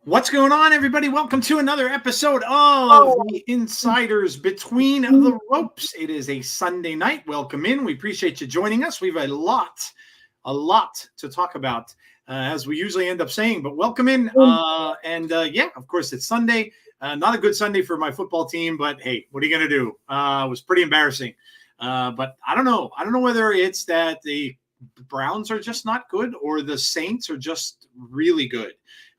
What's going on, everybody? Welcome to another episode of the Insiders Between the Ropes. It is a Sunday night. Welcome in. We appreciate you joining us. We have a lot to talk about, as we usually end up saying, but welcome in. Yeah, of course, it's Sunday. Not a good Sunday for my football team, but hey, what are you going to do? It was pretty embarrassing. But I don't know. I don't know whether it's that the Browns are just not good or the Saints are just really good.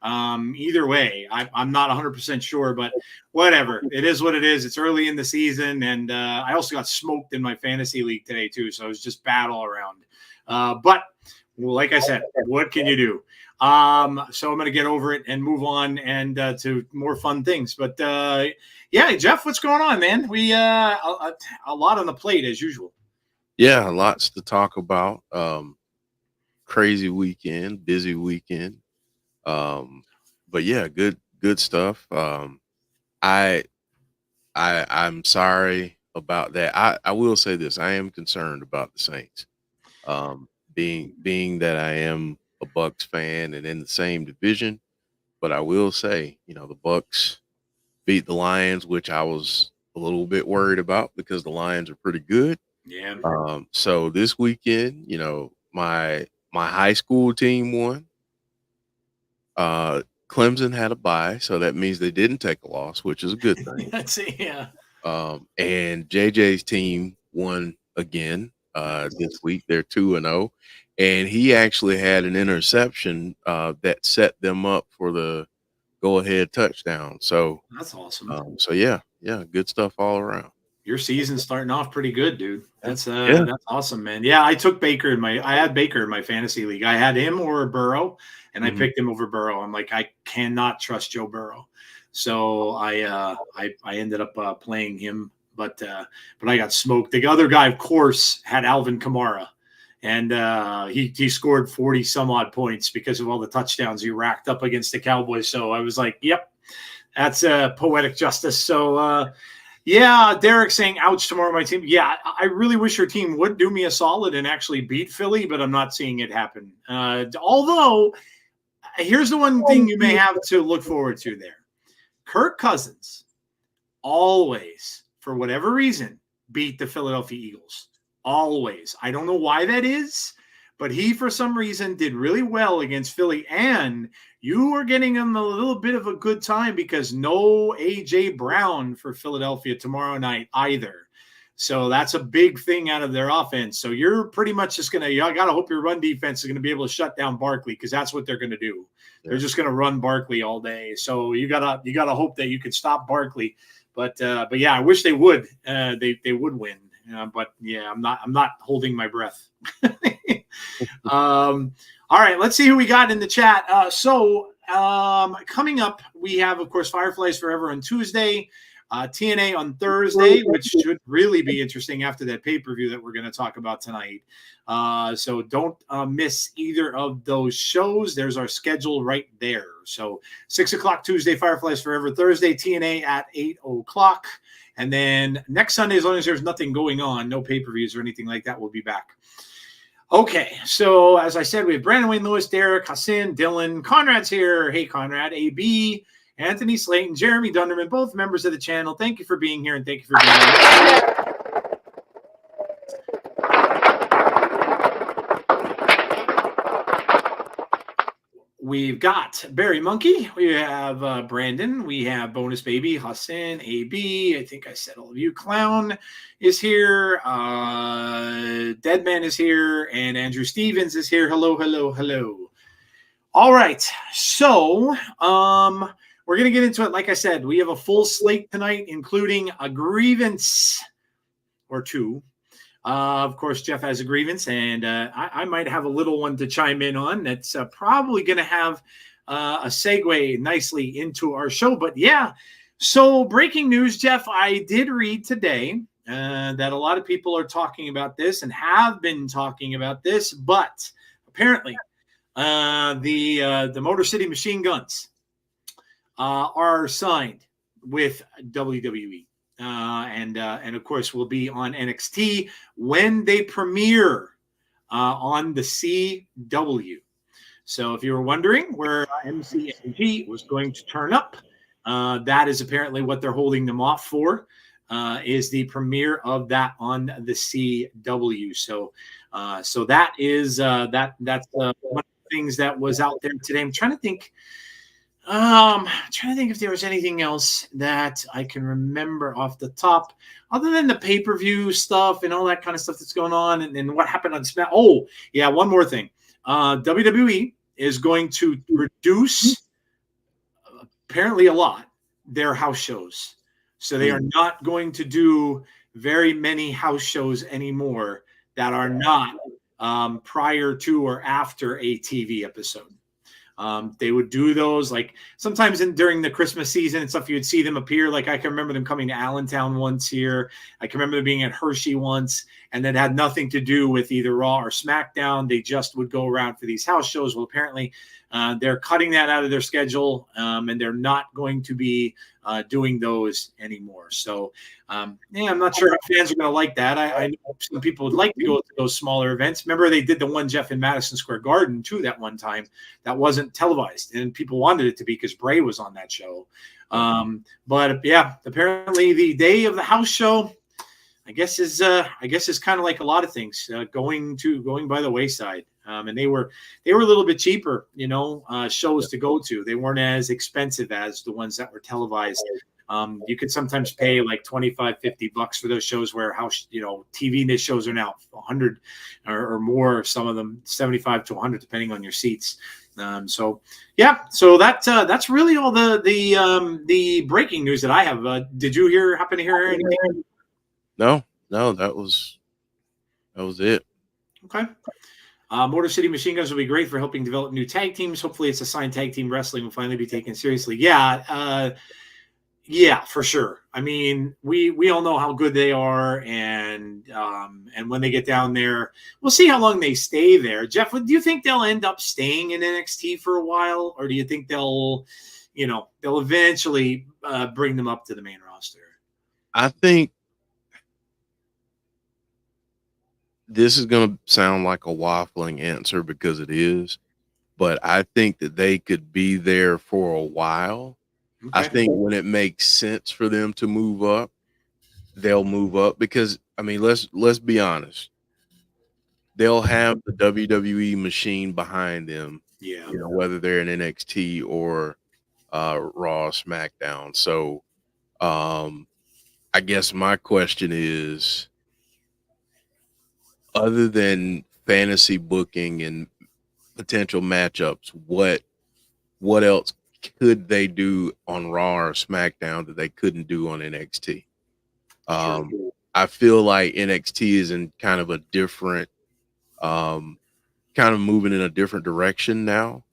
Either way, I'm not 100% sure, but whatever. It is what it is. It's early in the season, and I also got smoked in my fantasy league today too, so it was just bad all around. But like I said, what can you do? So I'm going to get over it and move on and to more fun things. But yeah, Jeff, what's going on, man? We a lot on the plate as usual. Yeah, lots to talk about. Crazy weekend, busy weekend. But yeah, good stuff. I'm sorry about that. I will say this. I am concerned about the Saints. Being that I am a Bucs fan and in the same division, but I will say, the Bucs beat the Lions, which I was a little bit worried about because the Lions are pretty good. Yeah. So this weekend, my high school team won. Clemson had a bye, so that means they didn't take a loss, which is a good thing. Yeah. And JJ's team won again this week. They're 2-0, and he actually had an interception that set them up for the go-ahead touchdown. So that's awesome. So yeah, good stuff all around. Your season's starting off pretty good, dude. That's awesome, man. Yeah, I took Baker I had Baker in my fantasy league. I had him or Burrow, and I picked him over Burrow. I'm like, I cannot trust Joe Burrow. So I ended up playing him, but I got smoked. The other guy, of course, had Alvin Kamara, and he scored 40 some odd points because of all the touchdowns he racked up against the Cowboys. So I was like, yep, that's poetic justice. So yeah, Derek saying, ouch, tomorrow my team. Yeah, I really wish your team would do me a solid and actually beat Philly, but I'm not seeing it happen. Although, here's the one thing you may have to look forward to there. Kirk Cousins always, for whatever reason, beat the Philadelphia Eagles. Always. I don't know why that is, but he, for some reason, did really well against Philly, and you are getting him a little bit of a good time because no A.J. Brown for Philadelphia tomorrow night either. So that's a big thing out of their offense. So you're pretty much just going to – I got to hope your run defense is going to be able to shut down Barkley because that's what they're going to do. Yeah. They're just going to run Barkley all day. So you gotta hope that you can stop Barkley. But yeah, I wish they would. They would win. But yeah, I'm not holding my breath. All right, let's see who we got in the chat. Coming up, we have, of course, Fireflies Forever on Tuesday, TNA on Thursday, which should really be interesting after that pay-per-view that we're going to talk about tonight. So don't miss either of those shows. There's our schedule right there. So 6 o'clock Tuesday, Fireflies Forever. Thursday, TNA at 8 o'clock. And then next Sunday, as long as there's nothing going on, no pay-per-views or anything like that, we'll be back. Okay, so as I said, we have Brandon Wayne Lewis, Derek, Hassan, Dylan, Conrad's here. Hey, Conrad, AB, Anthony Slayton, Jeremy Dunderman, both members of the channel. Thank you for being here and thank you for being here. We've got Barry Monkey. We have Brandon. We have Bonus Baby, Hassan, AB. I think I said all of you. Clown is here. Deadman is here. And Andrew Stevens is here. Hello, hello, hello. All right. So we're going to get into it. Like I said, we have a full slate tonight, including a grievance or two. Of course, Jeff has a grievance, and I might have a little one to chime in on that's probably going to have a segue nicely into our show. But yeah, so breaking news, Jeff, I did read today that a lot of people are talking about this and have been talking about this, but apparently the Motor City Machine Guns are signed with WWE. And of course, will be on NXT when they premiere on the CW. So if you were wondering where MCMG was going to turn up, that is apparently what they're holding them off for, is the premiere of that on the CW. So that is that's one of the things that was out there today. I'm trying to think if there was anything else that I can remember off the top, other than the pay-per-view stuff and all that kind of stuff that's going on, and what happened on Smackdown. Oh, yeah, one more thing. WWE is going to reduce, apparently a lot, their house shows. So they are not going to do very many house shows anymore that are not prior to or after a TV episode. They would do those like sometimes during the Christmas season and stuff, you would see them appear. Like I can remember them coming to Allentown once here. I can remember them being at Hershey once, and that had nothing to do with either Raw or SmackDown. They just would go around for these house shows. Well, apparently they're cutting that out of their schedule, and they're not going to be doing those anymore. So, I'm not sure how fans are going to like that. I know some people would like to go to those smaller events. Remember, they did the one, Jeff, in Madison Square Garden, too, that one time. That wasn't televised, and people wanted it to be because Bray was on that show. But, yeah, apparently the day of the house show, I guess is kind of like a lot of things going by the wayside. And they were a little bit cheaper, shows to go to. They weren't as expensive as the ones that were televised. You could sometimes pay like $25-$50 for those shows, where TV shows are now $100 or more. Some of them $75 to $100, depending on your seats. So that's really all the breaking news that I have. Did you happen to hear anything? No, that was it. Okay. Motor City Machine Guns will be great for helping develop new tag teams. Hopefully, it's assigned tag team wrestling will finally be taken seriously. Yeah, for sure. I mean, we all know how good they are, and when they get down there, we'll see how long they stay there. Jeff, do you think they'll end up staying in NXT for a while, or do you think they'll eventually bring them up to the main roster? I think this is going to sound like a waffling answer because it is, but I think that they could be there for a while. Okay. I think when it makes sense for them to move up, they'll move up because, I mean, let's be honest. They'll have the WWE machine behind them, whether they're in NXT or Raw, SmackDown. So I guess my question is, other than fantasy booking and potential matchups, what else could they do on Raw or SmackDown that they couldn't do on NXT? I feel like NXT is in kind of a different kind of moving in a different direction now.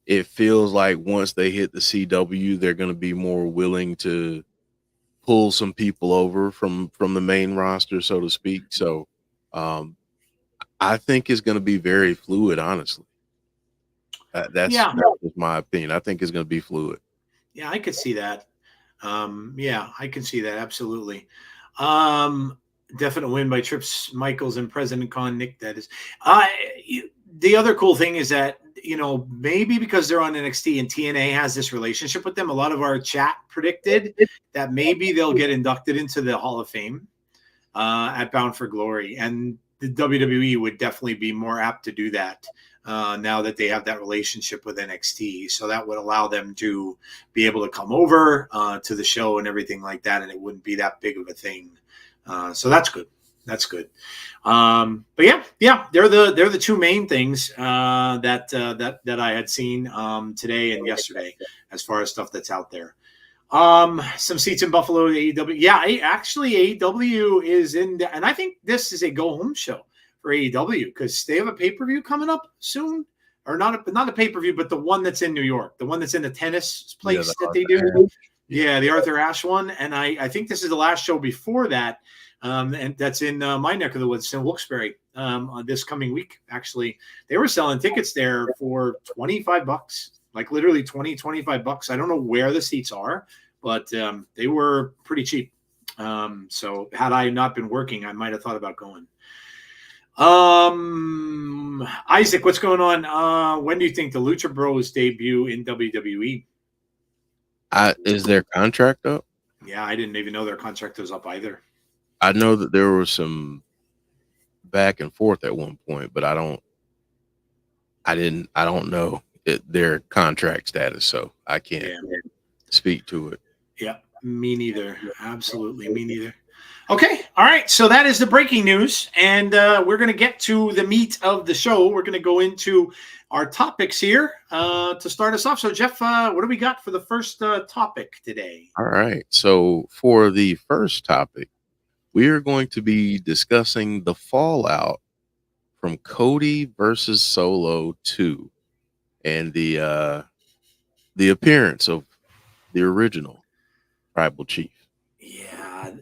It feels like once they hit the CW, they're going to be more willing to pull some people over from the main roster, so to speak. So um, I think it's going to be very fluid, honestly. That's just my opinion. I think it's going to be fluid. Yeah, I could see that. Yeah, I can see that absolutely. Definite win by Trips Michaels and President Con Nick. That is. The other cool thing is that, you know, maybe because they're on NXT and TNA has this relationship with them, a lot of our chat predicted that maybe they'll get inducted into the Hall of Fame at Bound for Glory, and the WWE would definitely be more apt to do that. Now that they have that relationship with NXT. So that would allow them to be able to come over to the show and everything like that, and it wouldn't be that big of a thing. So that's good. That's good. But yeah, they're the two main things that I had seen today and yesterday as far as stuff that's out there. Some seats in Buffalo, AEW. Yeah, actually AEW is in, and I think this is a go home show for AEW because they have a pay-per-view coming up soon, or not a pay-per-view, but the one that's in New York, the one that's in the tennis place that they do. Yeah, the Arthur Ashe one. And I think this is the last show before that. And that's in my neck of the woods in Wilkes-Barre this coming week. Actually, they were selling tickets there for $25, like literally $25. I don't know where the seats are, but they were pretty cheap. So had I not been working, I might have thought about going. Isaac, what's going on? When do you think the Lucha Bros debut in WWE? Is their contract up? Yeah, I didn't even know their contract was up either. I know that there was some back and forth at one point, but I don't know their contract status, so I can't speak to it. Yeah, me neither. Absolutely, me neither. Okay, all right. So that is the breaking news, and we're going to get to the meat of the show. We're going to go into our topics here to start us off. So, Jeff, what do we got for the first topic today? All right. So for the first topic, we are going to be discussing the fallout from Cody versus Solo 2 and the appearance of the original Tribal Chief. Yeah,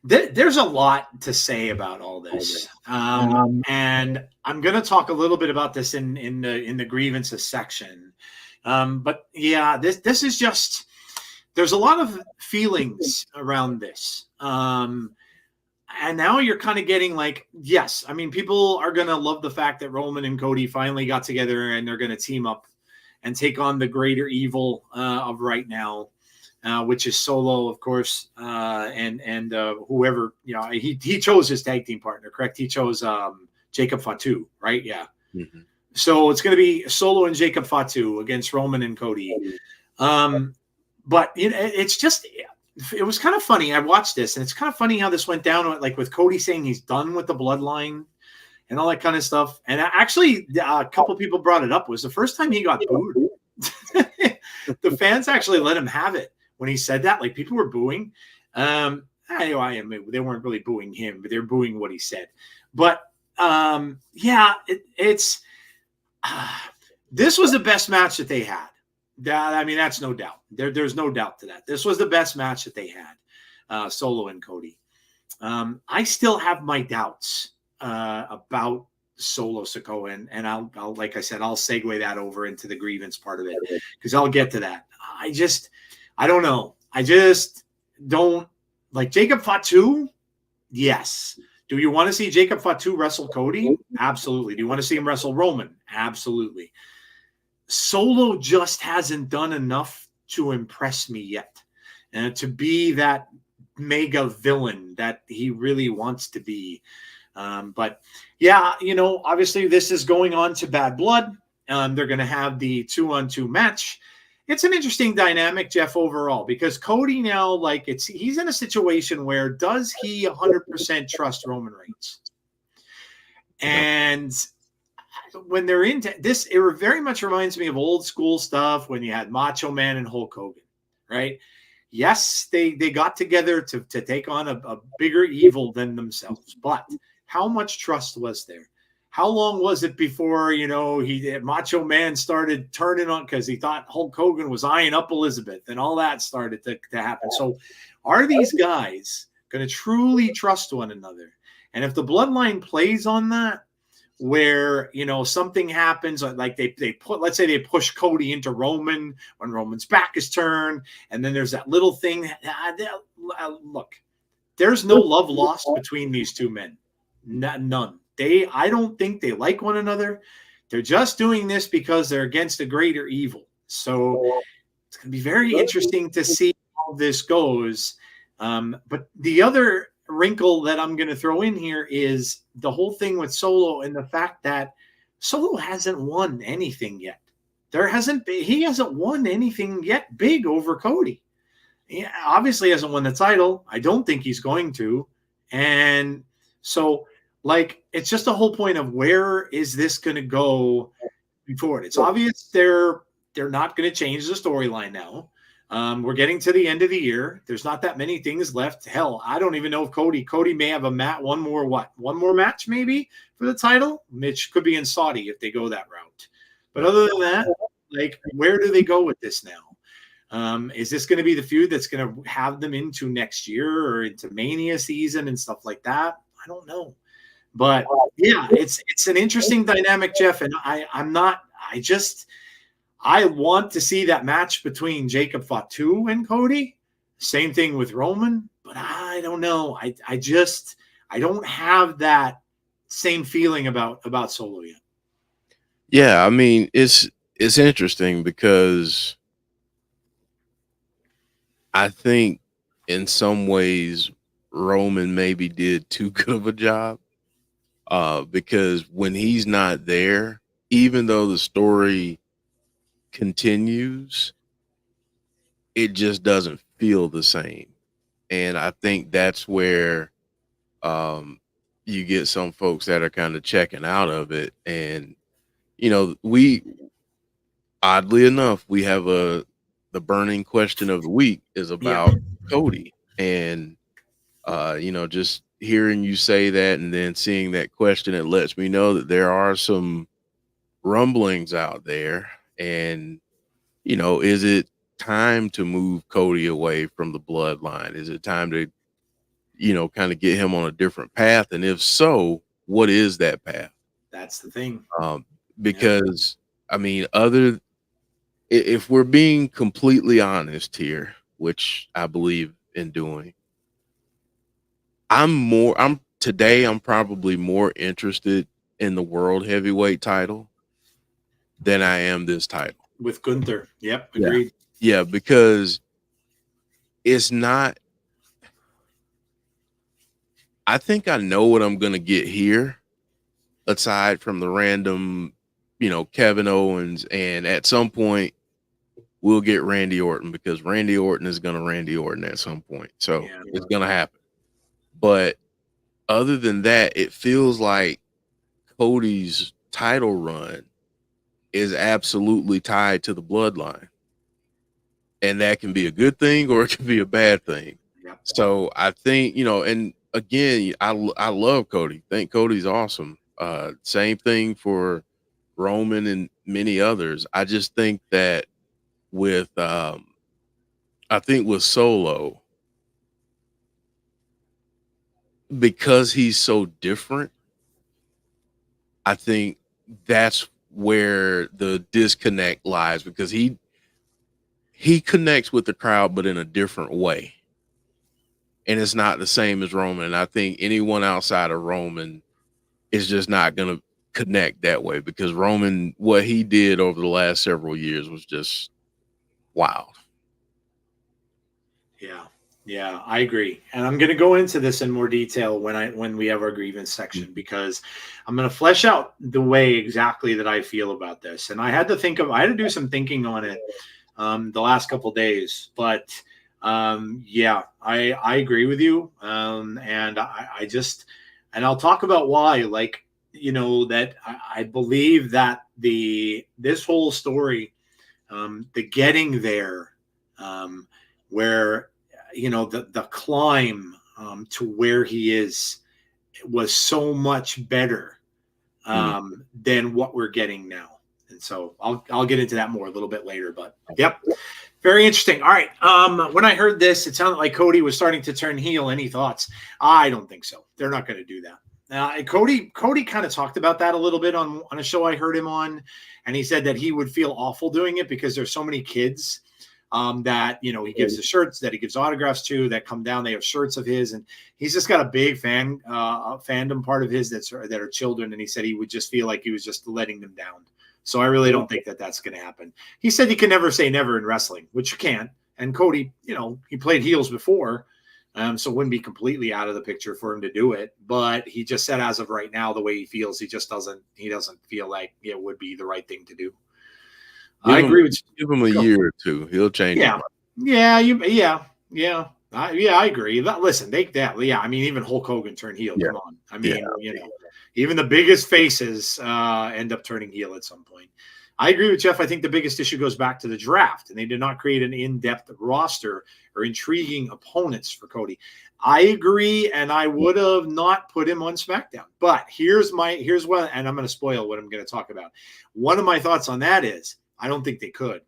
there's a lot to say about all this, and I'm going to talk a little bit about this in the grievances section. But yeah, this is just, there's a lot of feelings around this. And now you're kind of getting like, yes, I mean, people are going to love the fact that Roman and Cody finally got together and they're going to team up and take on the greater evil of right now, which is Solo, of course, and whoever, you know, he chose his tag team partner, correct? He chose Jacob Fatu, right? Yeah. Mm-hmm. So it's going to be Solo and Jacob Fatu against Roman and Cody. But you know, it's just, it was kind of funny. I watched this, and it's kind of funny how this went down, like with Cody saying he's done with the bloodline and all that kind of stuff. And actually, a couple people brought it up. It was the first time he got booed. The fans actually let him have it when he said that. Like, people were booing. They weren't really booing him, but they're booing what he said. But yeah, it's this was the best match that they had. I mean, that's no doubt. There's no doubt to that. This was the best match that they had, Solo and Cody. I still have my doubts about Solo Sikoa, and I'll like I said, I'll segue that over into the grievance part of it because I'll get to that. I don't know. I just don't like Jacob Fatu. Yes. Do you want to see Jacob Fatu wrestle Cody? Absolutely. Do you want to see him wrestle Roman? Absolutely. Solo just hasn't done enough to impress me yet, and to be that mega villain that he really wants to be. But yeah, you know, obviously this is going on to Bad Blood. They're going to have the 2-on-2 match. It's an interesting dynamic, Jeff, overall, because Cody now, like, he's in a situation where does he 100% trust Roman Reigns? And when they're into this, it very much reminds me of old school stuff when you had Macho Man and Hulk Hogan, right? Yes, they got together to take on a bigger evil than themselves, but how much trust was there? how long was it before, Macho Man started turning on because he thought Hulk Hogan was eyeing up Elizabeth and all that started to happen. So are these guys going to truly trust one another? And if the bloodline plays on that, where something happens, like they put, let's say they push Cody into Roman when Roman's back is turned, and then there's that little thing. Look, there's no love lost between these two men, none. I don't think they like one another. They're just doing this because they're against a greater evil. So it's going to be very interesting to see how this goes. But the other wrinkle that I'm going to throw in here is the whole thing with Solo and the fact that Solo hasn't won anything yet. He hasn't won anything yet big over Cody. He obviously hasn't won the title. I don't think he's going to. And so, it's just the whole point of where is this going to go forward? It's obvious they're not going to change the storyline now. We're getting to the end of the year. There's not that many things left. Hell, I don't even know if Cody may have one more match maybe for the title, which could be in Saudi if they go that route. But other than that, where do they go with this now? Is this going to be the feud that's going to have them into next year or into Mania season and stuff like that? I don't know. But yeah, it's an interesting dynamic, Jeff. And I want to see that match between Jacob Fatu and Cody. Same thing with Roman, but I don't know. I don't have that same feeling about Solo yet. Yeah, I mean, it's interesting because I think in some ways Roman maybe did too good of a job. Because when he's not there, even though the story continues, it just doesn't feel the same. And I think that's where you get some folks that are kind of checking out of it. And, we, oddly enough, we have the burning question of the week is about Cody. And, just hearing you say that and then seeing that question, it lets me know that there are some rumblings out there. And, is it time to move Cody away from the bloodline? Is it time to, kind of get him on a different path? And if so, what is that path? That's the thing. Because, I mean, if we're being completely honest here, which I believe in doing, I'm probably more interested in the world heavyweight title than I am this title. With Gunther. Yep. Agreed. Yeah, because it's not, I think I know what I'm going to get here aside from the random, Kevin Owens. And at some point we'll get Randy Orton because Randy Orton is going to Randy Orton at some point. So it's going to happen. But other than that, it feels like Cody's title run is absolutely tied to the bloodline. And that can be a good thing or it can be a bad thing. Yep. So I think, and again, I love Cody. I think Cody's awesome. Same thing for Roman and many others. I just think that with Solo, because he's so different, I think that's where the disconnect lies, because he connects with the crowd, but in a different way. And it's not the same as Roman. And I think anyone outside of Roman is just not going to connect that way, because Roman, what he did over the last several years was just wild. Yeah, I agree. And I'm going to go into this in more detail when we have our grievance section, because I'm going to flesh out the way exactly that I feel about this. And I had to do some thinking on it the last couple of days, but I agree with you. And and I'll talk about why, that I believe that this whole story, the getting there, where, the climb to where he is was so much better than what we're getting now. And so I'll get into that more a little bit later. But yep, very interesting. All right. When I heard this, it sounded like Cody was starting to turn heel. Any thoughts? I don't think so. They're not going to do that. Cody kind of talked about that a little bit on a show I heard him on, and he said that he would feel awful doing it because there's so many kids that, you know, he gives the shirts, that he gives autographs to, that come down. They have shirts of his, and he's just got a big fandom part of his that are children, and he said he would just feel like he was just letting them down. So I really don't think that that's going to happen. He said you can never say never in wrestling, which you can't. And Cody, you know, he played heels before. So it wouldn't be completely out of the picture for him to do it. But he just said as of right now, the way he feels, he doesn't feel like it would be the right thing to do. I agree with you. Give him a year or two. He'll change. Yeah. I agree. Listen, I mean, even Hulk Hogan turned heel. Come on. I mean, you know, even the biggest faces end up turning heel at some point. I agree with Jeff. I think the biggest issue goes back to the draft, and they did not create an in-depth roster or intriguing opponents for Cody. I agree, and I would have not put him on SmackDown. But here's what, and I'm going to spoil what I'm going to talk about. One of my thoughts on that is I don't think they could.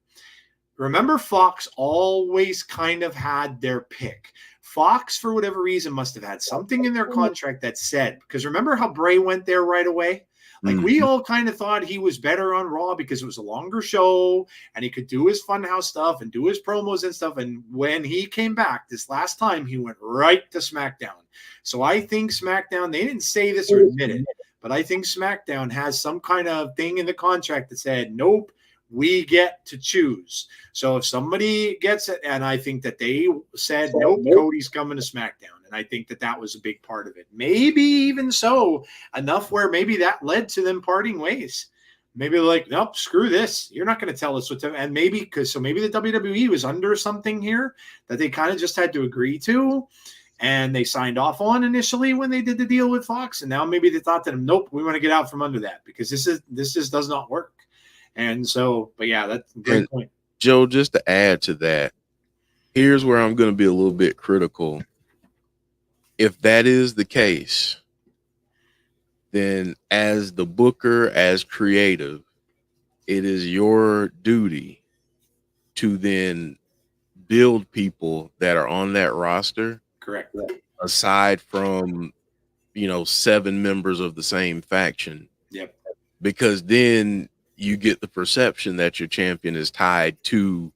Remember, Fox always kind of had their pick. Fox, for whatever reason, must have had something in their contract that said, because remember how Bray went there right away? Like, we all kind of thought he was better on Raw because it was a longer show and he could do his Funhouse stuff and do his promos and stuff. And when he came back this last time, he went right to SmackDown. So I think SmackDown, they didn't say this or admit it, but I think SmackDown has some kind of thing in the contract that said, nope, we get to choose. So if somebody gets it, and I think that they said, nope, Cody's coming to SmackDown. And I think that was a big part of it. Maybe even so enough where maybe that led to them parting ways. Maybe they're like, nope, screw this. You're not going to tell us what to, and maybe maybe the WWE was under something here that they kind of just had to agree to. And they signed off on initially when they did the deal with Fox. And now maybe they thought that, nope, we want to get out from under that because this does not work. And so, but yeah, that's a great point. Joe, just to add to that, here's where I'm going to be a little bit critical. If that is the case, then as the booker, as creative, it is your duty to then build people that are on that roster. Correct. Aside from, 7 members of the same faction. Yep. Because then you get the perception that your champion is tied to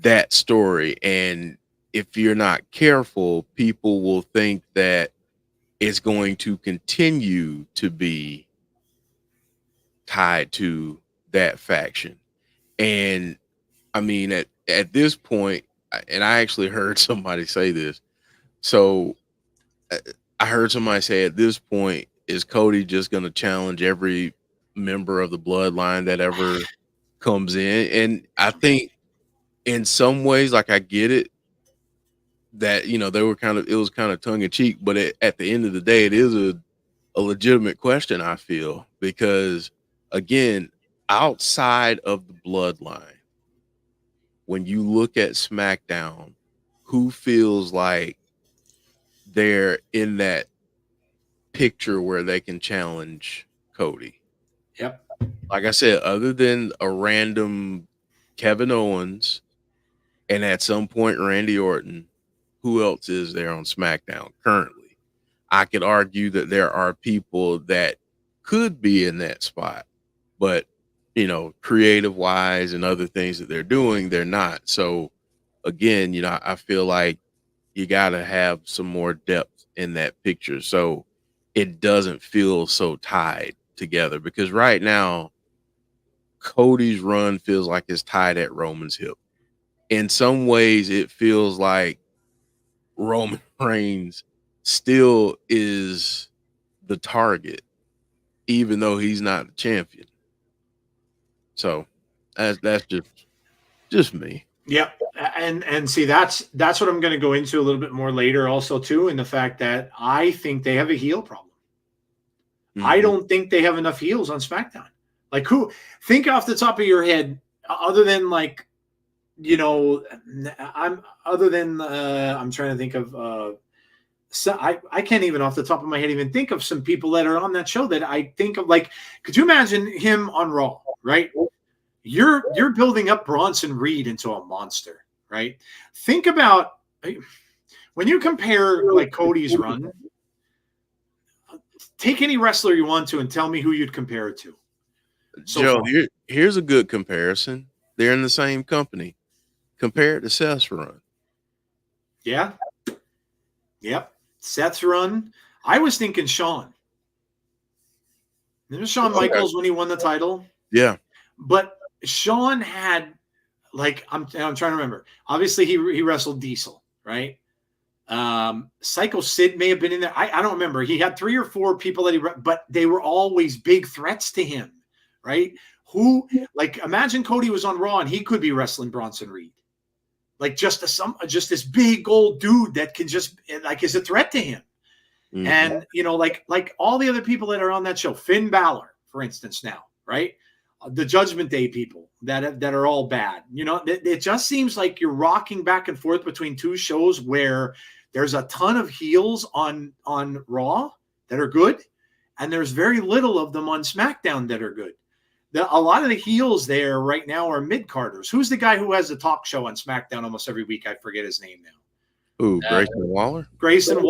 that story. And if you're not careful, people will think that it's going to continue to be tied to that faction. And I mean, at this point, and I actually heard somebody say this. So I heard somebody say at this point, is Cody just going to challenge every member of the bloodline that ever comes in? And I think in some ways, like, I get it that, they were it was kind of tongue in cheek, but at the end of the day, it is a legitimate question, I feel, because again, outside of the bloodline, when you look at SmackDown, who feels like they're in that picture where they can challenge Cody? Yep. Like I said, other than a random Kevin Owens and at some point Randy Orton, who else is there on SmackDown currently? I could argue that there are people that could be in that spot, but creative wise and other things that they're doing, they're not. So again, I feel like you got to have some more depth in that picture so it doesn't feel so tied together, because right now Cody's run feels like it's tied at Roman's hip. In some ways it feels like Roman Reigns still is the target even though he's not the champion. So that's just me. Yep. And see, that's what I'm going to go into a little bit more later also too, in the fact that I think they have a heel problem. Mm-hmm. I don't think they have enough heels on SmackDown. Like, who, think off the top of your head, other than like, I'm trying to think of So I can't even off the top of my head even think of some people that are on that show that I think of. Like, could you imagine him on Raw, right? You're building up Bronson Reed into a monster, right? Think about when you compare like Cody's run, take any wrestler you want to and tell me who you'd compare it to. So Joe, here's a good comparison. They're in the same company. Compare it to Seth's run. Yeah. Yep. Seth's run. I was thinking Shawn. Remember Shawn Michaels when he won the title? Yeah. But Shawn had, like, I'm trying to remember. Obviously, he wrestled Diesel, right? Psycho Sid may have been in there. I don't remember. He had 3 or 4 people that but they were always big threats to him, right? Who, like, imagine Cody was on Raw and he could be wrestling Bronson Reed. Like, just this big old dude that can just, like, is a threat to him. Mm-hmm. And, you know, like all the other people that are on that show, Finn Balor, for instance, now, right? The Judgment Day people that are all bad. You know, it just seems like you're rocking back and forth between 2 shows where there's a ton of heels on Raw that are good, and there's very little of them on SmackDown that are good. A lot of the heels there right now are mid-carders. Who's the guy who has a talk show on SmackDown almost every week? I forget his name now. Ooh, Grayson Waller? Grayson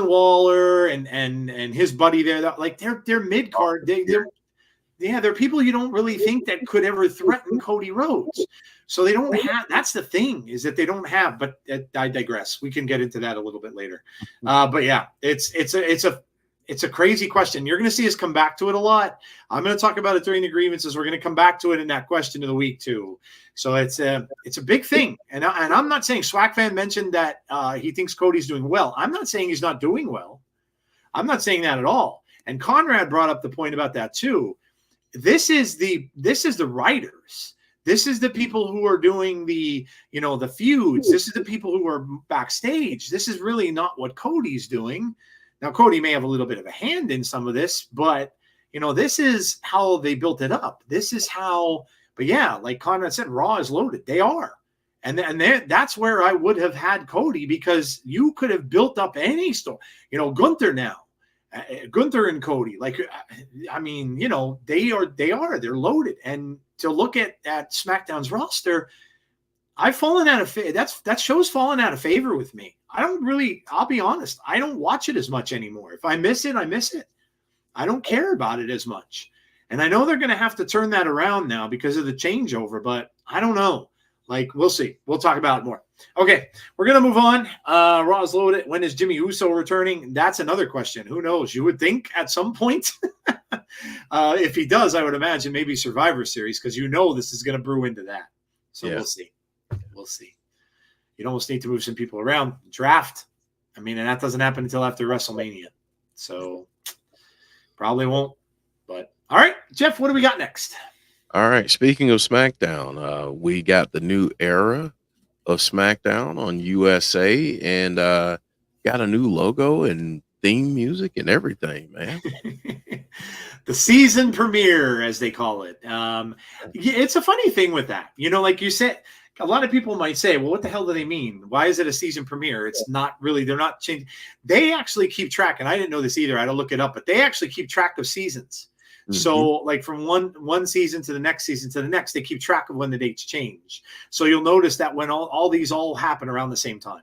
Waller and his buddy there. Like, they're mid-card. They're people you don't really think that could ever threaten Cody Rhodes. So they don't have, that's the thing, is that they don't have, but I digress. We can get into that a little bit later. But yeah, it's a crazy question. You're going to see us come back to it a lot. I'm going to talk about it during the grievances. We're going to come back to it in that question of the week too. So it's a big thing. And I'm not saying Swag Fan mentioned that he thinks Cody's doing well. I'm not saying he's not doing well. I'm not saying that at all. And Conrad brought up the point about that too. This is the writers. This is the people who are doing the feuds. This is the people who are backstage. This is really not what Cody's doing. Now, Cody may have a little bit of a hand in some of this, but, this is how they built it up. This is how, but yeah, like Conrad said, Raw is loaded. They are. And that's where I would have had Cody, because you could have built up any story. Gunther now. Gunther and Cody, like, I mean, they're loaded. And to look at SmackDown's roster, I've fallen out of that show's fallen out of favor with me. I'll be honest, I don't watch it as much anymore. If I miss it, I miss it. I don't care about it as much. And I know they're going to have to turn that around now because of the changeover, but I don't know. Like, we'll see. We'll talk about it more. Okay, we're going to move on. Raw's loaded. When is Jimmy Uso returning? That's another question. Who knows? You would think at some point. If he does, I would imagine maybe Survivor Series, because this is going to brew into that. So yeah. We'll see. We'll see. You'd almost need to move some people around. Draft. I mean, and that doesn't happen until after WrestleMania. So probably won't. But all right, Jeff, what do we got next? All right. Speaking of SmackDown, we got the new era of SmackDown on USA, and got a new logo and theme music and everything, man. The season premiere, as they call it. It's a funny thing with that. Like you said, a lot of people might say, well, what the hell do they mean? Why is it a season premiere? It's not really, they're not changing. They actually keep track, and I didn't know this either. I had to look it up, but they actually keep track of seasons. Mm-hmm. So like from one season to the next season to the next, they keep track of when the dates change. So you'll notice that when all these all happen around the same time.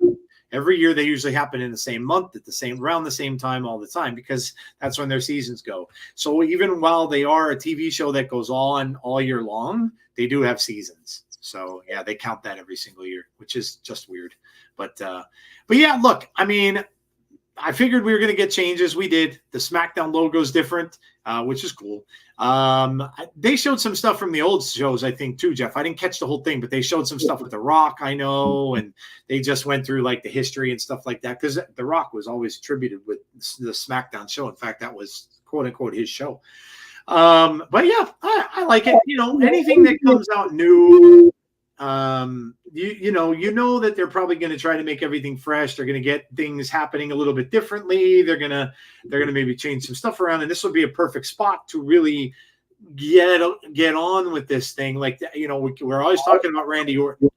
Every year they usually happen in the same month around the same time all the time, because that's when their seasons go. So even while they are a TV show that goes on all year long, they do have seasons. So yeah, they count that every single year, which is just weird. But yeah, look, I mean, I figured we were going to get changes. We did. The SmackDown logo is different, which is cool. They showed some stuff from the old shows, I think, too, Jeff. I didn't catch the whole thing, but they showed some stuff with The Rock, I know, and they just went through like the history and stuff like that, because The Rock was always attributed with the SmackDown show. In fact, that was quote unquote his show. But yeah, I like it. Anything that comes out new, that they're probably going to try to make everything fresh. They're going to get things happening a little bit differently. They're going to maybe change some stuff around, and this would be a perfect spot to really get on with this thing. Like, we're always talking about Randy Orton.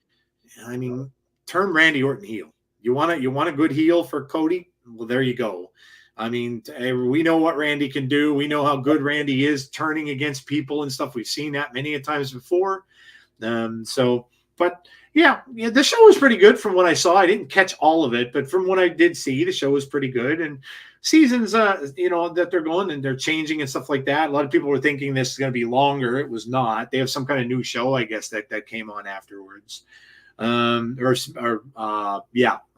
I mean, turn Randy Orton heel. You want a good heel for Cody? Well, there you go. I mean, we know what Randy can do. We know how good Randy is turning against people and stuff. We've seen that many a times before. But yeah, the show was pretty good from what I saw. I didn't catch all of it, but from what I did see, the show was pretty good. And seasons, that they're going and they're changing and stuff like that. A lot of people were thinking this is going to be longer. It was not. They have some kind of new show, I guess, that came on afterwards. Yeah,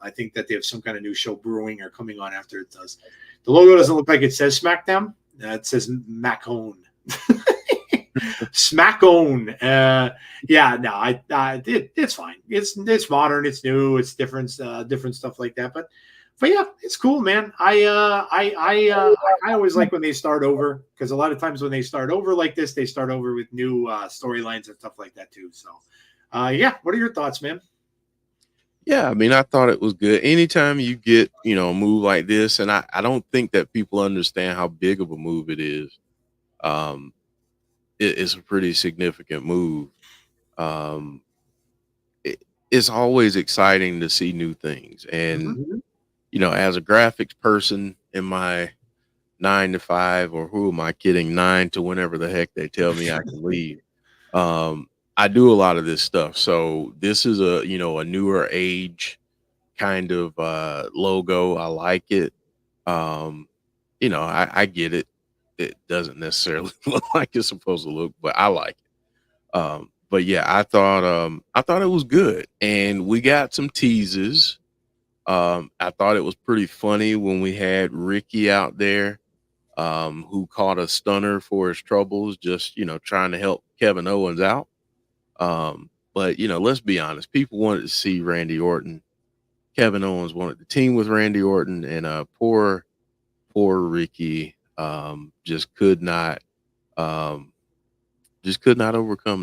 I think that they have some kind of new show brewing or coming on after it does. The logo doesn't look like it says Smackdown. It says Macone. Smackdown. Yeah, no, it's fine. It's modern. It's new. It's different stuff like that. But yeah, it's cool, man. I always like when they start over, because a lot of times when they start over like this, they start over with new storylines and stuff like that too. So, yeah, what are your thoughts, man? Yeah, I mean, I thought it was good. Anytime you get, a move like this, and I don't think that people understand how big of a move it is. It's a pretty significant move. It's always exciting to see new things. And, as a graphics person in my 9 to 5, or who am I kidding, 9 to whenever the heck they tell me I can leave. I do a lot of this stuff. So this is a newer age kind of logo. I like it. I get it. It doesn't necessarily look like it's supposed to look, but I like it. But yeah, I thought it was good. And we got some teases. I thought it was pretty funny when we had Ricky out there, who caught a stunner for his troubles, just trying to help Kevin Owens out. But let's be honest, people wanted to see Randy Orton. Kevin Owens wanted to team with Randy Orton, and poor Ricky just could not overcome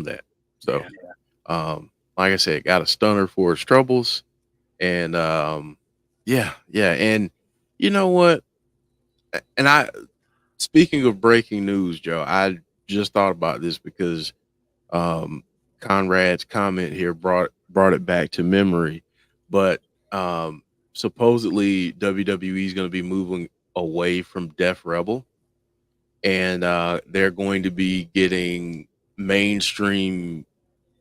that. So like I said, got a stunner for his troubles. And yeah. And you know what? And speaking of breaking news, Joe, I just thought about this because Conrad's comment here brought it back to memory. But supposedly WWE is going to be moving away from Def Rebel, and they're going to be getting mainstream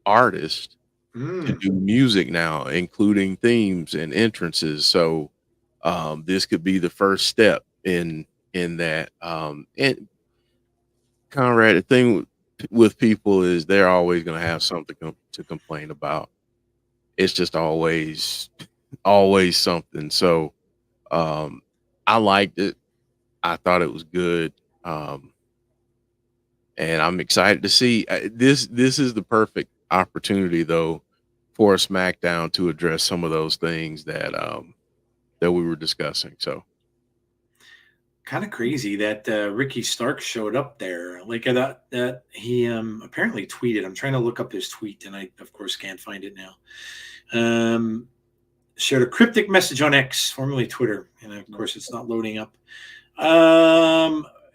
artists to do music now, including themes and entrances. So this could be the first step in that. And Conrad, the thing with people is they're always going to have something to complain about. It's just always something. So I liked it. I thought it was good. And I'm excited to see this. This is the perfect opportunity, though, for a SmackDown to address some of those things that that we were discussing. So kind of crazy that Ricky Stark showed up there. Like that he apparently tweeted. I'm trying to look up his tweet, and I of course can't find it now. Shared a cryptic message on X, formerly Twitter, and of course it's not loading up.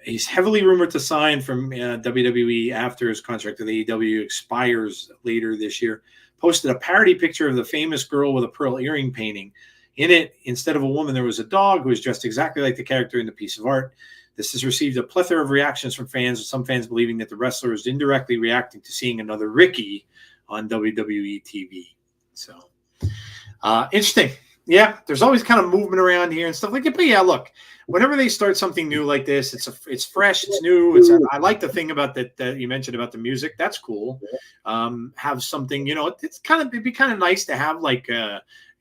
He's heavily rumored to sign from WWE after his contract with AEW expires later this year. Posted a parody picture of the famous girl with a pearl earring painting. In it, instead of a woman, there was a dog who was dressed exactly like the character in the piece of art. This has received a plethora of reactions from fans, with some fans believing that the wrestler is indirectly reacting to seeing another Ricky on WWE TV. So, interesting. Yeah, there's always kind of movement around here and stuff like that. But yeah, look, whenever they start something new like this, it's fresh, it's new. I like the thing about that you mentioned about the music. That's cool. Have something, it'd be kind of nice to have like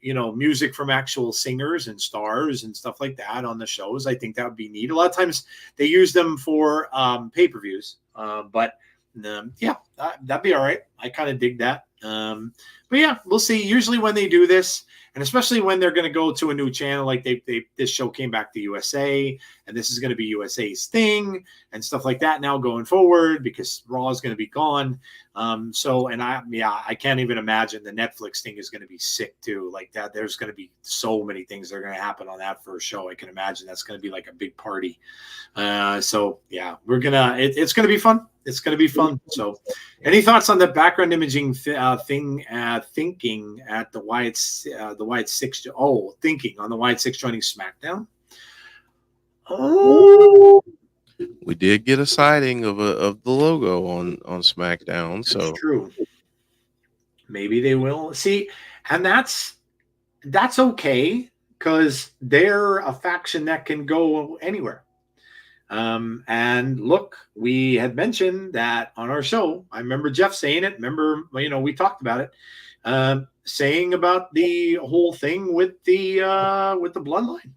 music from actual singers and stars and stuff like that on the shows. I think that would be neat. A lot of times they use them for pay-per-views, but that'd be all right. I kind of dig that. But yeah, we'll see. Usually when they do this, and especially when they're going to go to a new channel, like this show came back to USA, and this is going to be USA's thing and stuff like that now going forward, because Raw is going to be gone. I can't even imagine the Netflix thing is going to be sick too. Like that, there's going to be so many things that are going to happen on that first show. I can imagine that's going to be like a big party. So yeah, it's going to be fun. It's going to be fun. So any thoughts on the background imaging thing thinking at the Wyatt Six. Oh, thinking on the Wyatt Six joining SmackDown. Oh, we did get a sighting of the logo on SmackDown. So it's true. Maybe they will see, and that's okay because they're a faction that can go anywhere. And look, we had mentioned that on our show. I remember Jeff saying it. Remember, we talked about it, saying about the whole thing with the bloodline,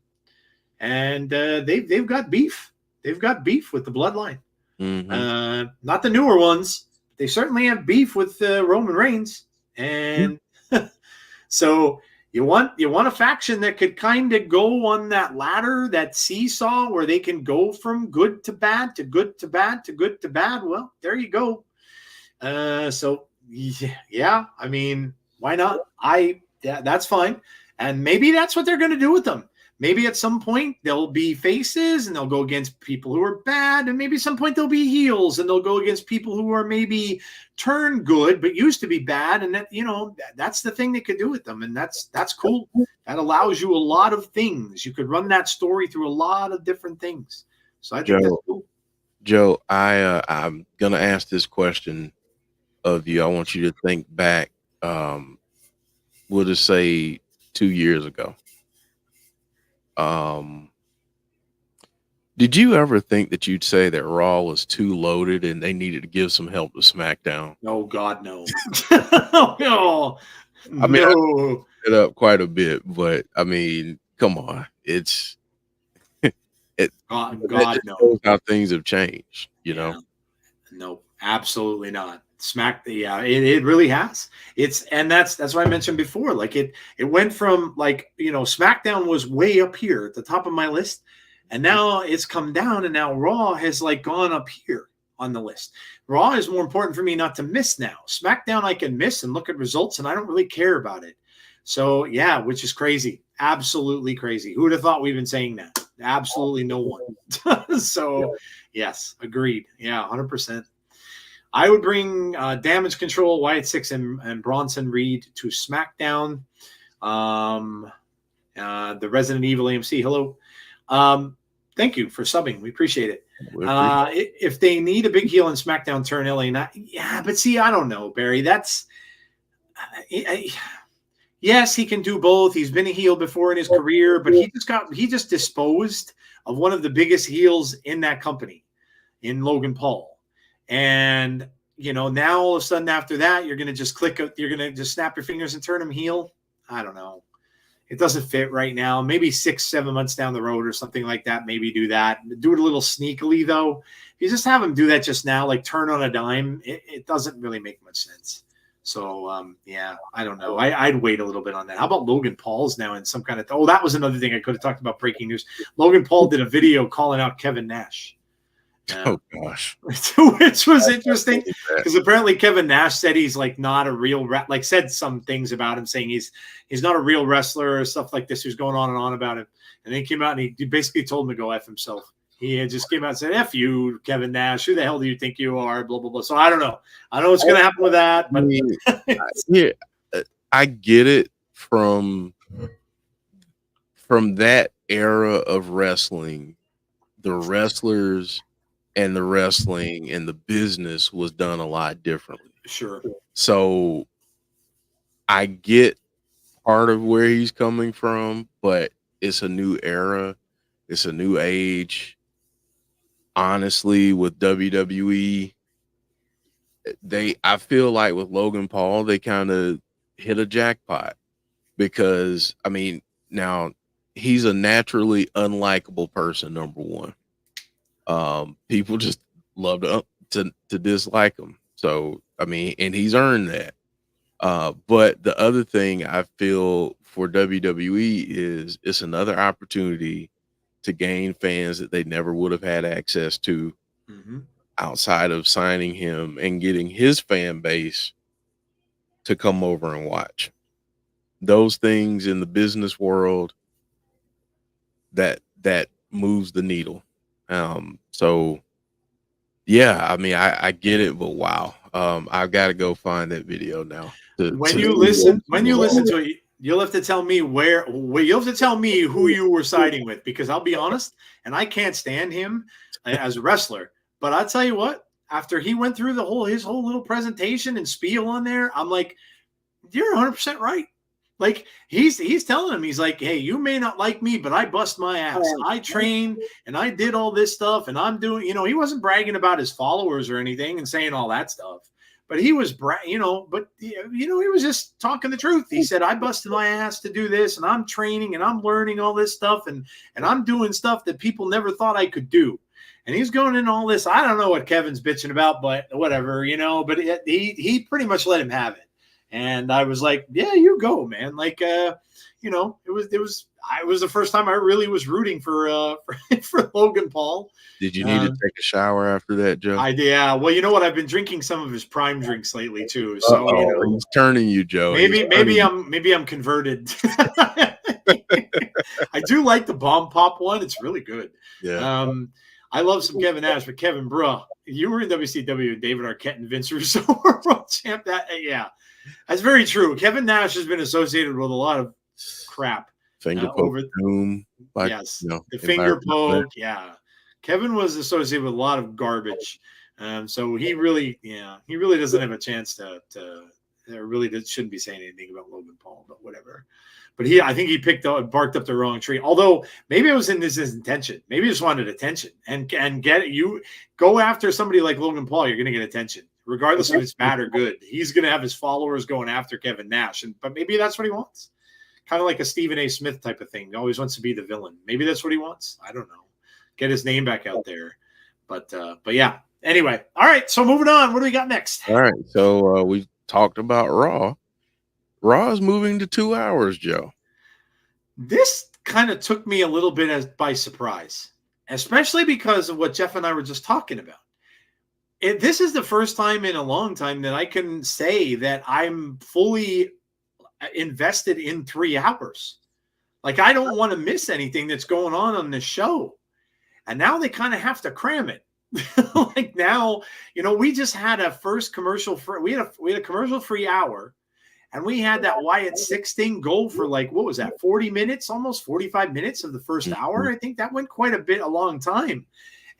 and they've got beef. They've got beef with the bloodline. Not the newer ones. They certainly have beef with Roman Reigns, and so. You want a faction that could kind of go on that ladder, that seesaw, where they can go from good to bad to good to bad to good to bad. Well, there you go. So yeah, I mean, why not? That's fine, and maybe that's what they're going to do with them. Maybe at some point they'll be faces and they'll go against people who are bad, and maybe at some point they'll be heels and they'll go against people who are maybe turn good but used to be bad. And that, that's the thing they could do with them, and that's cool. That allows you a lot of things. You could run that story through a lot of different things. So I think that's cool. Joe, I'm gonna ask this question of you. I want you to think back. We'll just say 2 years ago. Did you ever think that you'd say that Raw was too loaded and they needed to give some help to SmackDown? Oh God, no. No. I mean, I it up quite a bit, but I mean, come on, it's God, no. Shows how things have changed, you know. No, absolutely not. It really has. That's what I mentioned before. Like it went from SmackDown was way up here at the top of my list, and now it's come down, and now Raw has gone up here on the list. Raw is more important for me not to miss now. SmackDown I can miss and look at results, and I don't really care about it. So yeah, which is crazy, absolutely crazy. Who would have thought we've been saying that? Absolutely no one. So yes, agreed. Yeah, 100%. I would bring Damage Control, Wyatt Six, and Bronson Reed to SmackDown. The Resident Evil AMC, hello. Thank you for subbing. We appreciate it. If they need a big heel in SmackDown, turn LA. But see, I don't know, Barry. That's yes, he can do both. He's been a heel before in his career, but he just disposed of one of the biggest heels in that company, in Logan Paul. And now all of a sudden after that, you're going to just you're going to just snap your fingers and turn him heel. I don't know. It doesn't fit right now. Maybe 6-7 months down the road or something like that. Maybe do that. Do it a little sneakily though. If you just have him do that just now, like turn on a dime, it doesn't really make much sense. So yeah, I don't know. I'd wait a little bit on that. How about Logan Paul's now in some kind of? Oh, that was another thing I could have talked about. Breaking news: Logan Paul did a video calling out Kevin Nash. Oh gosh, which was interesting because apparently Kevin Nash said he's not a real said some things about him, saying he's not a real wrestler or stuff like this. He was going on and on about him, and then he came out and he basically told him to go F himself. He just came out and said, "F you, Kevin Nash. Who the hell do you think you are?" Blah blah blah. So I don't know. I know what's going to happen with that, but yeah, I get it from that era of wrestling. The wrestlers and the wrestling and the business was done a lot differently. Sure. So I get part of where he's coming from, but it's a new era. It's a new age. Honestly, with WWE, I feel like with Logan Paul, they kind of hit a jackpot because, I mean, now he's a naturally unlikable person, number one. People just love to dislike him. So, I mean, and he's earned that. But the other thing I feel for WWE is it's another opportunity to gain fans that they never would have had access to outside of signing him and getting his fan base to come over and watch. Those things in the business world that moves the needle. So yeah, I mean, I get it, but wow. I've got to go find that video now. When you listen to it, you'll have to tell me you'll have to tell me who you were siding with, because I'll be honest, and I can't stand him as a wrestler. But I'll tell you what, after he went through his whole little presentation and spiel on there, I'm like, you're 100% right. Like he's telling him, he's like, hey, you may not like me, but I bust my ass. I trained and I did all this stuff, and I'm doing, he wasn't bragging about his followers or anything and saying all that stuff. But he was, he was just talking the truth. He said, I busted my ass to do this, and I'm training and I'm learning all this stuff, and I'm doing stuff that people never thought I could do. And he's going in all this. I don't know what Kevin's bitching about, but whatever, but he pretty much let him have it. And I was like, yeah, you go, man. Like, it was the first time I really was rooting for Logan Paul. Did you need to take a shower after that, Joe? Yeah. Well, you know what? I've been drinking some of his prime drinks lately too. So he's turning you, Joe. Maybe I'm converted. I do like the Bomb Pop one. It's really good. Yeah. I love some Kevin Nash, but Kevin, bro, you were in WCW with David Arquette and Vince Russo were world champ. That's very true. Kevin Nash has been associated with a lot of crap. Finger poke, yes, the finger poke. Yeah, Kevin was associated with a lot of garbage. So he really doesn't have a chance to really shouldn't be saying anything about Logan Paul, but whatever. But I think he barked up the wrong tree. Although maybe it was in his intention. Maybe he just wanted attention and go after somebody like Logan Paul. You're going to get attention, regardless if it's bad or good. He's going to have his followers going after Kevin Nash, but maybe that's what he wants. Kind of like a Stephen A. Smith type of thing. He always wants to be the villain. Maybe that's what he wants. I don't know. Get his name back out there. But yeah. Anyway, all right. So moving on. What do we got next? All right. So we talked about Raw. Raw is moving to 2 hours, Joe. This kind of took me a little bit by surprise, especially because of what Jeff and I were just talking about. This is the first time in a long time that I can say that I'm fully invested in 3 hours. Like, I don't want to miss anything that's going on this show. And now they kind of have to cram it. Like now, we just had a first commercial free. We had a commercial free hour. And we had that Wyatt 6 thing go for like, what was that, 40 minutes, almost 45 minutes of the first hour. I think that went quite a long time.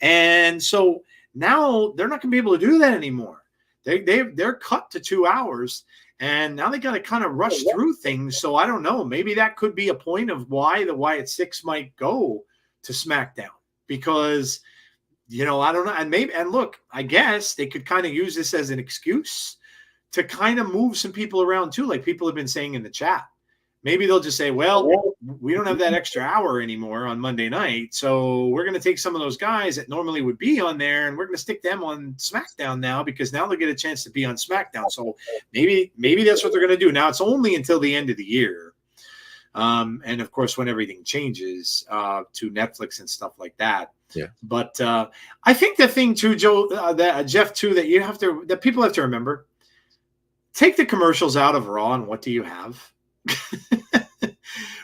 And so now they're not going to be able to do that anymore. They're cut to 2 hours, and now they got to kind of rush through things. So I don't know. Maybe that could be a point of why the Wyatt 6 might go to SmackDown, because, I don't know. And look, I guess they could kind of use this as an excuse to kind of move some people around too, like people have been saying in the chat. Maybe they'll just say, well, we don't have that extra hour anymore on Monday night, so we're going to take some of those guys that normally would be on there, and we're going to stick them on SmackDown now, because now they'll get a chance to be on SmackDown. So maybe that's what they're going to do. Now, it's only until the end of the year. And, of course, when everything changes to Netflix and stuff like that. Yeah. But I think the thing, too, Joe, Jeff, too, that people have to remember, take the commercials out of Raw, and what do you have?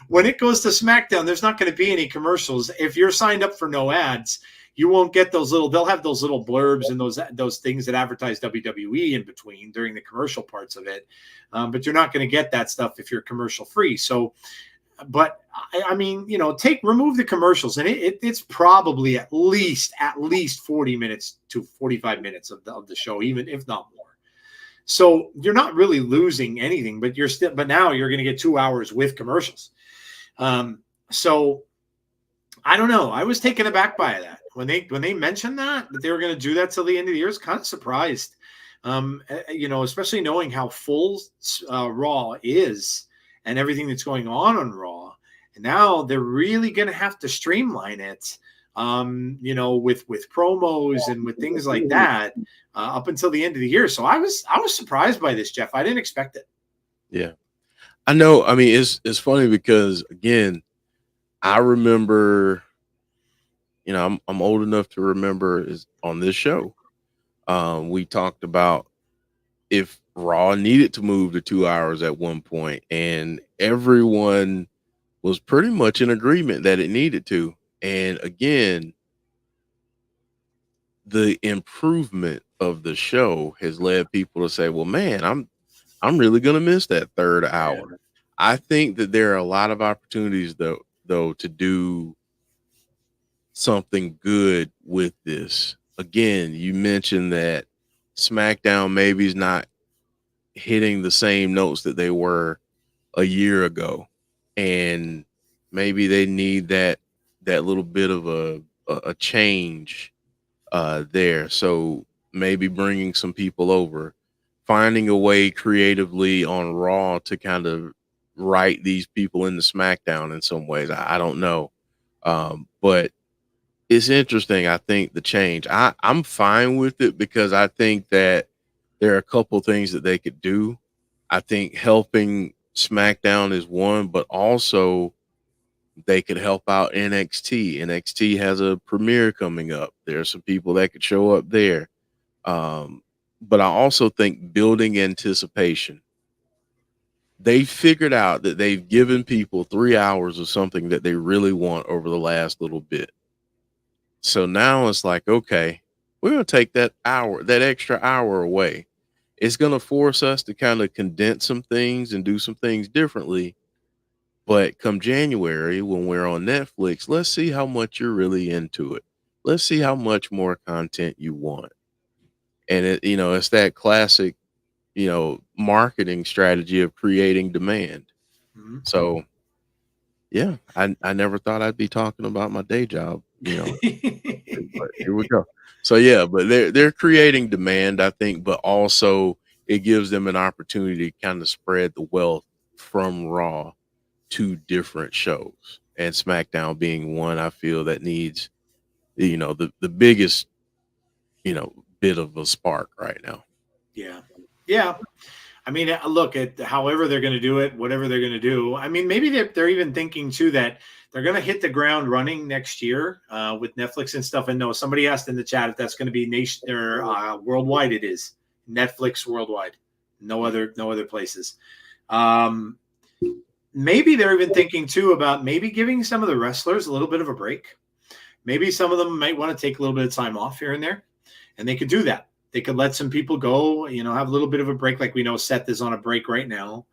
When it goes to SmackDown, there's not going to be any commercials. If you're signed up for no ads, you won't get they'll have those little blurbs and those things that advertise WWE in between during the commercial parts of it. But you're not going to get that stuff if you're commercial free. So, but I mean, remove the commercials, and it's probably at least 40 minutes to 45 minutes of the show, even if not more. So you're not really losing anything, but now you're going to get 2 hours with commercials. So I don't know. I was taken aback by that when they mentioned that they were going to do that till the end of the year. I was kind of surprised, especially knowing how full Raw is and everything that's going on Raw. And now they're really going to have to streamline it, with promos and with things like that up until the end of the year. So I was surprised by this, Jeff. I didn't expect it. Yeah, I know. I mean, it's funny because, again, I remember, I'm old enough to remember on this show, we talked about if Raw needed to move to 2 hours at one point, and everyone was pretty much in agreement that it needed to. And again, the improvement of the show has led people to say, well, man, I'm really gonna miss that third Yeah. hour. I think that there are a lot of opportunities though to do something good with this. Again, you mentioned that SmackDown maybe is not hitting the same notes that they were a year ago, and maybe they need that little bit of a change there. So maybe bringing some people over, finding a way creatively on Raw to kind of write these people into SmackDown in some ways. I don't know, but it's interesting. I think the change. I'm fine with it because I think that there are a couple things that they could do. I think helping SmackDown is one, but also they could help out NXT. NXT has a premiere coming up. There are some people that could show up there. But I also think building anticipation. They figured out that they've given people 3 hours of something that they really want over the last little bit. So now it's like, okay, we're going to take that extra hour away. It's going to force us to kind of condense some things and do some things differently. But come January, when we're on Netflix, let's see how much you're really into it. Let's see how much more content you want. And it's that classic, marketing strategy of creating demand. Mm-hmm. So yeah, I never thought I'd be talking about my day job, but here we go. So yeah, but they're creating demand, I think, but also it gives them an opportunity to kind of spread the wealth from Raw to different shows. And SmackDown being one, I feel that needs, the biggest, bit of a spark right now. Yeah. Yeah. I mean, look at however they're going to do it, whatever they're going to do. I mean, maybe they're even thinking too that they're going to hit the ground running next year with Netflix and stuff. And no, somebody asked in the chat if that's going to be nation or worldwide. It is Netflix worldwide, no other places. Maybe they're even thinking too about maybe giving some of the wrestlers a little bit of a break. Maybe some of them might want to take a little bit of time off here and there, and they could do that. They could let some people go, have a little bit of a break. Like we know Seth is on a break right now,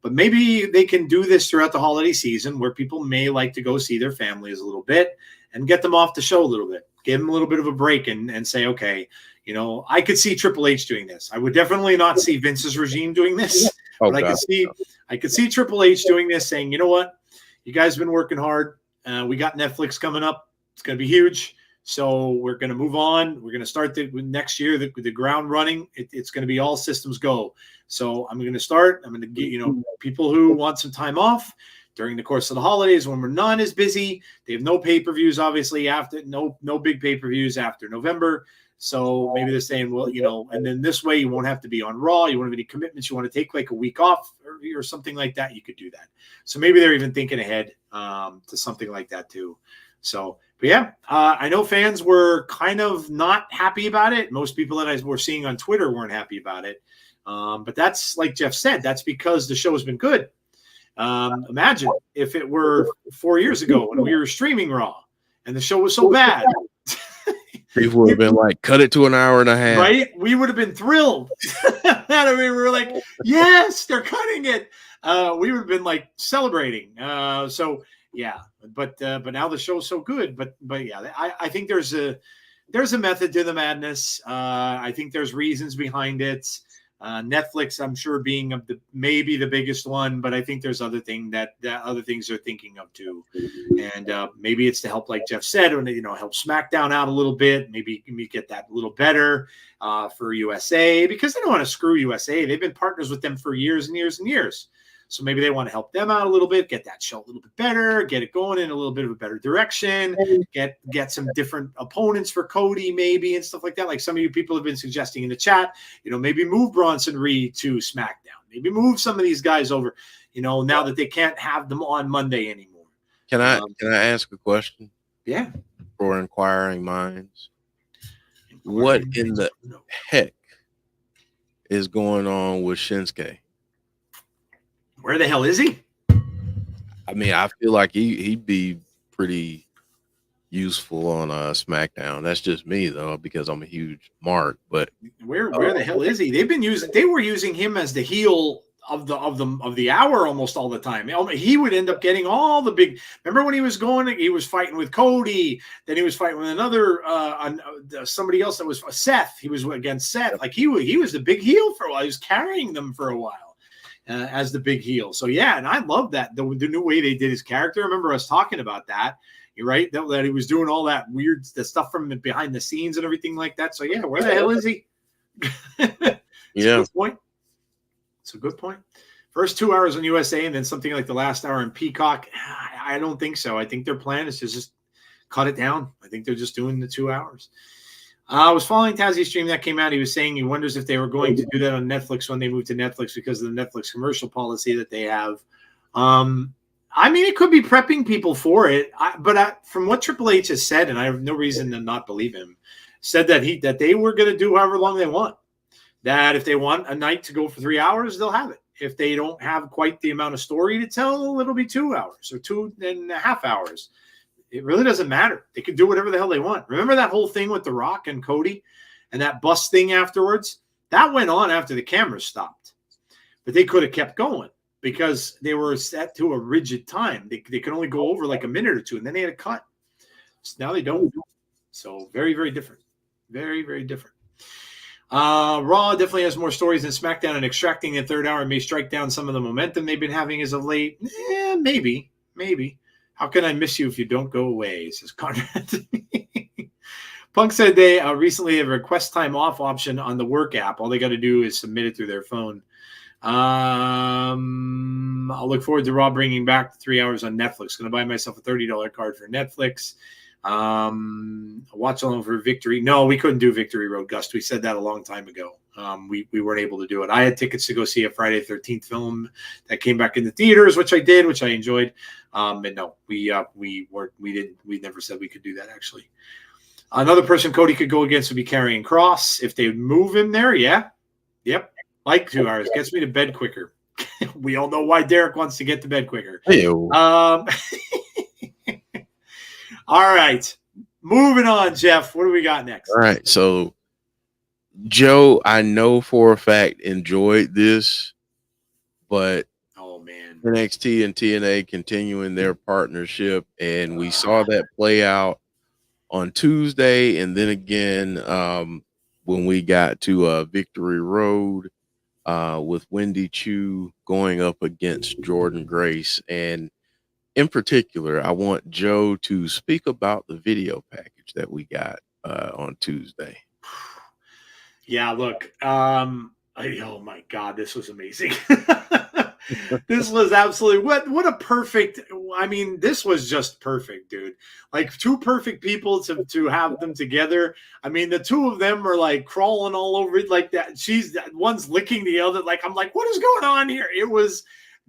but maybe they can do this throughout the holiday season where people may like to go see their families a little bit and get them off the show a little bit, give them a little bit of a break and say, okay, I could see Triple H doing this. I would definitely not see Vince's regime doing this, Oh, but I could see Triple H doing this, saying, you know what, you guys have been working hard. We got Netflix coming up. It's going to be huge. So we're going to move on. We're going to start next year, the ground running. It's going to be all systems go. So I'm going to start. I'm going to get, people who want some time off during the course of the holidays when we're not as busy. They have no pay-per-views, obviously, after no big pay-per-views after November. So maybe they're saying, well, and then this way you won't have to be on Raw. You won't have any commitments. You want to take like a week off or something like that. You could do that. So maybe they're even thinking ahead to something like that too. So, but yeah, I know fans were kind of not happy about it. Most people that I were seeing on Twitter weren't happy about it. But that's like Jeff said, that's because the show has been good. Imagine if it were 4 years ago when we were streaming Raw and the show was so bad. People would have been like, cut it to an hour and a half. Right? We would have been thrilled. I mean, we were like, yes, they're cutting it. We would have been like celebrating. So yeah, but now the show's so good. But yeah, I think there's a method to the madness. I think there's reasons behind it. Netflix, I'm sure, being maybe the biggest one, but I think there's other things that other things they're thinking of too, and maybe it's to help, like Jeff said, or help SmackDown out a little bit. Maybe get that a little better for USA because they don't want to screw USA. They've been partners with them for years and years and years. So maybe they want to help them out a little bit, get that show a little bit better, get it going in a little bit of a better direction, get some different opponents for Cody maybe and stuff like that. Like some of you people have been suggesting in the chat, maybe move Bronson Reed to SmackDown, maybe move some of these guys over, now that they can't have them on Monday anymore. Can I ask a question? Yeah. For inquiring minds. What in the heck is going on with Shinsuke? Where the hell is he? I mean, I feel like he'd be pretty useful on SmackDown. That's just me though, because I'm a huge Mark. But where the hell is he? They were using him as the heel of the hour almost all the time. He would end up getting all the big. Remember when he was fighting with Cody, then he was fighting with another somebody else that was Seth. He was against Seth. Like he was the big heel for a while. He was carrying them for a while as the big heel. So yeah, and I love that the new way they did his character. I remember us talking about that. You're right that he was doing all that weird stuff from behind the scenes and everything like that. So yeah, where the hell is he? Yeah. Good point. It's a good point. First 2 hours on USA and then something like the last hour in Peacock. I don't think so. I think their plan is to just cut it down. I think they're just doing the 2 hours. I was following Tazzie's stream that came out. He was saying he wonders if they were going to do that on Netflix when they move to Netflix because of the Netflix commercial policy that they have. I mean, it could be prepping people for it, but from what Triple H has said, and I have no reason to not believe him, said that they were going to do however long they want. That if they want a night to go for 3 hours, they'll have it. If they don't have quite the amount of story to tell, it'll be 2 hours or 2.5 hours. It really doesn't matter. They can do whatever the hell they want. Remember that whole thing with The Rock and Cody and that bus thing afterwards? That went on after the cameras stopped. But they could have kept going because they were set to a rigid time. They could only go over like a minute or two, and then they had a cut. So now they don't. So very, very different. Very, very different. Raw definitely has more stories than SmackDown, and extracting the third hour may strike down some of the momentum they've been having as of late. Maybe. How can I miss you if you don't go away? Says Conrad. Punk said they recently have a request time off option on the work app. All they got to do is submit it through their phone. I'll look forward to Raw bringing back 3 hours on Netflix. Going to buy myself a $30 card for Netflix. Watch along for Victory. No, we couldn't do Victory Road, Gust. We said that a long time ago. We weren't able to do it. I had tickets to go see a Friday the 13th film that came back in the theaters, which I did, which I enjoyed. And no, we never said we could do that actually. Another person Cody could go against would be Karrion Kross. If they move him there, yeah. Yep. Like 2 hours. Gets me to bed quicker. We all know why Derek wants to get to bed quicker. All right. Moving on, Jeff. What do we got next? All right. So, Joe, I know for a fact enjoyed this, but oh man, NXT and TNA continuing their partnership, and we saw that play out on Tuesday, and then again when we got to Victory Road with Wendy Chu going up against Jordan Grace. And in particular, I want Joe to speak about the video package that we got on Tuesday. Yeah, look, oh my God, this was amazing. This was absolutely what a perfect. I mean, this was just perfect, dude. Like two perfect people to have them together. I mean, the two of them are like crawling all over it like that. One's licking the other. Like I'm like, what is going on here?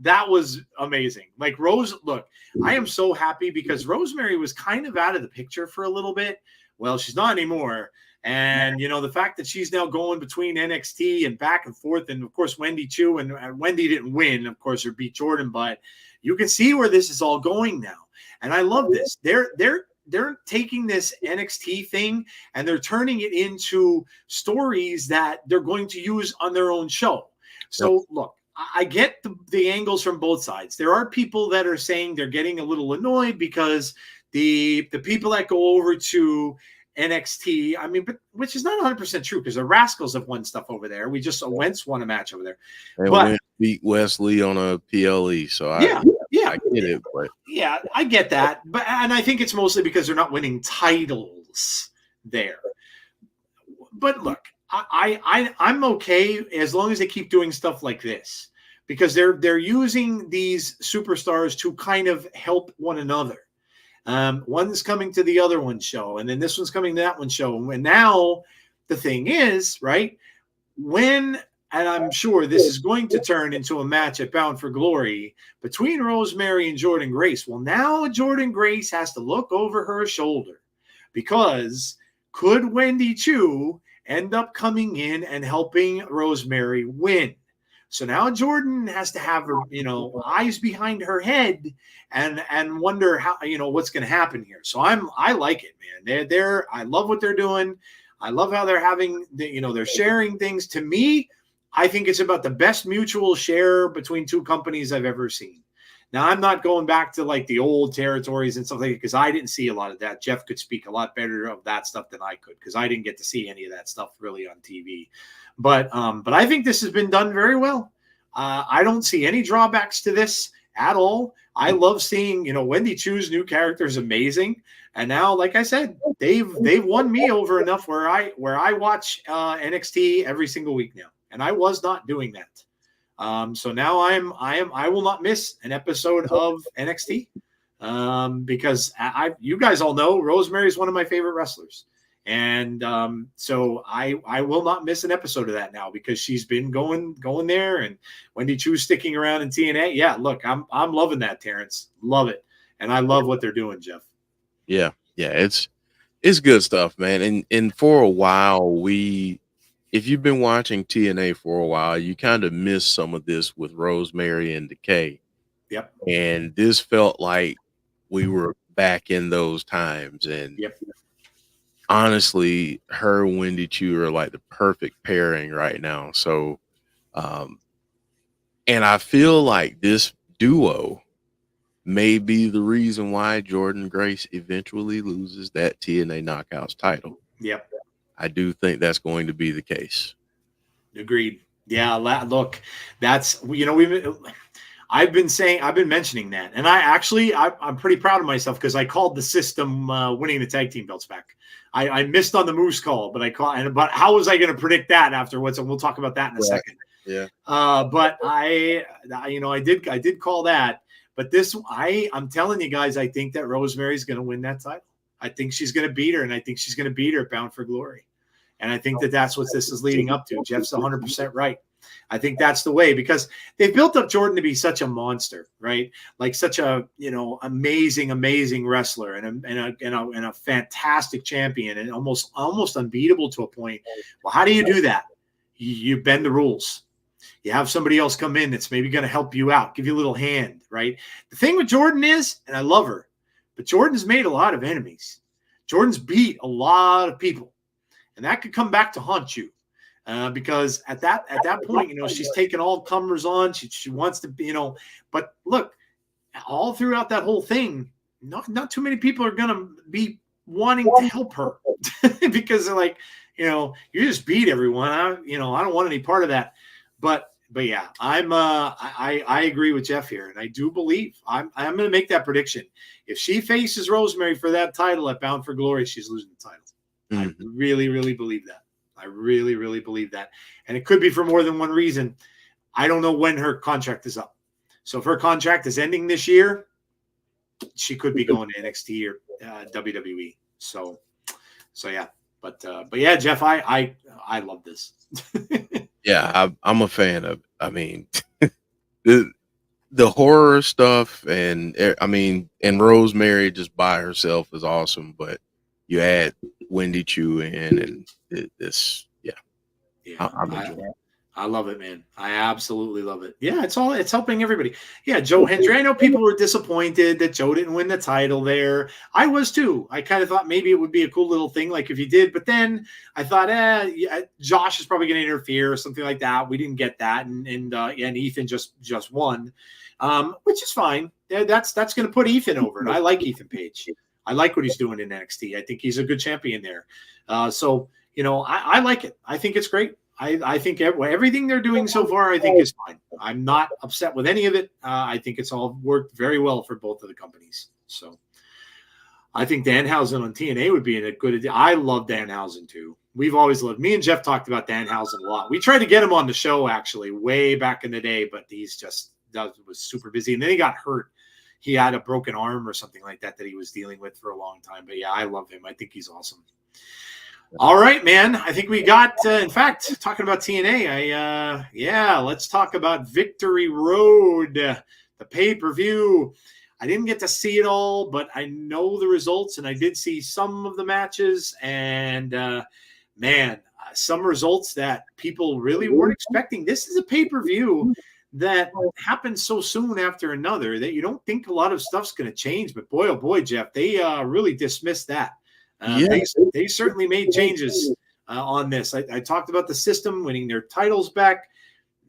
That was amazing. Like Rose, look, I am so happy because Rosemary was kind of out of the picture for a little bit. Well, she's not anymore. And, you know, the fact that she's now going between NXT and back and forth, and of course, Wendy Chu, and Wendy didn't win, of course, or beat Jordan, but you can see where this is all going now. And I love this. They're taking this NXT thing and they're turning it into stories that they're going to use on their own show. So look, I get the angles from both sides. There are people that are saying they're getting a little annoyed because the people that go over to NXT, I mean, but which is not 100% true because the Rascals have won stuff over there. We just Wentz won a match over there. And Wentz beat Wesley on a PLE, so I get it. But yeah, I get that, and I think it's mostly because they're not winning titles there. But look, I'm okay as long as they keep doing stuff like this because they're using these superstars to kind of help one another. One's coming to the other one's show, and then this one's coming to that one's show. And now the thing is, right, and I'm sure this is going to turn into a match at Bound for Glory between Rosemary and Jordan Grace. Well, now Jordan Grace has to look over her shoulder because could Wendy Chu end up coming in and helping Rosemary win? So now Jordan has to have her, eyes behind her head and wonder how, what's going to happen here. So I like it, man. I love what they're doing. I love how they're having, they're sharing things. To me, I think it's about the best mutual share between two companies I've ever seen. Now, I'm not going back to like the old territories and stuff like that because I didn't see a lot of that. Jeff could speak a lot better of that stuff than I could because I didn't get to see any of that stuff really on TV. But I think this has been done very well. I don't see any drawbacks to this at all. I love seeing, Wendy Chu's new character is amazing. And now, like I said, they've won me over enough where I watch NXT every single week now. And I was not doing that. So now I will not miss an episode of NXT because you guys all know Rosemary is one of my favorite wrestlers. And so I will not miss an episode of that now because she's been going there, and Wendy Chu sticking around in TNA. Yeah, look, I'm loving that, Terrence. Love it. And I love what they're doing, Jeff. Yeah, it's good stuff, man. And for a while, if you've been watching TNA for a while, you kind of miss some of this with Rosemary and Decay. Yep. And this felt like we were back in those times. And yep. Honestly, her and Wendy Chu are like the perfect pairing right now. So, and I feel like this duo may be the reason why Jordynne Grace eventually loses that TNA Knockouts title. Yep. I do think that's going to be the case. Agreed. Yeah. Look, that's, I've been mentioning that. And I'm pretty proud of myself because I called the system winning the tag team belts back. I missed on the Moose call, but but how was I going to predict that afterwards? And we'll talk about that in a second. Yeah. But I did call that. But I'm telling you guys, I think that Rosemary's going to win that title. I think she's going to beat her, and I think she's going to beat her at Bound for Glory. And I think that's what this is leading up to. Jeff's 100% right. I think that's the way because they've built up Jordynne to be such a monster, right? Like such a amazing wrestler and a fantastic champion and almost unbeatable to a point. Well, how do you do that? You bend the rules. You have somebody else come in that's maybe going to help you out, give you a little hand, right? The thing with Jordynne is, and I love her, but Jordynne's made a lot of enemies. Jordynne's beat a lot of people, and that could come back to haunt you. Because at that point, she's taken all comers on. She wants to, but look, all throughout that whole thing, not too many people are going to be wanting to help her because they're like, you just beat everyone. I don't want any part of that. But yeah, I agree with Jeff here. And I do believe I'm going to make that prediction. If she faces Rosemary for that title at Bound for Glory, she's losing the title. Mm-hmm. I really, really believe that. I really, really believe that. And it could be for more than one reason. I don't know when her contract is up. So if her contract is ending this year, she could be going to NXT or WWE. So yeah. But yeah, Jeff, I love this. Yeah, I'm a fan of, the horror stuff and Rosemary just by herself is awesome, but you add Wendy Chu in and this, yeah. I'm enjoying it. I love it, man. I absolutely love it. Yeah, it's helping everybody. Yeah, Joe Hendry. I know people were disappointed that Joe didn't win the title there. I was too. I kind of thought maybe it would be a cool little thing, like if he did. But then I thought, Josh is probably going to interfere or something like that. We didn't get that, and Ethan just won, which is fine. Yeah, that's going to put Ethan over. And I like Ethan Page. I like what he's doing in NXT. I think he's a good champion there. So I like it. I think it's great. I think everything they're doing so far, I think is fine. I'm not upset with any of it. I think it's all worked very well for both of the companies. So I think Danhausen on TNA would be in a good. I love Danhausen too. We've always loved. Me and Jeff talked about Danhausen a lot. We tried to get him on the show actually way back in the day, but he's just was super busy. And then he got hurt. He had a broken arm or something like that he was dealing with for a long time. But yeah, I love him. I think he's awesome. All right, man. I think we got, in fact, talking about TNA, let's talk about Victory Road, the pay-per-view. I didn't get to see it all, but I know the results, and I did see some of the matches. And, man, some results that people really weren't expecting. This is a pay-per-view that happened so soon after another that you don't think a lot of stuff's going to change. But boy, oh boy, Jeff, they really dismissed that. They certainly made changes on this. I talked about the system winning their titles back.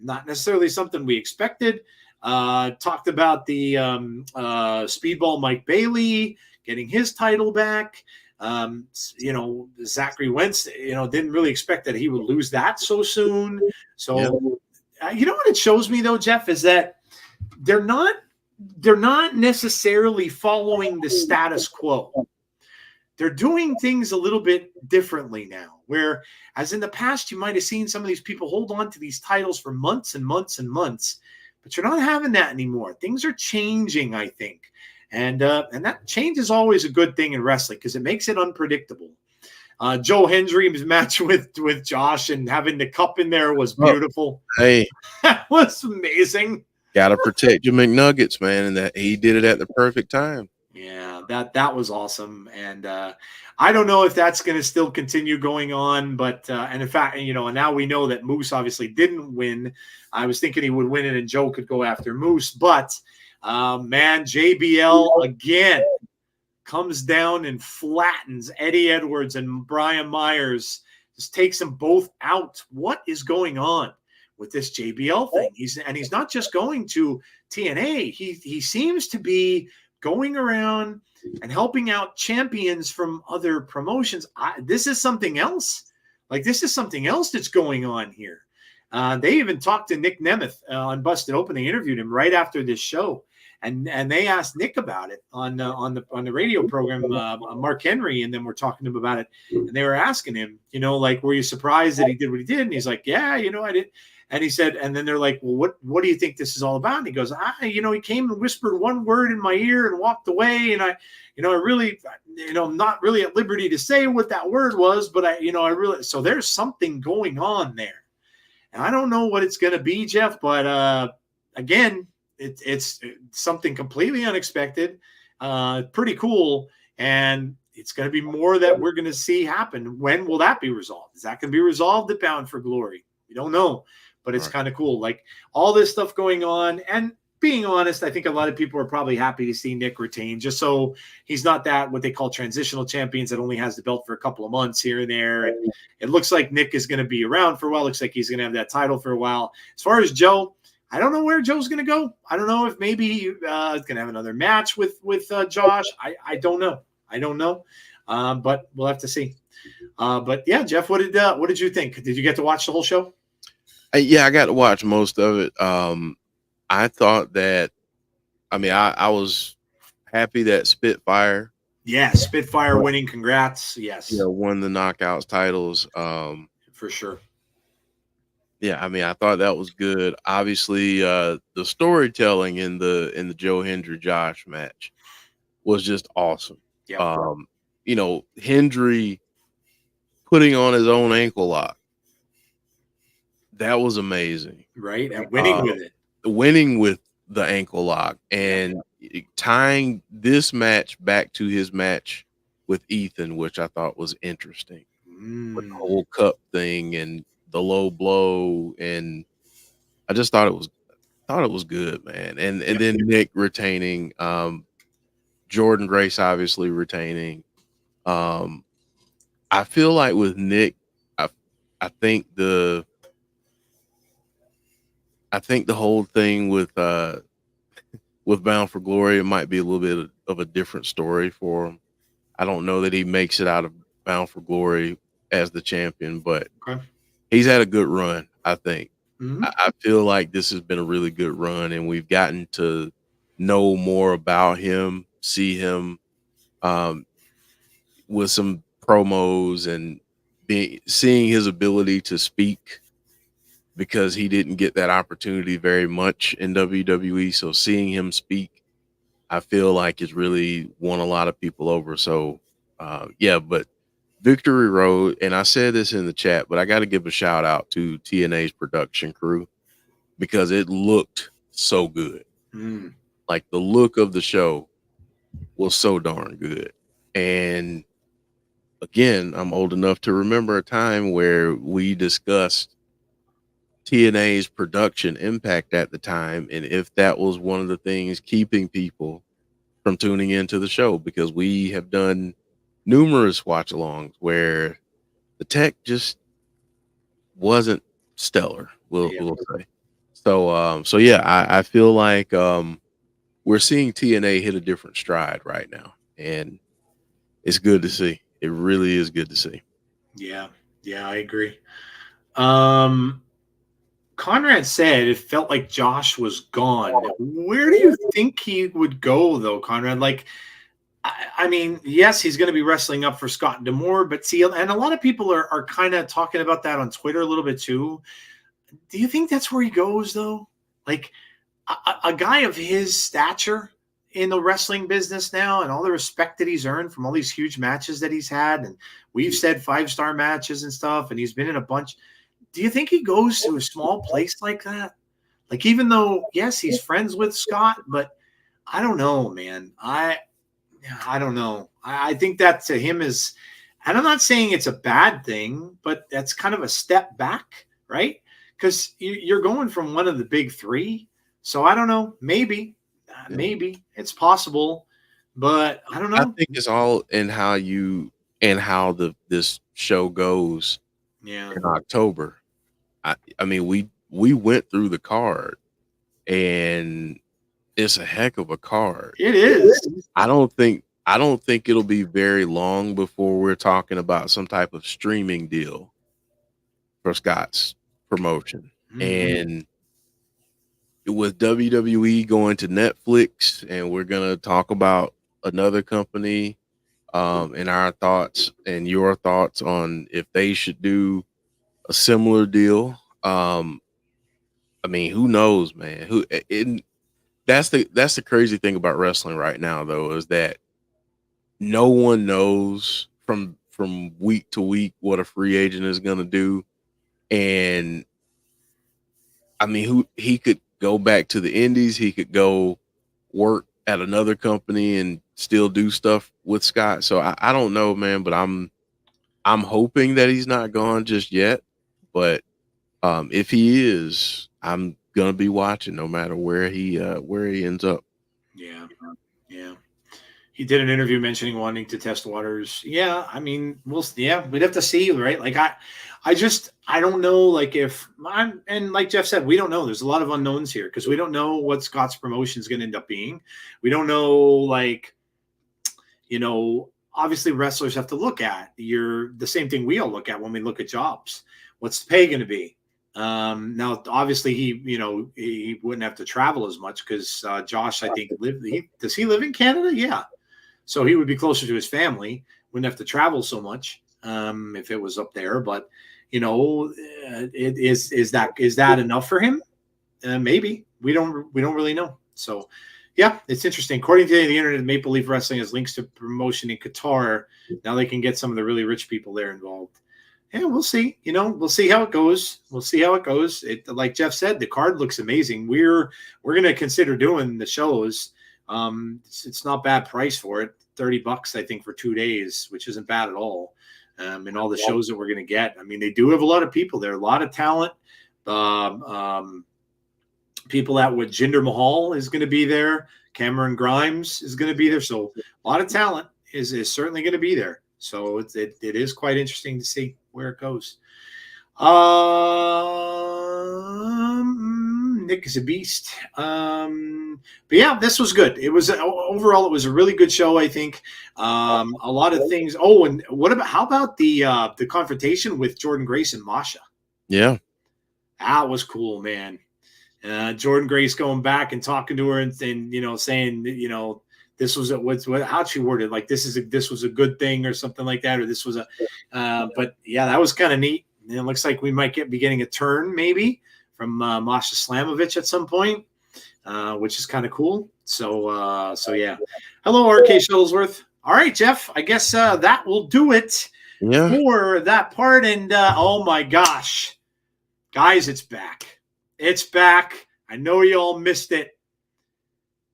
Not necessarily something we expected. Talked about the Speedball Mike Bailey getting his title back. Zachary Wentz, didn't really expect that he would lose that so soon. So, you know what it shows me though, Jeff, is that they're not necessarily following the status quo. They're doing things a little bit differently now, where as in the past, you might have seen some of these people hold on to these titles for months and months and months, but you're not having that anymore. Things are changing, I think. And that change is always a good thing in wrestling because it makes it unpredictable. Joe Hendry's match with Josh and having the cup in there was beautiful. Hey, that was amazing. Got to protect your McNuggets, man, and that he did it at the perfect time. Yeah, that was awesome. And I don't know if that's going to still continue going on, but and in fact, and now we know that Moose obviously didn't win. I was thinking he would win it and Joe could go after Moose, but man, JBL again comes down and flattens Eddie Edwards and Brian Myers, just takes them both out. What is going on with this JBL thing? He's not just going to TNA. He seems to be going around and helping out champions from other promotions. This is something else. Like, this is something else that's going on here. They even talked to Nick Nemeth on Busted Open. They interviewed him right after this show. And they asked Nick about it on the radio program, Mark Henry, and then we're talking to him about it. And they were asking him, were you surprised that he did what he ddid? And he's like, yeah, I did. And he said, and then they're like, well, what do you think this is all about? And he goes, he came and whispered one word in my ear and walked away. And I really, I'm not really at liberty to say what that word was, but I really, so there's something going on there. And I don't know what it's going to be, Jeff, but again, it's something completely unexpected, pretty cool. And it's going to be more that we're going to see happen. When will that be resolved? Is that going to be resolved at Bound for Glory? We don't know. But it's kind of cool. Like, all this stuff going on. And being honest, I think a lot of people are probably happy to see Nick retain, just so he's not that what they call transitional champions that only has the belt for a couple of months here and there. And it looks like Nick is going to be around for a while. Looks like he's going to have that title for a while. As far as Joe, I don't know where Joe's going to go. I don't know if maybe he's going to have another match with Josh. I don't know. But we'll have to see. But yeah, Jeff, what did you think? Did you get to watch the whole show? Yeah, I got to watch most of it. I thought that, I was happy that Spitfire. Yeah, Spitfire winning. Congrats. Yes. Yeah, won the Knockouts titles. For sure. Yeah, I thought that was good. Obviously, the storytelling in the Joe Hendry Josh match was just awesome. Yeah. Hendry putting on his own ankle lock. That was amazing. Right. And winning with it. Winning with the ankle lock and tying this match back to his match with Ethan, which I thought was interesting. With the whole cup thing and the low blow. And I just thought it was good, man. And then Nick retaining, Jordan Grace obviously retaining. I feel like with Nick, I think the whole thing with Bound for Glory, it might be a little bit of a different story for him. I don't know that he makes it out of Bound for Glory as the champion, but he's had a good run, I think. Mm-hmm. I feel like this has been a really good run, and we've gotten to know more about him, see him with some promos and seeing his ability to speak, because he didn't get that opportunity very much in WWE. So seeing him speak, I feel like it's really won a lot of people over. So but Victory Road, and I said this in the chat, but I got to give a shout out to TNA's production crew because it looked so good. Like, the look of the show was so darn good. And again, I'm old enough to remember a time where we discussed TNA's production impact at the time, and if that was one of the things keeping people from tuning into the show, because we have done numerous watch alongs where the tech just wasn't stellar, we'll say. So yeah, I feel like we're seeing TNA hit a different stride right now, and it's good to see. It really is good to see. Yeah, yeah, I agree. Um, Conrad said it felt like Josh was gone. Where do you think he would go, though, Conrad? Like, I mean, yes, he's going to be wrestling up for Scott D'Amore, but see, and a lot of people are kind of talking about that on Twitter a little bit too. Do you think that's where he goes, though? Like, a guy of his stature in the wrestling business now and all the respect that he's earned from all these huge matches that he's had, and we've said 5-star matches and stuff, and he's been in a bunch. Do you think he goes to a small place like that? Like, even though, yes, he's friends with Scott, but I don't know, man. I don't know. I think that to him is, and I'm not saying it's a bad thing, but that's kind of a step back, right? Because you're going from one of the big three. So I don't know. Maybe it's possible, but I don't I know. think it's all in how you and how this show goes Yeah, in October. I mean, we went through the card, and it's a heck of a card. it is. I don't think it'll be very long before we're talking about some type of streaming deal for Scott's promotion. Mm-hmm. And with WWE going to Netflix, and we're gonna talk about another company, and our thoughts and your thoughts on if they should do a similar deal. I mean, who knows, man? That's the crazy thing about wrestling right now, though, is that no one knows from week to week what a free agent is going to do. And I mean, who he could go back to the indies, he could go work at another company and still do stuff with Scott. So I don't know, man, but I'm hoping that he's not gone just yet. But if he is, I'm gonna be watching no matter where he ends up. Yeah, yeah. He did an interview mentioning wanting to test waters. Yeah, I mean, we'd have to see, right? Like I don't know, like if I'm, and like Jeff said, we don't know. There's a lot of unknowns here because we don't know what Scott's promotion is going to end up being. We don't know, like, obviously wrestlers have to look at the same thing we all look at when we look at jobs. What's the pay going to be? Now, obviously, he wouldn't have to travel as much because Josh, I think, does he live in Canada? Yeah. So he would be closer to his family, wouldn't have to travel so much if it was up there. But is that enough for him? Maybe we don't really know. So yeah, it's interesting. According to the internet, Maple Leaf Wrestling has links to promotion in Qatar. Now they can get some of the really rich people there involved. Yeah, we'll see. We'll see how it goes. Like Jeff said, the card looks amazing. We're going to consider doing the shows. It's not bad price for it. $30, I think, for 2 days, which isn't bad at all. And all the shows that we're going to get. I mean, they do have a lot of people there, a lot of talent. People that would Jinder Mahal is going to be there. Cameron Grimes is going to be there. So a lot of talent is certainly going to be there. So it is quite interesting to see where it goes. Nick is a beast. But yeah, this was good. It was overall, it was a really good show, I think. A lot of things. Oh, and how about the confrontation with Jordan Grace and Masha? Yeah. That was cool, man. Jordan Grace going back and talking to her and saying, this was how'd she word it? Like, this was a good thing or something like that, or this was but yeah, that was kind of neat. And it looks like we might be getting a turn maybe from Masha Slamovich at some point, which is kind of cool. So yeah. Hello, RK Shuttlesworth. All right, Jeff, I guess that will do it for that part. And oh my gosh, guys, it's back. It's back. I know you all missed it.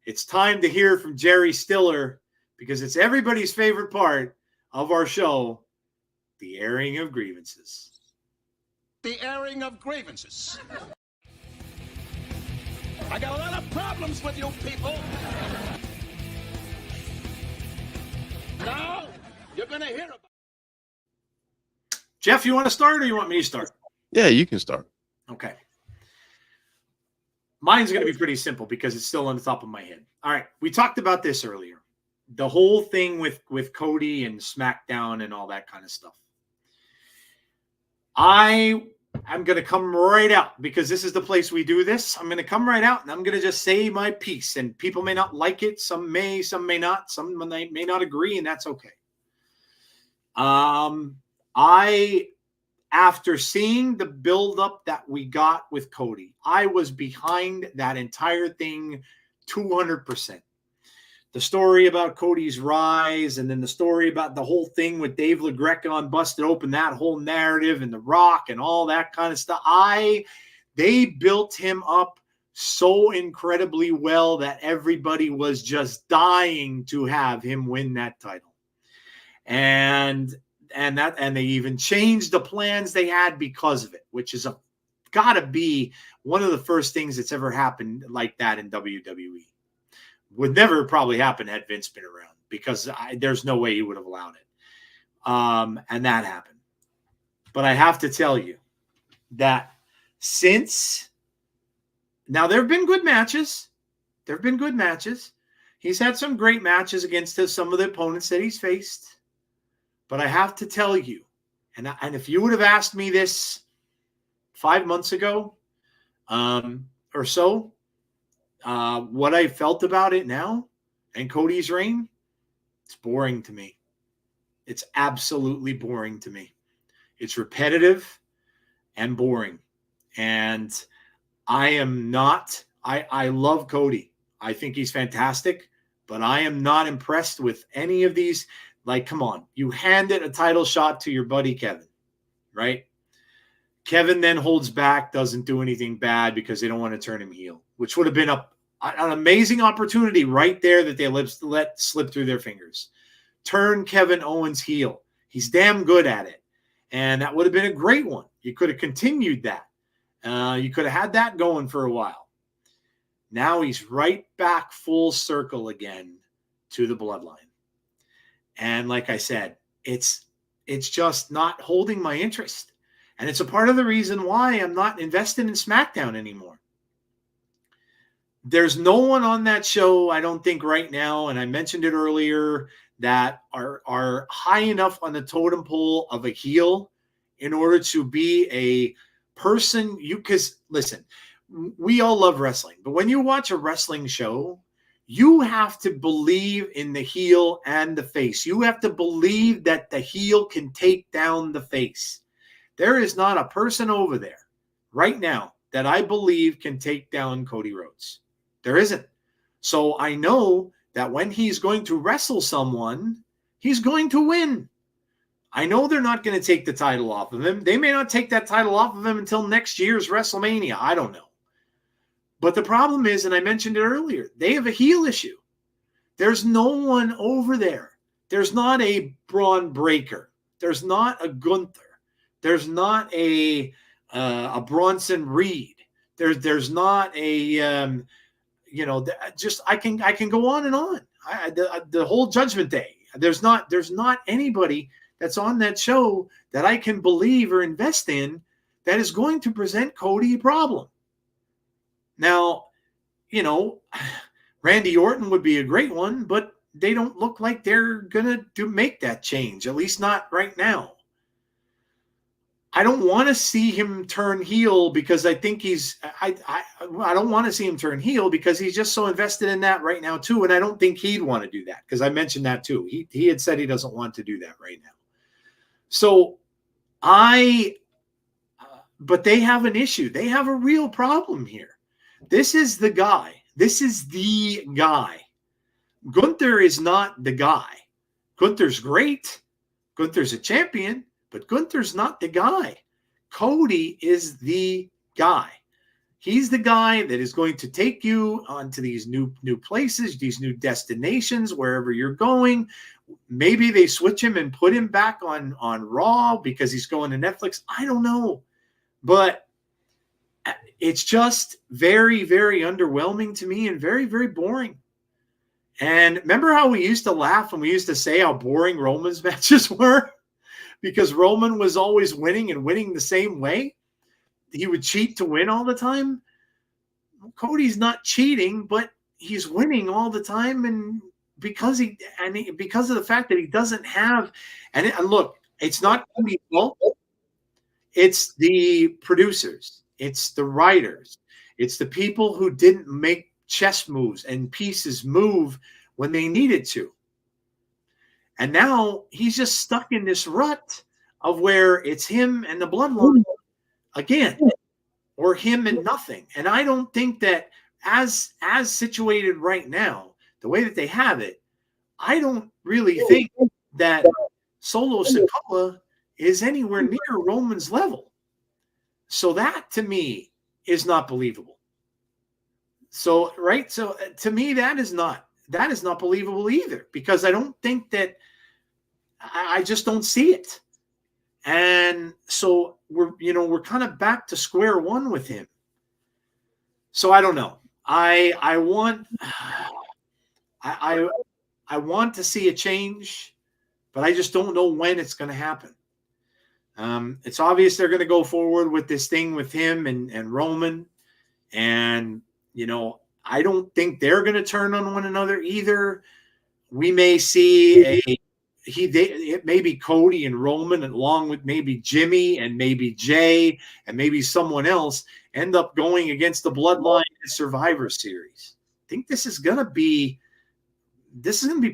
It's time to hear from Jerry Stiller because it's everybody's favorite part of our show. The airing of grievances. The airing of grievances. I got a lot of problems with you people. Now, you're going to hear about it. Jeff, you want to start or you want me to start? Yeah, you can start. Okay. Mine's going to be pretty simple because it's still on the top of my head. All right. We talked about this earlier. The whole thing with Cody and Smackdown and all that kind of stuff. I'm going to come right out because this is the place we do this. I'm going to come right out and I'm going to just say my piece. And people may not like it. Some may not. Some may not agree, and that's okay. After seeing the buildup that we got with Cody, I was behind that entire thing 200%. The story about Cody's rise, and then the story about the whole thing with Dave LaGreca on Busted Open, that whole narrative and The Rock and all that kind of stuff. They built him up so incredibly well that everybody was just dying to have him win that title. And they even changed the plans they had because of it, which is gotta be one of the first things that's ever happened like that in WWE. Would never probably happen had Vince been around because there's no way he would have allowed it. And that happened. But I have to tell you that now there have been good matches. There have been good matches. He's had some great matches against some of the opponents that he's faced. But I have to tell you, and if you would have asked me this 5 months ago or so, what I felt about it now and Cody's reign, it's boring to me. It's absolutely boring to me. It's repetitive and boring. And I love Cody. I think he's fantastic, but I am not impressed with any of these. Like, come on, you handed a title shot to your buddy Kevin, right? Kevin then holds back, doesn't do anything bad because they don't want to turn him heel, which would have been an amazing opportunity right there that they let slip through their fingers. Turn Kevin Owens heel. He's damn good at it. And that would have been a great one. You could have continued that. You could have had that going for a while. Now he's right back full circle again to the bloodline. And like I said, it's just not holding my interest. And it's a part of the reason why I'm not invested in SmackDown anymore. There's no one on that show, I don't think right now, and I mentioned it earlier, that are high enough on the totem pole of a heel in order to be a person. Because listen, we all love wrestling, but when you watch a wrestling show, you have to believe in the heel and the face. You have to believe that the heel can take down the face. There is not a person over there right now that I believe can take down Cody Rhodes. There isn't. So I know that when he's going to wrestle someone, he's going to win. I know they're not going to take the title off of him. They may not take that title off of him until next year's WrestleMania. I don't know. But the problem is, and I mentioned it earlier, they have a heel issue. There's no one over there. There's not a Braun Breaker. There's not a Gunther. There's not a Bronson Reed. There's not a just I can go on and on. The whole Judgment Day. There's not anybody that's on that show that I can believe or invest in that is going to present Cody a problem. Now, Randy Orton would be a great one, but they don't look like they're going to make that change, at least not right now. I don't want to see him turn heel because I think I don't want to see him turn heel because he's just so invested in that right now too. And I don't think he'd want to do that because I mentioned that too. He had said he doesn't want to do that right now. So but they have an issue. They have a real problem here. This is the guy. This is the guy. Gunther is not the guy. Gunther's great. Gunther's a champion, but Gunther's not the guy. Cody is the guy. He's the guy that is going to take you onto these new places, these new destinations, wherever you're going, Maybe they switch him and put him back on Raw because he's going to Netflix. I don't know. But it's just very, very underwhelming to me and very, very boring. And remember how we used to laugh and we used to say how boring Roman's matches were? Because Roman was always winning and winning the same way. He would cheat to win all the time. Cody's not cheating, but he's winning all the time, and because because of the fact that he doesn't have, and look, it's not Cody's fault. It's the producers, it's the writers, it's the people who didn't make chess moves and pieces move when they needed to. And now he's just stuck in this rut of where it's him and the bloodline again, or him and nothing. And I don't think that as situated right now, the way that they have it, I don't really think that Solo Sikoa is anywhere near Roman's level. So that to me is not believable. So, right. So to me, that is not believable either, because I don't think that I just don't see it. And so we're kind of back to square one with him. So I don't know. I want to see a change, but I just don't know when it's going to happen. It's obvious they're going to go forward with this thing with him and Roman, and I don't think they're going to turn on one another either. We may see it may be Cody and Roman, along with maybe Jimmy and maybe Jay and maybe someone else, end up going against the Bloodline in Survivor Series. I think this is going to be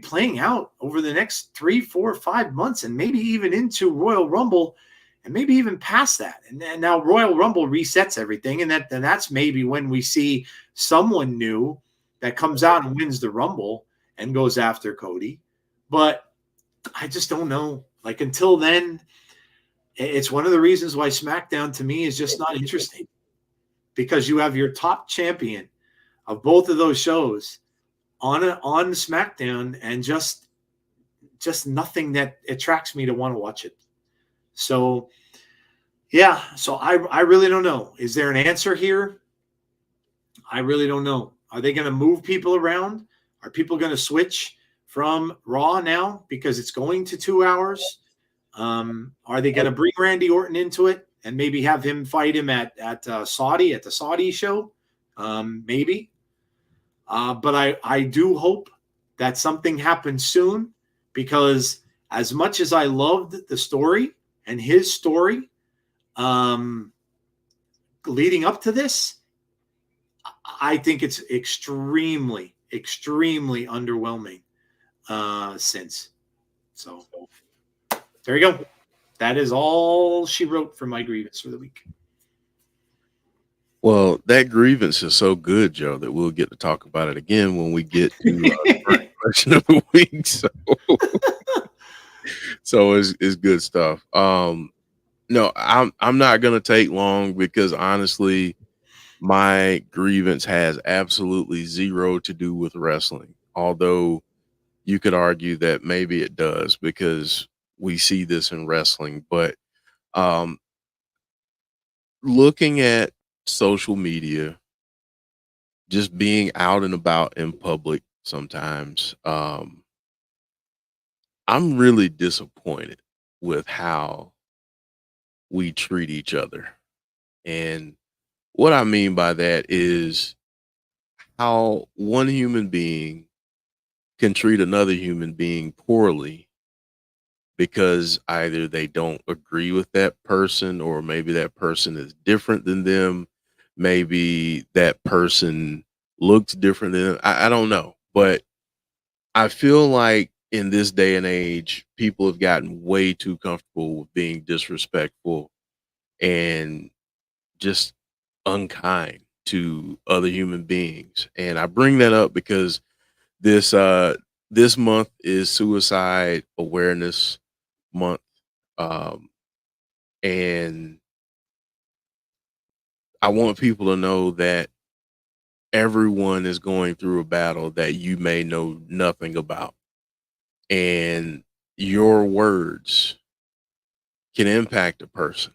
playing out over the next 3, 4, 5 months, and maybe even into Royal Rumble, and maybe even past that. And then now Royal Rumble resets everything, and that's maybe when we see someone new that comes out and wins the Rumble and goes after Cody. But I just don't know. Like, until then, it's one of the reasons why SmackDown to me is just not interesting, because you have your top champion of both of those shows on SmackDown, and just nothing that attracts me to want to watch it. So, yeah. So I really don't know. Is there an answer here? I really don't know. Are they going to move people around? Are people going to switch from Raw now because it's going to 2 hours? Are they going to bring Randy Orton into it and maybe have him fight him at the Saudi show? Maybe. But I do hope that something happens soon, because as much as I loved the story and his story leading up to this, I think it's extremely, extremely underwhelming since. So there you go. That is all she wrote for my grievance for the week. Well, that grievance is so good, Joe, that we'll get to talk about it again when we get to the first question of the week. So it's good stuff. No, I'm not gonna take long, because honestly, my grievance has absolutely zero to do with wrestling. Although you could argue that maybe it does, because we see this in wrestling. But looking at social media, just being out and about in public sometimes, I'm really disappointed with how we treat each other. And what I mean by that is how one human being can treat another human being poorly because either they don't agree with that person, or maybe that person is different than them. Maybe that person looks different than them. I don't know. But I feel like in this day and age, people have gotten way too comfortable with being disrespectful and just unkind to other human beings. And I bring that up because this month is Suicide Awareness Month. And I want people to know that everyone is going through a battle that you may know nothing about. and your words can impact a person,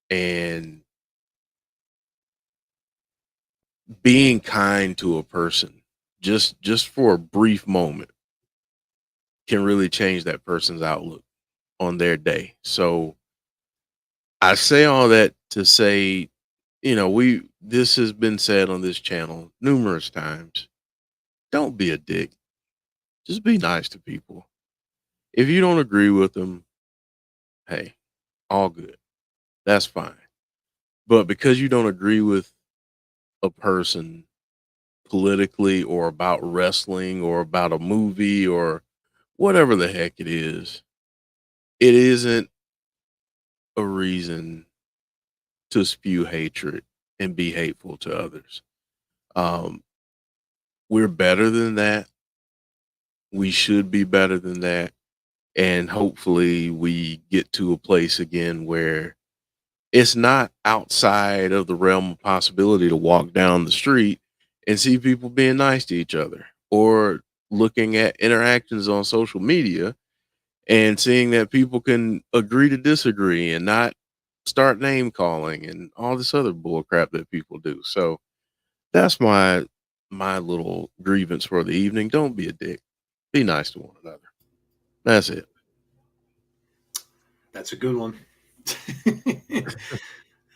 and being kind to a person just for a brief moment can really change that person's outlook on their day. So I say all that to say, this has been said on this channel numerous times. Don't be a dick. Just be nice to people. If you don't agree with them, hey, all good. That's fine. But because you don't agree with a person politically or about wrestling or about a movie or whatever the heck it isn't a reason to spew hatred and be hateful to others. Um, we're better than that. We should be better than that. And hopefully we get to a place again where it's not outside of the realm of possibility to walk down the street and see people being nice to each other, or looking at interactions on social media and seeing that people can agree to disagree and not start name calling and all this other bull crap that people do. So that's my little grievance for the evening. Don't be a dick. Be nice to one another. That's it. That's a good one.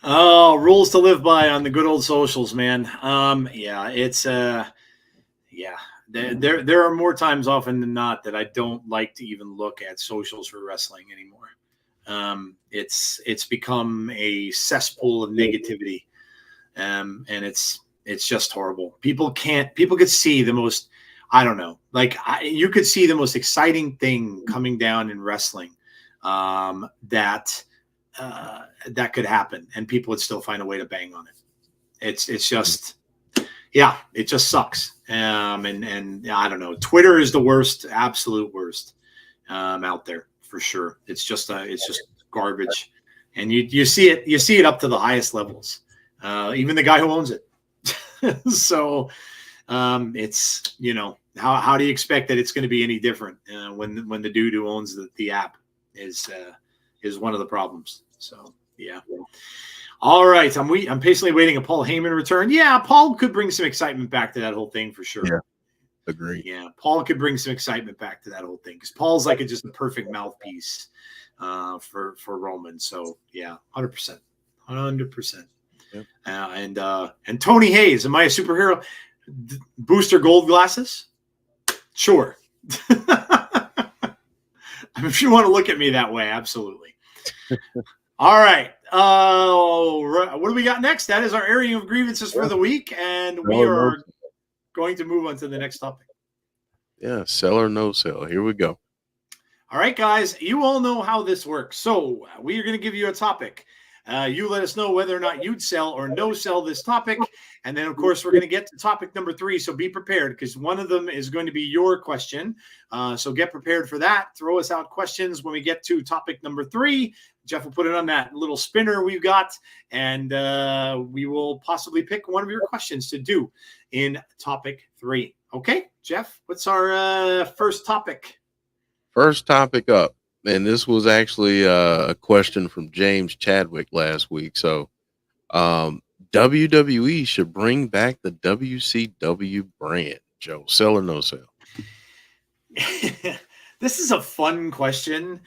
Oh, rules to live by on the good old socials, man. Yeah, it's yeah. There are more times often than not that I don't like to even look at socials for wrestling anymore. It's become a cesspool of negativity, and it's just horrible. People could see the most, I don't know, like you could see the most exciting thing coming down in wrestling, that could happen, and people would still find a way to bang on it. It's just, yeah, it just sucks. And I don't know. Twitter is the worst, absolute worst, out there for sure. It's just garbage, and you see it up to the highest levels. Even the guy who owns it. So it's, how do you expect that it's going to be any different when the dude who owns the app is one of the problems. So yeah. All right, I'm patiently waiting a Paul Heyman return. Yeah, Paul could bring some excitement back to that whole thing for sure. Yeah, agree. Yeah, Paul could bring some excitement back to that whole thing because Paul's like just a perfect mouthpiece for Roman. So yeah, 100%, 100%. Yep. And Tony Hayes, am I a superhero? Booster gold glasses? Sure. If you want to look at me that way, absolutely. All right. What do we got next? That is our airing of grievances for the week, and we are going to move on to the next topic. Yeah, sell or no sell. Here we go. All right, guys, you all know how this works. So we are going to give you a topic. You let us know whether or not you'd sell or no sell this topic. And then, of course, we're going to get to topic number 3. So be prepared, because one of them is going to be your question. So get prepared for that. Throw us out questions when we get to topic number 3. Jeff will put it on that little spinner we've got, and we will possibly pick one of your questions to do in topic 3. Okay, Jeff, what's our first topic? First topic up, and this was actually a question from James Chadwick last week. So WWE should bring back the WCW brand. Joe, sell or no sell? This is a fun question.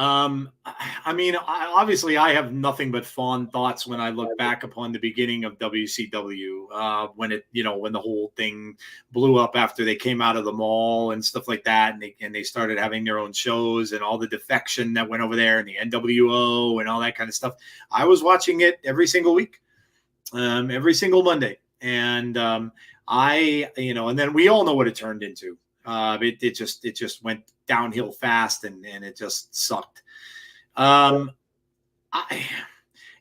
I mean, obviously I have nothing but fond thoughts when I look back upon the beginning of WCW, when when the whole thing blew up after they came out of the mall and stuff like that. And they started having their own shows and all the defection that went over there and the NWO and all that kind of stuff. I was watching it every single week, every single Monday. And, and then we all know what it turned into. It just went downhill fast, and it just sucked.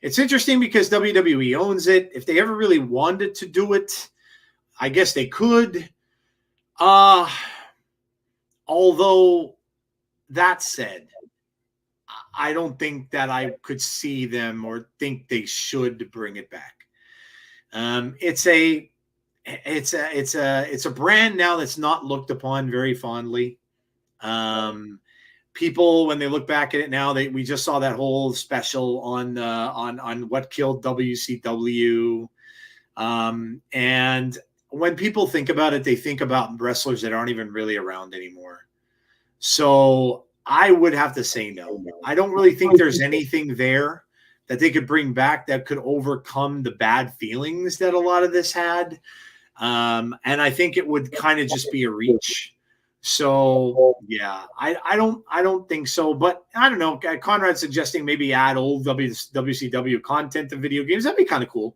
It's interesting because WWE owns it. If they ever really wanted to do it, I guess they could. Although that said, I don't think that I could see them or think they should bring it back. It's a brand now that's not looked upon very fondly. People, when they look back at it now, we just saw that whole special on what killed WCW. And when people think about it, they think about wrestlers that aren't even really around anymore. So I would have to say no. I don't really think there's anything there that they could bring back that could overcome the bad feelings that a lot of this had. And I think it would kind of just be a reach. So yeah, I don't think so. But I don't know. Conrad's suggesting maybe add old WCW content to video games. That'd be kind of cool.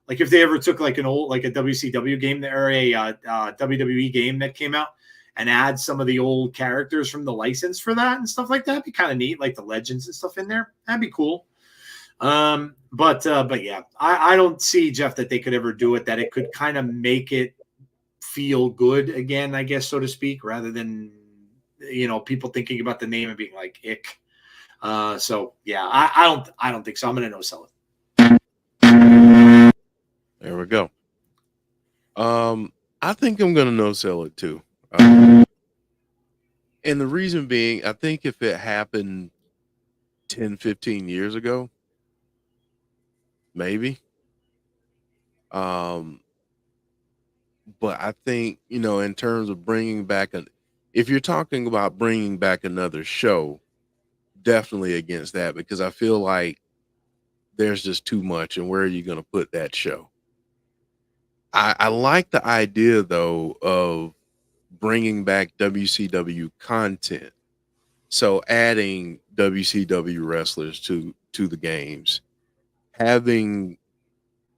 Like if they ever took like a WCW game or a WWE game that came out and add some of the old characters from the license for that and stuff like that. That'd be kind of neat, like the legends and stuff in there. That'd be cool. But yeah, I don't see, Jeff, that they could ever do it, that it could kind of make it feel good again, I guess, so to speak, rather than, people thinking about the name and being like, ick. So yeah, I don't think so. I'm going to no sell it. There we go. I think I'm going to no sell it too. And the reason being, I think if it happened 10, 15 years ago, maybe. But I think, in terms of bringing back if you're talking about bringing back another show, definitely against that, because I feel like there's just too much, and where are you going to put that show? I like the idea though of bringing back WCW content. So adding WCW wrestlers to the games,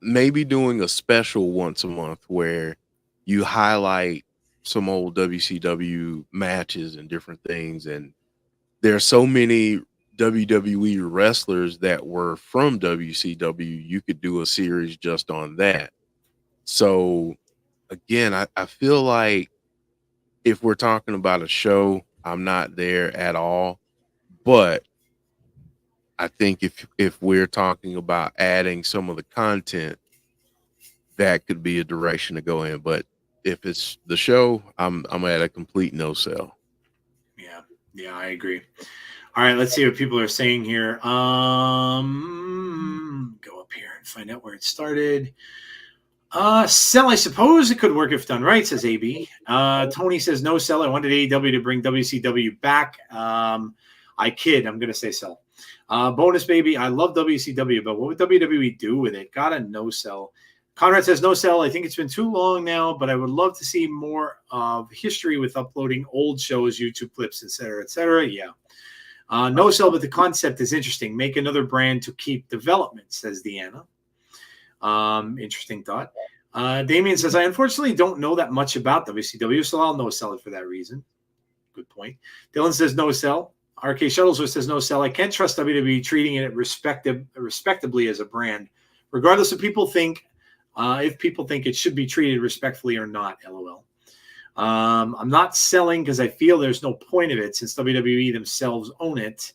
maybe doing a special once a month where you highlight some old WCW matches and different things. And there are so many WWE wrestlers that were from WCW, you could do a series just on that. So again, I feel like if we're talking about a show, I'm not there at all. But I think if we're talking about adding some of the content, that could be a direction to go in. But if it's the show, I'm at a complete no sell. Yeah, I agree. All right, let's see what people are saying here. Go up here and find out where it started. Sell, I suppose it could work if done right, says AB. Tony says no sell. I wanted AEW to bring WCW back. I kid. I'm going to say sell. Bonus baby. I love WCW, but what would WWE do with it? Got a no sell. Conrad says no sell. I think it's been too long now, but I would love to see more of history with uploading old shows, YouTube clips, etc., etc. Yeah. No sell, but the concept is interesting. Make another brand to keep development, says Deanna. Interesting thought. Damien says, I unfortunately don't know that much about WCW, so I'll no sell it for that reason. Good point. Dylan says no sell. RK Shuttlesworth says no sell. I can't trust WWE treating it respectably as a brand, regardless of if people think it should be treated respectfully or not. LOL. I'm not selling because I feel there's no point of it since WWE themselves own it.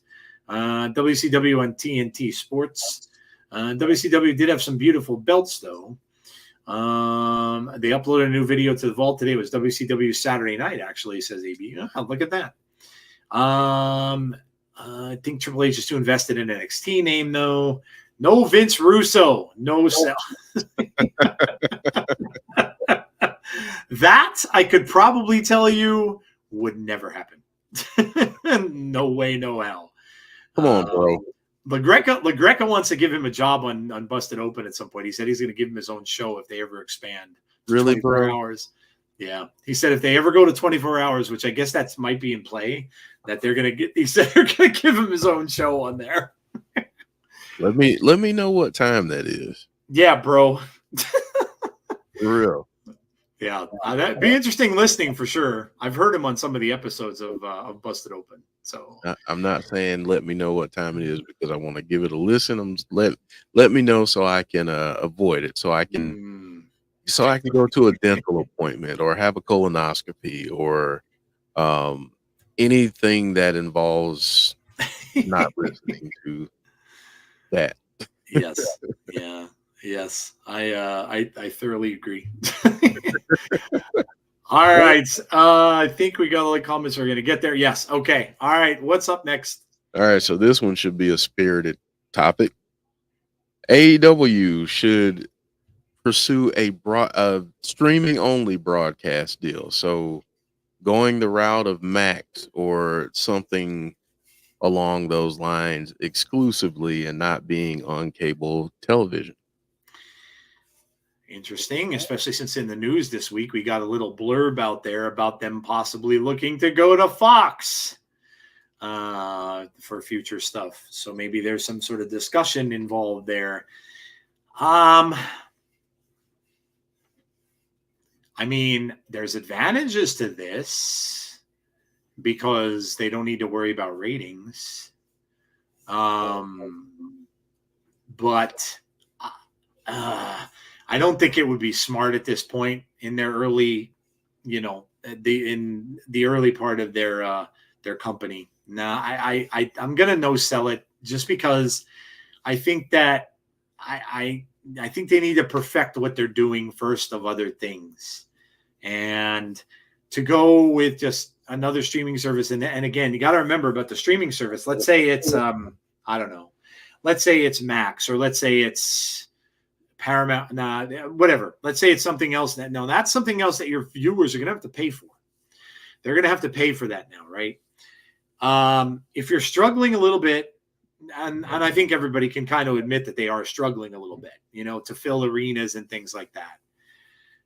WCW on TNT Sports. WCW did have some beautiful belts, though. They uploaded a new video to the vault today. It was WCW Saturday Night, actually, says AB. Oh, look at that. I think Triple H is too invested in NXT name, though. No Vince Russo. No sell. That I could probably tell you would never happen. No way, no how. Come on, bro. LaGreca wants to give him a job on Busted Open at some point. He said he's going to give him his own show if they ever expand. Really, 24 bro? hours. Yeah. He said if they ever go to 24 hours, which I guess that might be in play, that they're going to get. He said they're going to give him his own show on there. Let me know what time that is. Yeah, bro. For real. Yeah, that'd be interesting listening for sure. I've heard him on some of the episodes of Busted Open. So I'm not saying let me know what time it is because I want to give it a listen. Let me know so I can avoid it, so I can go to a dental appointment or have a colonoscopy or anything that involves not listening to that. Yes. Yeah. Yes. I thoroughly agree. All right. I think we got all the comments we're going to get there. Yes. Okay. All right. What's up next? All right, so this one should be a spirited topic. AEW should pursue a streaming only broadcast deal. So going the route of Max or something along those lines exclusively and not being on cable television. Interesting, especially since in the news this week we got a little blurb out there about them possibly looking to go to Fox for future stuff. So maybe there's some sort of discussion involved there. I mean, there's advantages to this because they don't need to worry about ratings. But I don't think it would be smart at this point in their early, in the early part of their company. Nah, I'm gonna no sell it just because I think that I think they need to perfect what they're doing first of other things, and to go with just another streaming service. And again, you got to remember about the streaming service. Let's say it's I don't know. Let's say it's Max, or let's say it's Paramount, whatever. Let's say it's something else. No, that's something else that your viewers are going to have to pay for. They're going to have to pay for that now, right? If you're struggling a little bit, and I think everybody can kind of admit that they are struggling a little bit, to fill arenas and things like that.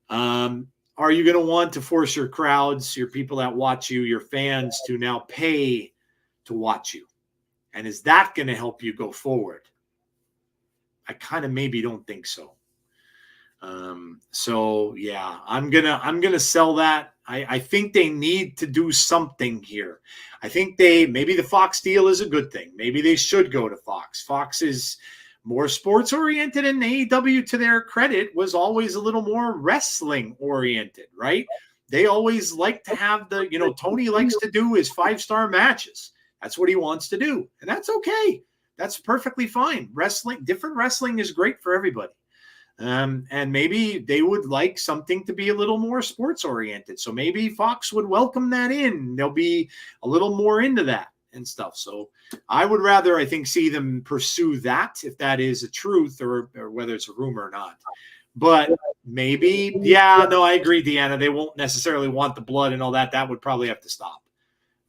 Are you going to want to force your crowds, your people that watch you, your fans to now pay to watch you? And is that going to help you go forward? I kind of maybe don't think so. So yeah, I'm gonna sell that. I think they need to do something here. I think maybe the Fox deal is a good thing. Maybe they should go to Fox. Fox is more sports oriented, and AEW, to their credit, was always a little more wrestling oriented, right? They always like to have Tony likes to do his 5-star matches. That's what he wants to do. And that's okay. That's perfectly fine. Different wrestling is great for everybody. And maybe they would like something to be a little more sports oriented. So maybe Fox would welcome that in. They'll be a little more into that and stuff. So I would rather, I think, see them pursue that, if that is a truth or whether it's a rumor or not. But maybe, I agree, Deanna. They won't necessarily want the blood and all that. That would probably have to stop.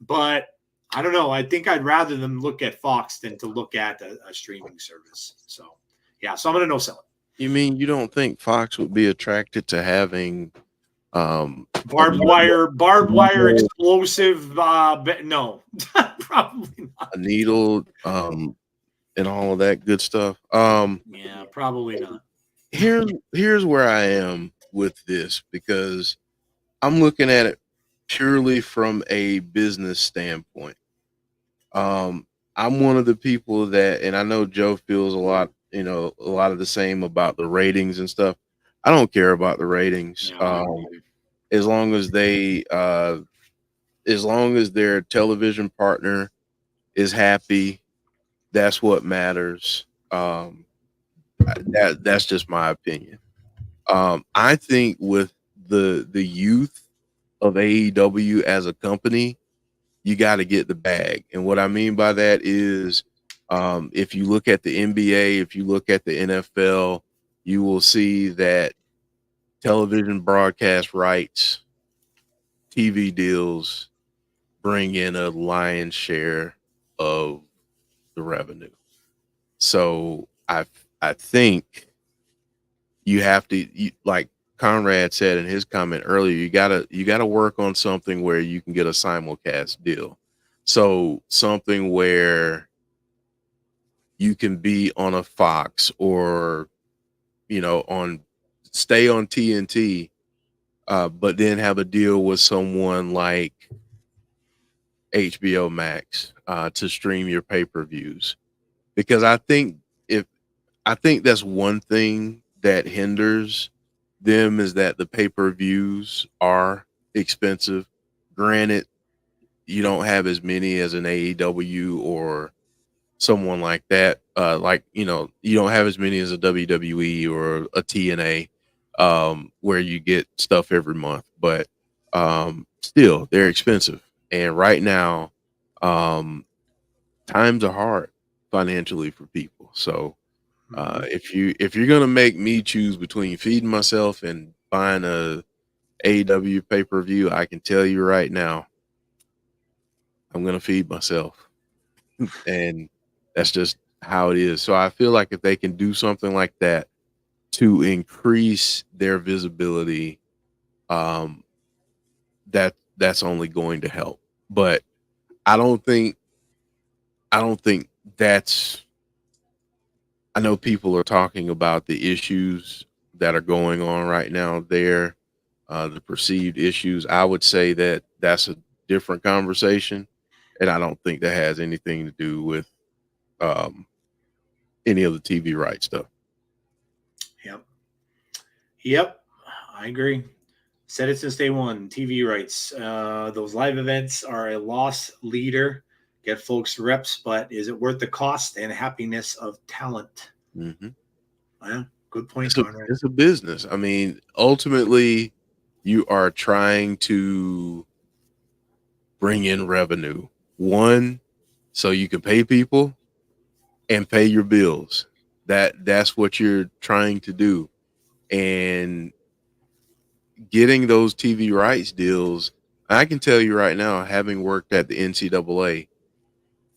But I don't know. I think I'd rather them look at Fox than to look at a streaming service. So, so I'm going to no sell it. You mean you don't think Fox would be attracted to having barbed wire explosive? No, probably not. A needle and all of that good stuff. Probably not. Here's where I am with this, because I'm looking at it purely from a business standpoint. I'm one of the people that, and I know Joe feels a lot of the same about the ratings and stuff. I don't care about the ratings. As long as their television partner is happy, that's what matters. That's just my opinion. I think with the youth of AEW as a company, you got to get the bag. And what I mean by that is, if you look at the NBA, if you look at the NFL, you will see that television broadcast rights, TV deals bring in a lion's share of the revenue. So I think you have to, like Conrad said in his comment earlier, you gotta work on something where you can get a simulcast deal. So something where you can be on a Fox or stay on TNT, but then have a deal with someone like HBO Max to stream your pay-per-views. Because I think that's one thing that hinders them, is that the pay-per-views are expensive. Granted, you don't have as many as an AEW or someone like that. You don't have as many as a WWE or a TNA, where you get stuff every month. But still they're expensive. And right now, um, times are hard financially for people. So if you're gonna make me choose between feeding myself and buying a AEW pay-per-view, I can tell you right now, I'm gonna feed myself. And that's just how it is. So I feel like if they can do something like that to increase their visibility, um, that's only going to help. But I don't think I don't think that's I know people are talking about the issues that are going on right now there, the perceived issues. I would say that that's a different conversation, and I don't think that has anything to do with um, any of the TV rights stuff. Yep. Yep. I agree. Said it since day one. TV rights. Those live events are a loss leader. Get folks reps, but is it worth the cost and happiness of talent? Mm-hmm. Well, good point, It's a Conrad. it's a business. I mean, ultimately, you are trying to bring in revenue. One, so you can pay people and pay your bills. That's what you're trying to do. And getting those TV rights deals, I can tell you right now, having worked at the NCAA,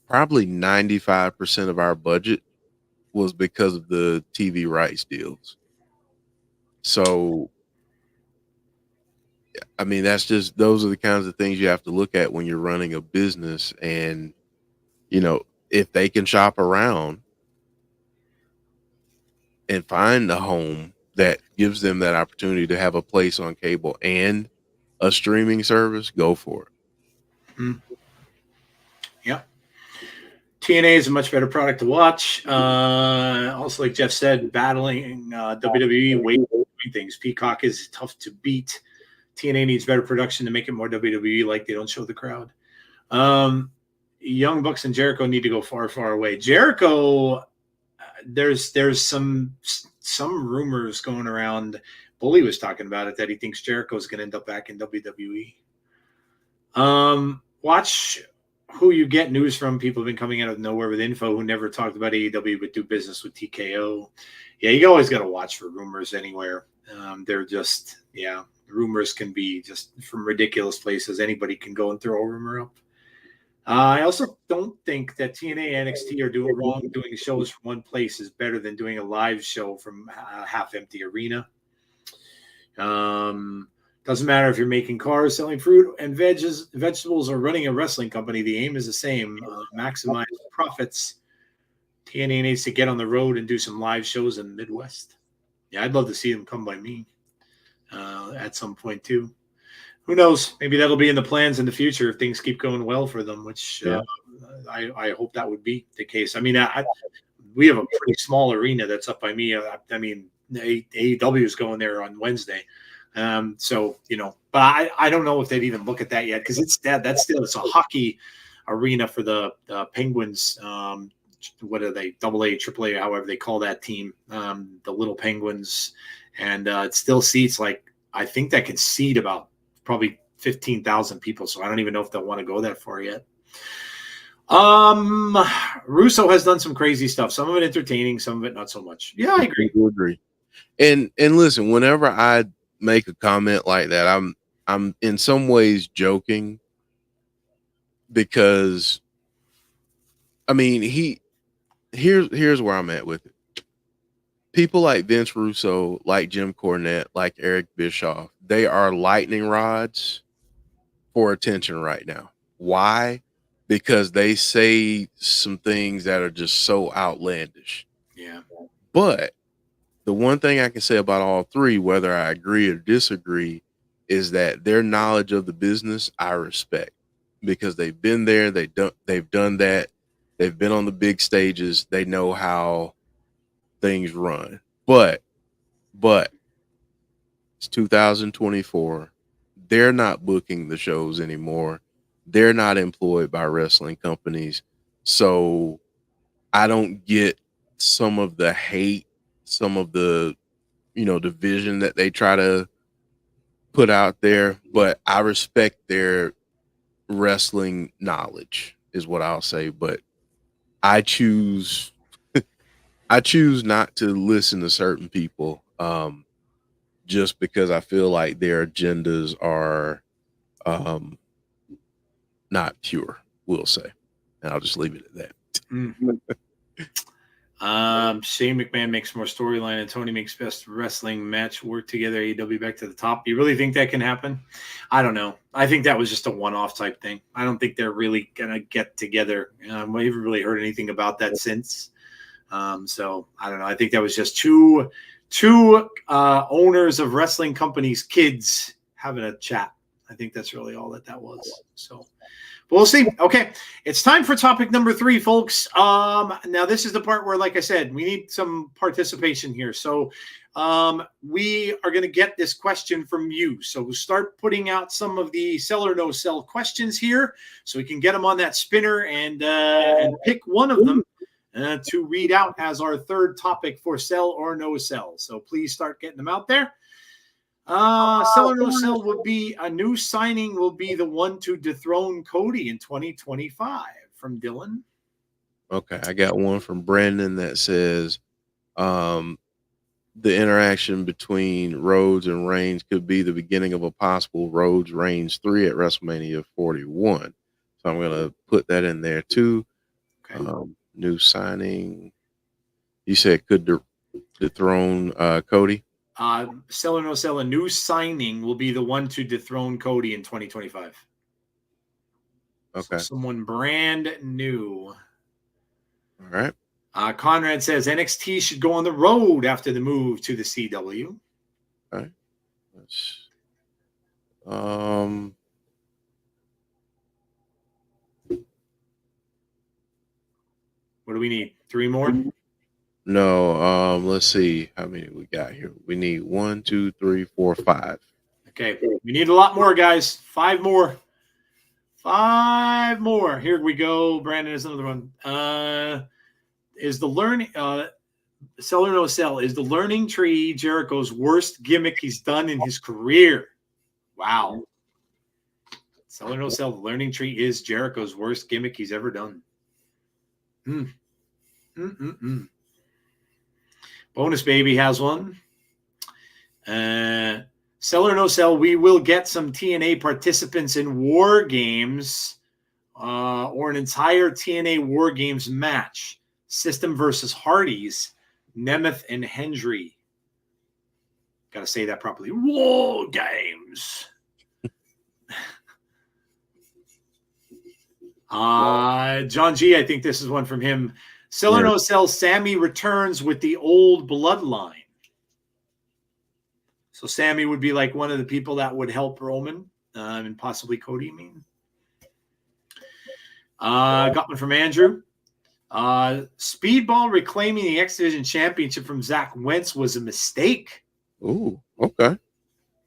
probably 95% of our budget was because of the TV rights deals. So I mean, those are the kinds of things you have to look at when you're running a business. And, you know, if they can shop around and find a home that gives them that opportunity to have a place on cable and a streaming service, go for it. Mm. Yep. TNA is a much better product to watch. Also, like Jeff said, battling WWE way doing things. Peacock is tough to beat. TNA needs better production to make it more WWE like they don't show the crowd. Young Bucks and Jericho need to go far, far away. Jericho, there's some rumors going around. Bully was talking about it that he thinks Jericho's going to end up back in WWE. Watch who you get news from. People have been coming out of nowhere with info who never talked about AEW but do business with TKO. Yeah, you always got to watch for rumors anywhere. They're just, rumors can be just from ridiculous places. Anybody can go and throw a rumor up. I also don't think that TNA and NXT are doing wrong. Doing shows from one place is better than doing a live show from a half-empty arena. Doesn't matter if you're making cars, selling fruit and vegetables, or running a wrestling company. The aim is the same: maximize profits. TNA needs to get on the road and do some live shows in the Midwest. Yeah, I'd love to see them come by me at some point too. Who knows? Maybe that'll be in the plans in the future if things keep going well for them, which I hope that would be the case. I mean, we have a pretty small arena that's up by me. I mean, AEW is going there on Wednesday. So, but I don't know if they'd even look at that yet because it's a hockey arena for the Penguins. What are they? AA, AAA, however they call that team, the Little Penguins. And it still seats I think that can seat about probably 15,000 people. So I don't even know if they'll want to go that far yet. Russo has done some crazy stuff. Some of it entertaining, some of it not so much. Yeah, I agree. I agree. And listen, whenever I make a comment like that, I'm in some ways joking because I mean here's where I'm at with it. People like Vince Russo, like Jim Cornette, like Eric Bischoff, they are lightning rods for attention right now. Why? Because they say some things that are just so outlandish. Yeah. But the one thing I can say about all three, whether I agree or disagree, is that their knowledge of the business I respect because they've been there, they've done that, they've been on the big stages, they know how things run. But it's 2024. They're not booking the shows anymore. They're not employed by wrestling companies. So I don't get some of the hate, some of the division that they try to put out there, but I respect their wrestling knowledge is what I'll say. But I choose not to listen to certain people just because I feel like their agendas are not pure, we'll say. And I'll just leave it at that. Shane McMahon makes more storyline and Tony makes best wrestling match work together. AEW back to the top. You really think that can happen? I don't know. I think that was just a one-off type thing. I don't think they're really gonna get together. We haven't really heard anything about that since. So I don't know. I think that was just two owners of wrestling companies, kids having a chat. I think that's really all that was. So. But we'll see. Okay, it's time for topic number 3, folks. Now this is the part where, like I said, we need some participation here. So we are going to get this question from you. So start putting out some of the sell or no sell questions here, so we can get them on that spinner and pick one of them to read out as our third topic for sell or no sell. So please start getting them out there. Sell or no sell would be a new signing will be the one to dethrone Cody in 2025 from Dylan. Okay, I got one from Brandon that says the interaction between Rhodes and Reigns could be the beginning of a possible Rhodes Reigns 3 at WrestleMania 41. So I'm going to put that in there too. Okay. New signing. You said could dethrone Cody? Sell or no sell, a new signing will be the one to dethrone Cody in 2025. Okay. So someone brand new. All right. Conrad says NXT should go on the road after the move to the CW. All right. What do we need? 3 more? No, let's see how many we got here. We need 1, 2, 3, 4, 5. Okay, we need a lot more, guys. 5 more. 5 more. Here we go. Brandon is another one. Is the learning sell or no sell? Is the learning tree Jericho's worst gimmick he's done in his career? Wow. Sell or no sell? The learning tree is Jericho's worst gimmick he's ever done. Bonus Baby has one. Sell or no sell, we will get some TNA participants in War Games or an entire TNA War Games match. System versus Hardys, Nemeth and Hendry. Got to say that properly. War Games. John G., I think this is one from him. Sell or no sell, Sammy returns with the old bloodline. So Sammy would be like one of the people that would help Roman and possibly Cody. Got one from Andrew. Speedball reclaiming the X Division Championship from Zach Wentz was a mistake. Ooh, okay.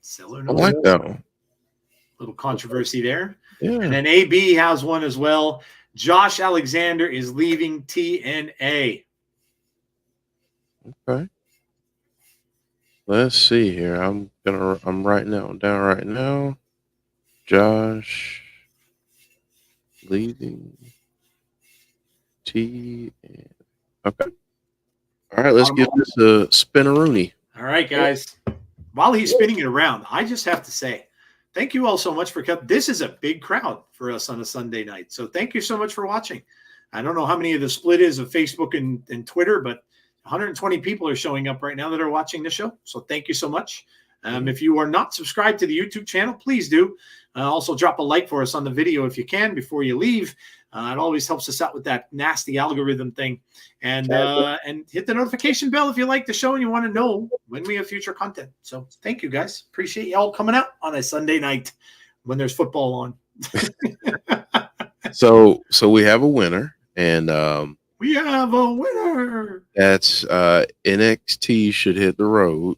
Sell or no I like that one. Little controversy there. Yeah. And then AB has one as well. Josh Alexander is leaving TNA. Okay. Let's see here. I'm writing that one down right now. Josh leaving TNA. Okay. All right, let's get this spinneroonie. All right, guys. While he's spinning it around, I just have to say, thank you all so much for coming. This is a big crowd for us on a Sunday night. So thank you so much for watching. I don't know how many of the split is of Facebook and Twitter, but 120 people are showing up right now that are watching the show. So thank you so much. If you are not subscribed to the YouTube channel, please do. Also drop a like for us on the video if you can before you leave. It always helps us out with that nasty algorithm thing. And hit the notification bell if you like the show and you want to know when we have future content. So thank you, guys. Appreciate you all coming out on a Sunday night when there's football on. So we have a winner, and we have a winner. That's NXT should hit the road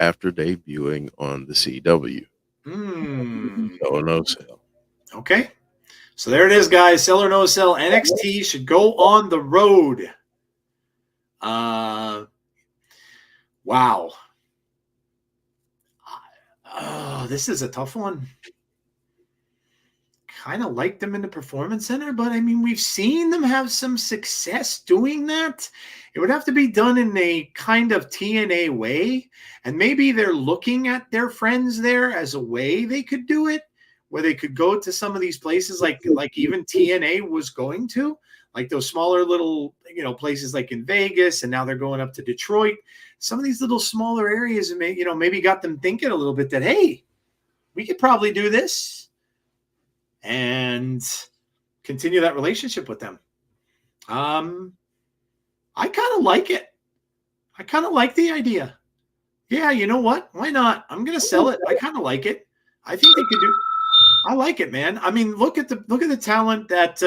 after debuting on the CW. So no sell. Okay. So there it is, guys. Sell or no sell. NXT should go on the road. Wow. this is a tough one. Kind of like them in the Performance Center, but I mean, we've seen them have some success doing that. It would have to be done in a kind of TNA way, and maybe they're looking at their friends there as a way they could do it, where they could go to some of these places like even TNA was going to, like those smaller little, places like in Vegas, and now they're going up to Detroit. Some of these little smaller areas, and maybe got them thinking a little bit that, hey, we could probably do this and continue that relationship with them. I kind of like it. I kind of like the idea. Yeah, you know what? Why not? I'm gonna sell it. I kind of like it. I think they could do. I like it, man. I mean, look at the talent that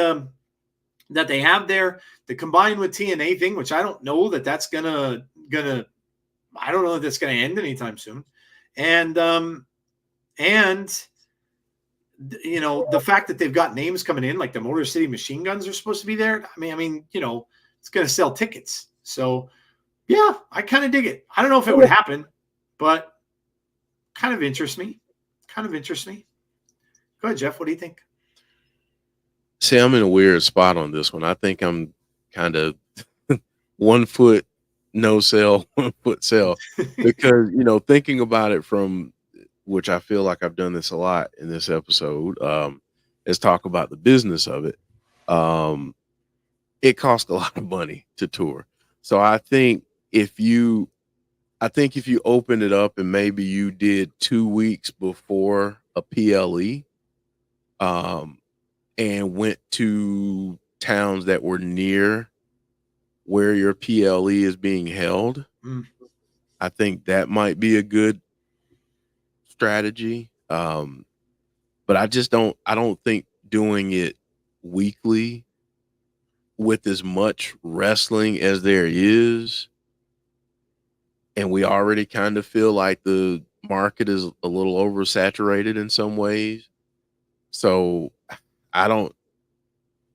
they have there. The combined with TNA thing, which I don't know that's gonna. I don't know that that's gonna end anytime soon, and the fact that they've got names coming in, like the Motor City Machine Guns are supposed to be there. I mean, it's going to sell tickets. So, yeah, I kind of dig it. I don't know if it would happen, but kind of interests me. Go ahead, Jeff. What do you think? See, I'm in a weird spot on this one. I think I'm kind of 1 foot no sell, 1 foot sell, because, thinking about it from, which I feel like I've done this a lot in this episode, is talk about the business of it. It costs a lot of money to tour. So I think if you open it up and maybe you did 2 weeks before a PLE, and went to towns that were near where your PLE is being held, I think that might be a good strategy. But I don't think doing it weekly with as much wrestling as there is, and we already kind of feel like the market is a little oversaturated in some ways. So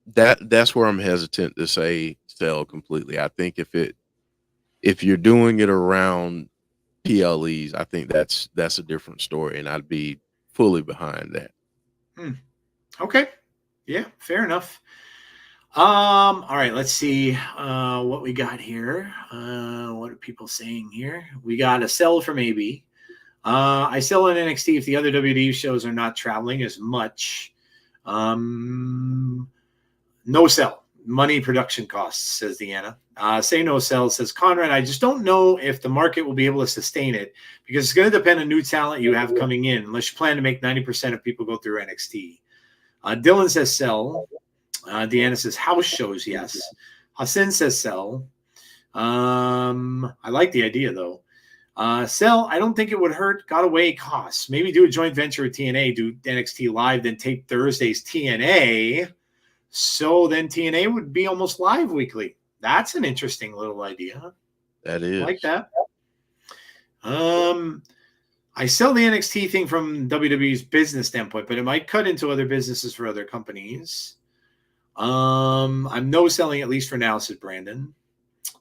that's where I'm hesitant to say sell completely. I think if you're doing it around PLEs, I think that's a different story, and I'd be fully behind that. Okay. Yeah, fair enough. All right, let's see what we got here. What are people saying here? We got a sell from AB. I sell in NXT if the other WWE shows are not traveling as much. No sell. Money production costs, says Deanna. Say no sell, says Conrad. I just don't know if the market will be able to sustain it because it's going to depend on new talent you have coming in, unless you plan to make 90% of people go through NXT. Dylan says sell. Deanna says house shows, yes. Hassan says sell. I like the idea, though. Sell, I don't think it would hurt. Got away costs. Maybe do a joint venture with TNA, do NXT Live, then tape Thursday's TNA. So then TNA would be almost live weekly. That's an interesting little idea. That is. I like that. I sell the NXT thing from WWE's business standpoint, but it might cut into other businesses for other companies. I'm no selling, at least for now, said Brandon.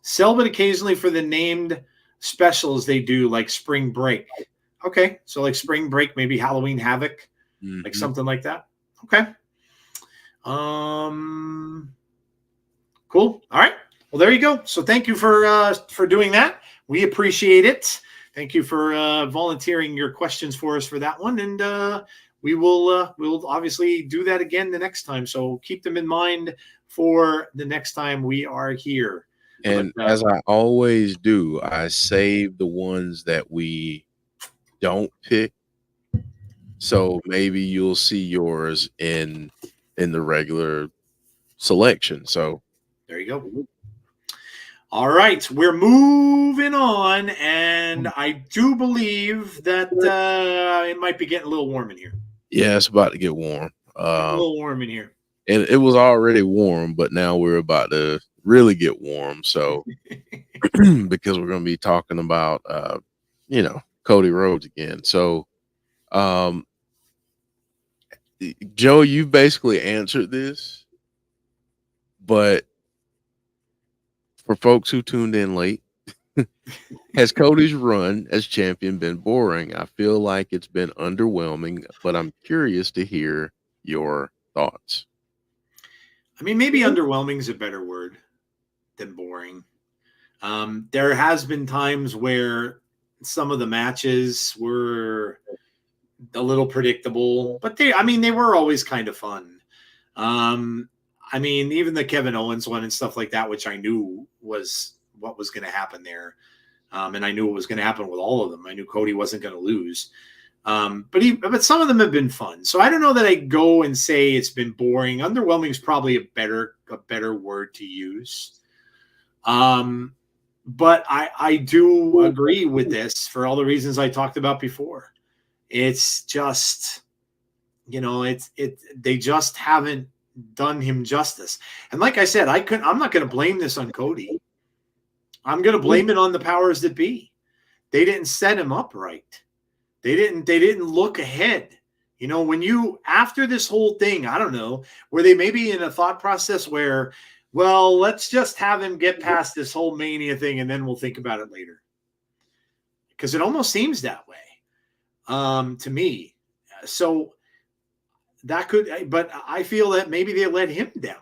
Sell, but occasionally for the named specials they do, like Spring Break. Okay, so like Spring Break, maybe Halloween Havoc, like something like that. Okay. Cool. All right. Well, there you go. So thank you for doing that. We appreciate it. Thank you for volunteering your questions for us for that one, and we'll obviously do that again the next time. So keep them in mind for the next time we are here. And as I always do, I save the ones that we don't pick. So maybe you'll see yours in the regular selection. So there you go. All right, we're moving on, and I do believe that it might be getting a little warm in here. Yeah, it's about to get warm. A little warm in here. And it was already warm, but now we're about to really get warm. So because we're going to be talking about, Cody Rhodes again. So, Joe, you basically answered this, but for folks who tuned in late, Has Cody's run as champion been boring? I feel like it's been underwhelming, but I'm curious to hear your thoughts. I mean, maybe underwhelming is a better word than boring. There has been times where some of the matches were a little predictable, but they were always kind of fun. I mean, even the Kevin Owens one and stuff like that, which I knew was what was going to happen there. And I knew it was going to happen with all of them. I knew Cody wasn't going to lose. But some of them have been fun. So I don't know that I go and say it's been boring. Underwhelming is probably a better word to use. But I do agree with this for all the reasons I talked about before. It's just, they just haven't done him justice. And like I said, I'm not going to blame this on Cody. I'm going to blame it on the powers that be. They didn't set him up right. They didn't look ahead. When after this whole thing, I don't know, were they maybe in a thought process where, well, let's just have him get past this whole Mania thing and then we'll think about it later. Because it almost seems that way to me. So that could, but I feel that maybe they let him down.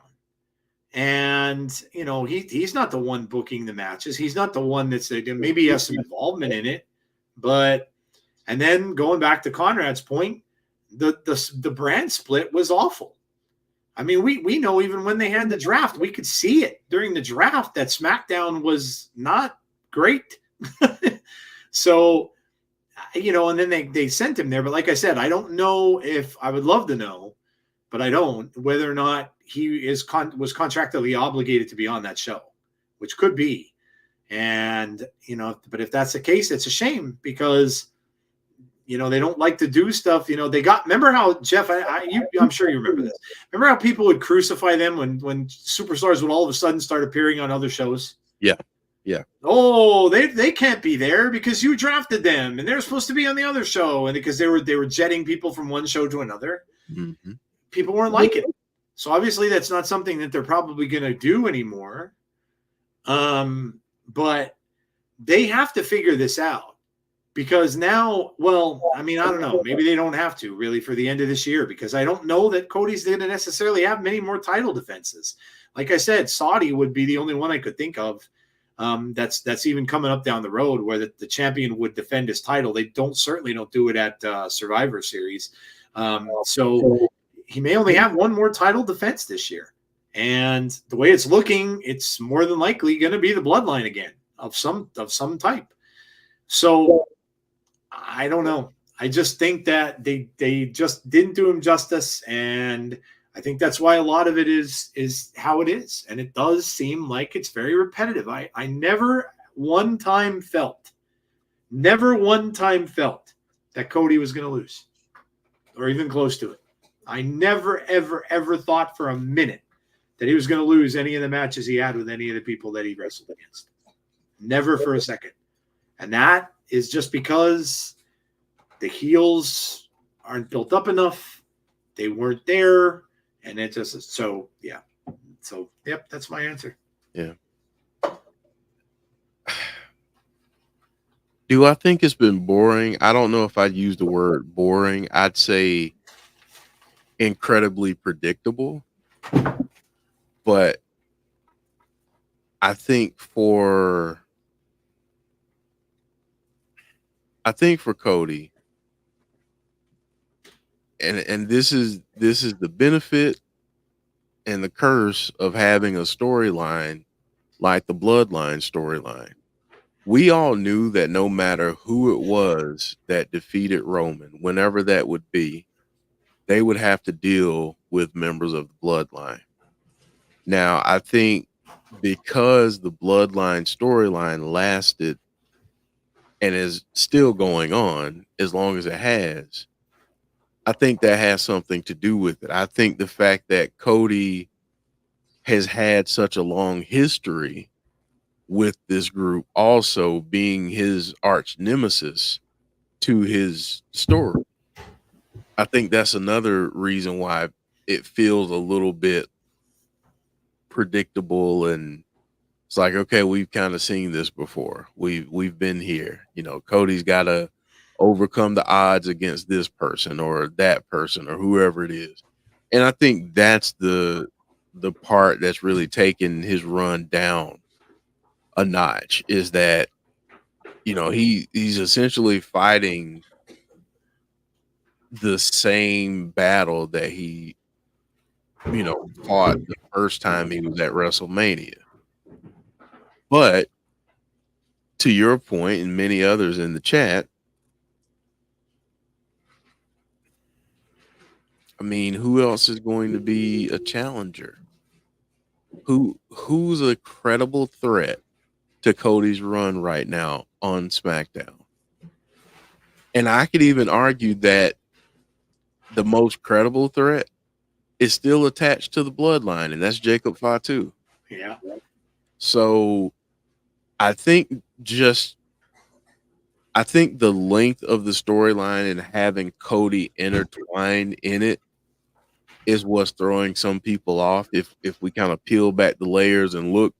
And, he's not the one booking the matches. He's not the one that's maybe he has some involvement in it. And then going back to Conrad's point, the brand split was awful. I mean, we know even when they had the draft, we could see it during the draft that Smackdown was not great. So, and then they sent him there. But like I said, I don't know if I would love to know, but I don't, whether or not he was contractually obligated to be on that show, which could be. And, but if that's the case, it's a shame because, they don't like to do stuff. Remember how Jeff, I'm sure you remember this. Remember how people would crucify them when superstars would all of a sudden start appearing on other shows? Yeah. Yeah. Oh, they can't be there because you drafted them and they're supposed to be on the other show. And because they were jetting people from one show to another, people weren't liking it. So obviously that's not something that they're probably going to do anymore. But they have to figure this out because now, I don't know. Maybe they don't have to really for the end of this year because I don't know that Cody's going to necessarily have many more title defenses. Like I said, Saudi would be the only one I could think of. That's even coming up down the road where the champion would defend his title. They certainly don't do it at Survivor Series. So he may only have one more title defense this year. And the way it's looking, it's more than likely going to be the bloodline again of some type. So I don't know. I just think that they just didn't do him justice. And I think that's why a lot of it is how it is. And it does seem like it's very repetitive. I never one time felt that Cody was going to lose or even close to it. I never, ever, ever thought for a minute that he was going to lose any of the matches he had with any of the people that he wrestled against. Never for a second. And that is just because the heels aren't built up enough. They weren't there. And it just so, yeah. So, yep, that's my answer. Yeah. Do I think it's been boring? I don't know if I'd use the word boring. I'd say incredibly predictable. But I think for Cody, and this is the benefit and the curse of having a storyline like the Bloodline storyline. We all knew that no matter who it was that defeated Roman, whenever that would be, they would have to deal with members of the Bloodline. Now, I think because the Bloodline storyline lasted and is still going on as long as it has, I think that has something to do with it. I think the fact that Cody has had such a long history with this group also being his arch nemesis to his story. I think that's another reason why it feels a little bit predictable and It's like, okay, we've kind of seen this before. We've been here. You know, Cody's got to overcome the odds against this person or that person or whoever it is. And I think that's the part that's really taken his run down a notch, is that, you know, he's essentially fighting the same battle that he, you know, fought the first time he was at WrestleMania. But to your point and many others in the chat, I mean, who else is going to be a challenger? Who's a credible threat to Cody's run right now on SmackDown? And I could even argue that the most credible threat is still attached to the bloodline, and that's Jacob Fatu. Yeah. So I think the length of the storyline and having Cody intertwined in it is what's throwing some people off. If we kind of peel back the layers and look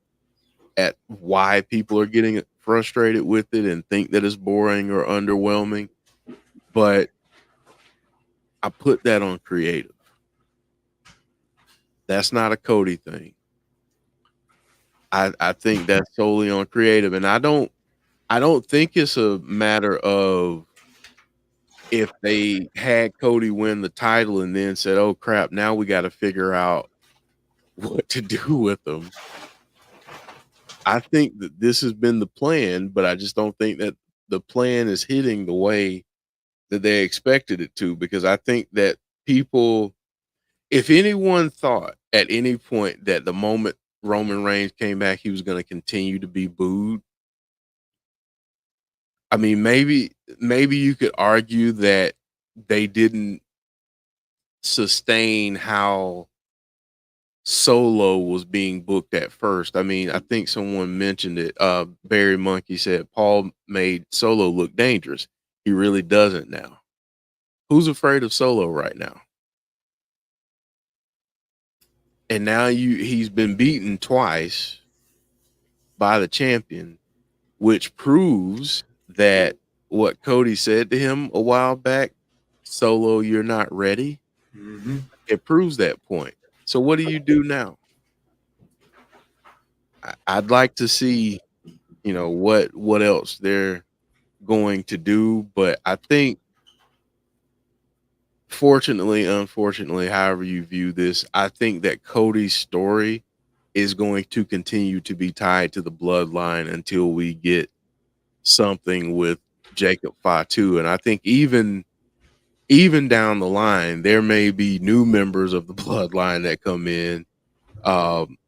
at why people are getting frustrated with it and think that it's boring or underwhelming. But I put that on creative. That's not a Cody thing. I think that's solely on creative. And I don't think it's a matter of if they had Cody win the title and then said, oh crap, now we got to figure out what to do with them. I think that this has been the plan, but I just don't think that the plan is hitting the way that they expected it to, because I think that people, if anyone thought at any point that the moment Roman Reigns came back, he was going to continue to be booed, I mean, maybe you could argue that they didn't sustain how Solo was being booked at first. I mean, I think someone mentioned it. Barry Monkey said Paul made Solo look dangerous. He really doesn't now. Who's afraid of Solo right now? And now he's been beaten twice by the champion, which proves that what Cody said to him a while back, Solo, you're not ready. Mm-hmm. It proves that point. So what do you do now? I'd like to see, you know, what else they're going to do, but I think, fortunately, unfortunately, however you view this, I think that Cody's story is going to continue to be tied to the bloodline until we get something with Jacob Fatu. And I think even down the line, there may be new members of the bloodline that come in,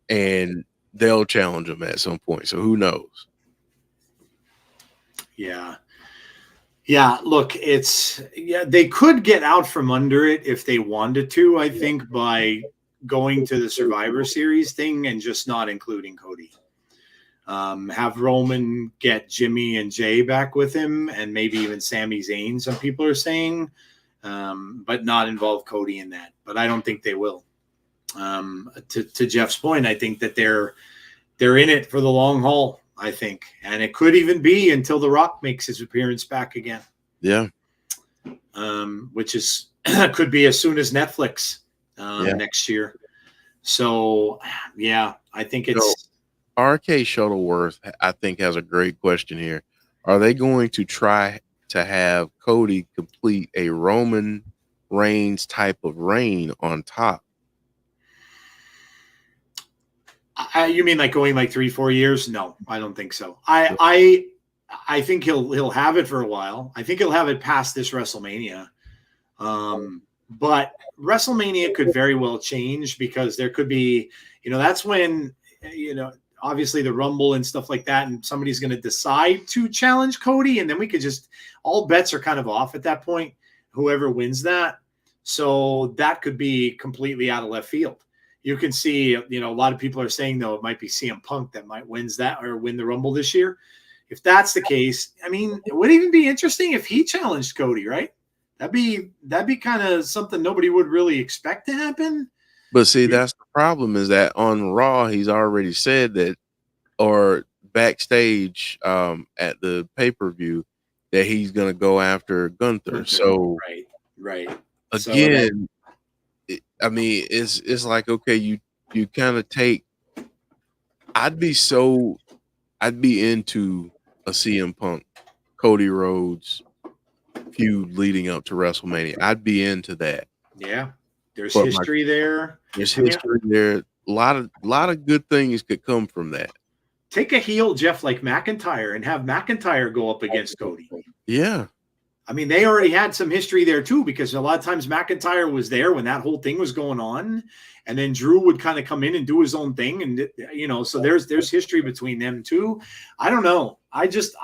and they'll challenge him at some point. So who knows? Yeah. Yeah, look, they could get out from under it if they wanted to, I think, by going to the Survivor Series thing and just not including Cody. Have Roman get Jimmy and Jay back with him, and maybe even Sami Zayn, some people are saying, but not involve Cody in that. But I don't think they will. To Jeff's point, I think that they're in it for the long haul, I think. And it could even be until The Rock makes his appearance back again. Yeah. Which is could be as soon as Netflix next year. So, yeah, I think it's... So, RK Shuttleworth, I think, has a great question here. Are they going to try to have Cody complete a Roman Reigns type of reign on top? You mean like going like 3-4 years? No, I don't think so. I think he'll have it for a while. I think he'll have it past this WrestleMania. But WrestleMania could very well change, because there could be, that's when, obviously the Rumble and stuff like that, and somebody's going to decide to challenge Cody, and then we could just, all bets are kind of off at that point, whoever wins that. So that could be completely out of left field. You can see, a lot of people are saying, though, it might be CM Punk that might win the Rumble this year. If that's the case, I mean, it would even be interesting if he challenged Cody, right? That'd be kind of something nobody would really expect to happen. But see, that's the problem, is that on Raw, he's already said that or backstage at the pay-per-view that he's gonna go after Gunther. So right. So that, again, I mean, it's like, okay, you kind of take. I'd be into a CM Punk, Cody Rhodes feud leading up to WrestleMania. I'd be into that. yeah, there's But history there. there's I mean, history there. A lot of good things could come from that. take a heel Jeff like McIntyre and have McIntyre go up against Cody. Yeah. I mean, they already had some history there too, because a lot of times McIntyre was there when that whole thing was going on, and then Drew would kind of come in and do his own thing, and so there's history between them too. I don't know. I just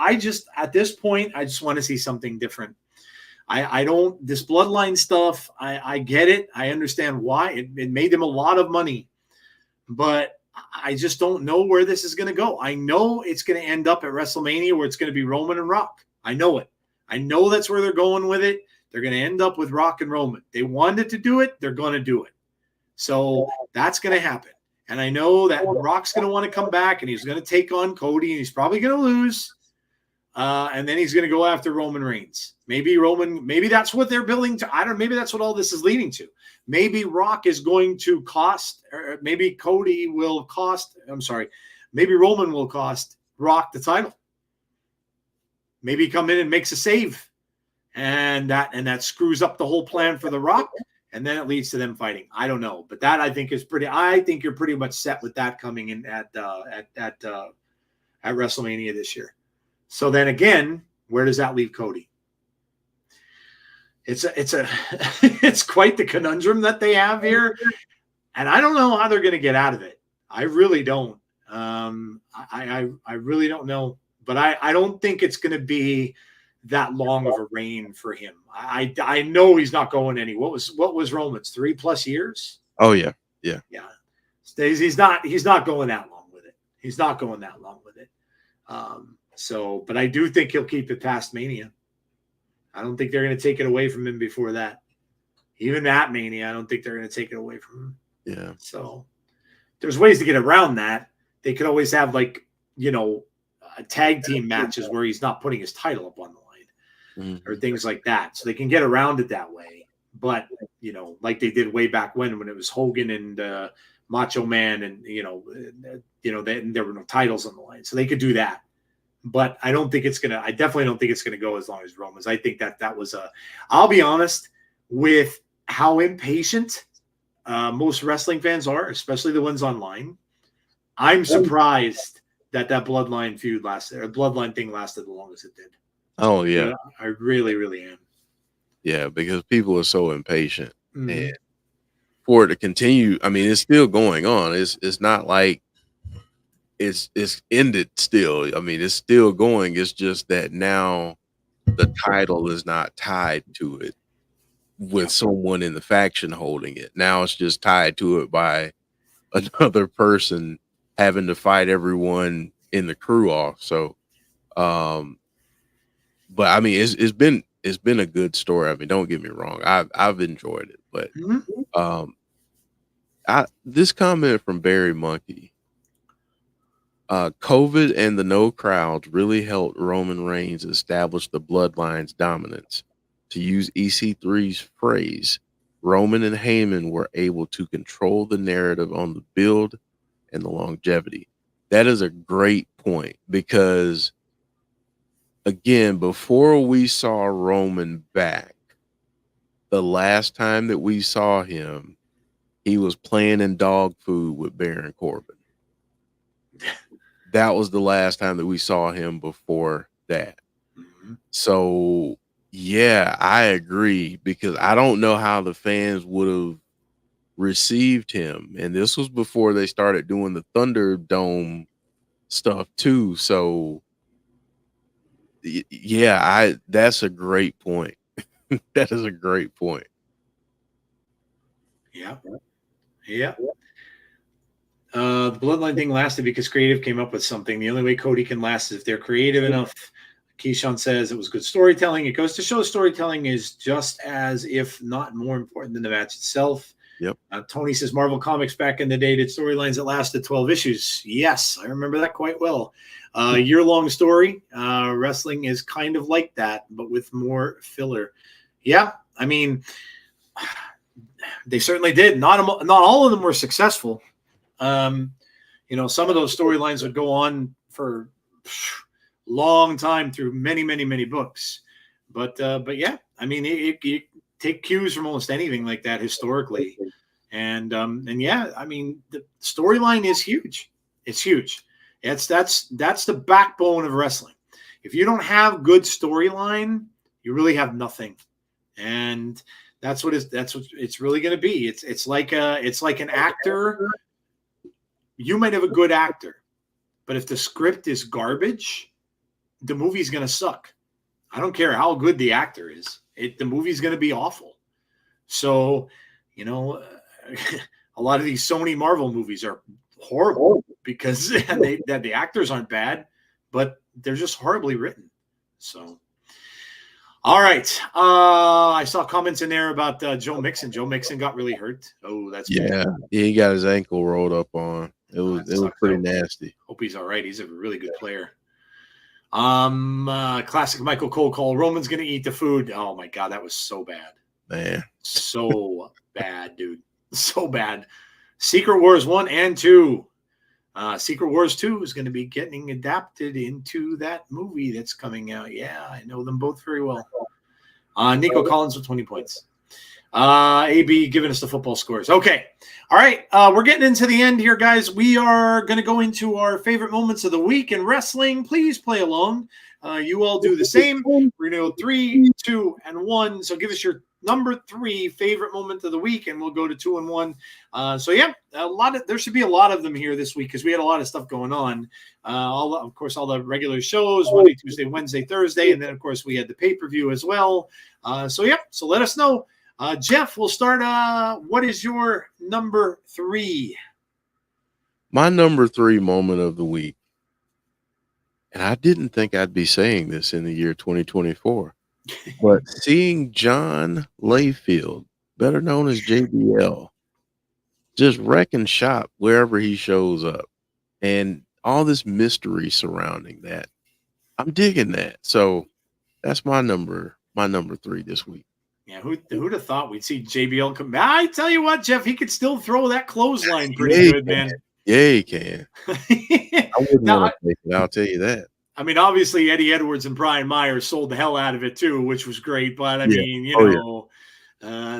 at this point, I just want to see something different. I don't, this bloodline stuff. I get it. I understand why it made them a lot of money, but I just don't know where this is going to go. I know it's going to end up at WrestleMania where it's going to be Roman and Rock. I know it. I know that's where they're going with it. They're going to end up with Rock and Roman. They wanted to do it. They're going to do it. So that's going to happen. And I know that Rock's going to want to come back, and he's going to take on Cody, and he's probably going to lose. And then he's going to go after Roman Reigns. Maybe that's what they're building to. I don't know. Maybe that's what all this is leading to. Maybe Rock is going to cost, or maybe Cody will cost. Maybe Roman will cost Rock the title. Maybe come in and makes a save, and that screws up the whole plan for The Rock, and then it leads to them fighting. I don't know, but that I think is pretty. I think you're pretty much set with that coming in at WrestleMania this year. So then again, where does that leave Cody? It's it's quite the conundrum that they have here, and I don't know how they're going to get out of it. I really don't. I really don't know. But I don't think it's going to be that long of a reign for him. I know he's not going any. What was Roman's 3+ years? Oh yeah. He's not going that long with it. He's not going that long with it. But I do think he'll keep it past Mania. I don't think they're going to take it away from him before that. Even at Mania, I don't think they're going to take it away from him. Yeah. So there's ways to get around that. They could always have tag team matches where he's not putting his title up on the line, or things like that. So they can get around it that way. But, like they did way back when it was Hogan and Macho Man, and, there were no titles on the line. So they could do that. But I definitely don't think it's going to go as long as Roman's. I think that was I'll be honest with how impatient most wrestling fans are, especially the ones online. I'm surprised that bloodline feud lasted, or bloodline thing lasted the longest it did. Oh yeah. But I really, really am. Yeah, because people are so impatient, and for it to continue, I mean, it's still going on. It's not like it's ended still. I mean, it's still going. It's just that now the title is not tied to it with someone in the faction holding it. Now it's just tied to it by another person having to fight everyone in the crew off. So, but I mean, it's been a good story. I mean, don't get me wrong. I've enjoyed it, but this comment from Barry Monkey, COVID and the no crowds really helped Roman Reigns establish the bloodline's dominance. To use EC3's phrase, Roman and Heyman were able to control the narrative on the build and the longevity. That is a great point, because again, before we saw Roman back, the last time that we saw him, he was playing in dog food with Baron Corbin. That was the last time that we saw him before that. So yeah, I agree, because I don't know how the fans would have received him, and this was before they started doing the Thunderdome stuff too. So yeah, that's a great point. That is a great point. Yeah. The bloodline thing lasted because creative came up with something. The only way Cody can last is if they're creative enough. Keyshawn says it was good storytelling. It goes to show storytelling is just as, if not more important than the match itself. Yep. Tony says Marvel Comics back in the day did storylines that lasted 12 issues. Yes, I remember that quite well. Year-long story. Wrestling is kind of like that, but with more filler. Yeah, I mean, they certainly did. Not all of them were successful. Some of those storylines would go on for long time through many, many, many books. But yeah, I mean, you take cues from almost anything like that historically. And yeah, I mean, the storyline is huge. It's huge. That's the backbone of wrestling. If you don't have good storyline, you really have nothing. And that's what it's really going to be. It's like an actor. You might have a good actor, but if the script is garbage, the movie's going to suck. I don't care how good the actor is. The movie's going to be awful. So, a lot of these Sony Marvel movies are horrible because the actors aren't bad, but they're just horribly written. So, all right. I saw comments in there about Joe Mixon. Joe Mixon got really hurt. Oh, that's bad. He got his ankle rolled up on. It was pretty nasty. Hope he's all right. He's a really good player. Classic Michael Cole call. Roman's gonna eat the food. Oh my god, that was so bad. Man. So bad, dude. So bad. Secret Wars 1 and 2. Secret Wars 2 is going to be getting adapted into that movie that's coming out. Yeah, I know them both very well. Nico Collins with 20 points. AB giving us the football scores. Okay. All right. We're getting into the end here, guys. We are going to go into our favorite moments of the week in wrestling. Please play along. You all do the same. We're going to go 3, 2, and 1. So give us your number 3 favorite moment of the week, and we'll go to 2 and 1. So yeah, there should be a lot of them here this week because we had a lot of stuff going on. Of course, all the regular shows, Monday, Tuesday, Wednesday, Thursday, and then of course we had the pay-per-view as well. So let us know. Jeff, we'll start. What is your number 3? My number 3 moment of the week, and I didn't think I'd be saying this in the year 2024, but seeing John Layfield, better known as JBL, just wrecking shop wherever he shows up, and all this mystery surrounding that, I'm digging that. So that's my number 3 this week. Yeah, who'd have thought we'd see JBL come back? I tell you what, Jeff, he could still throw that clothesline pretty good, man. Yeah, he can. I wouldn't want to take it, I'll tell you that. I mean, obviously Eddie Edwards and Brian Myers sold the hell out of it too, which was great. But I mean,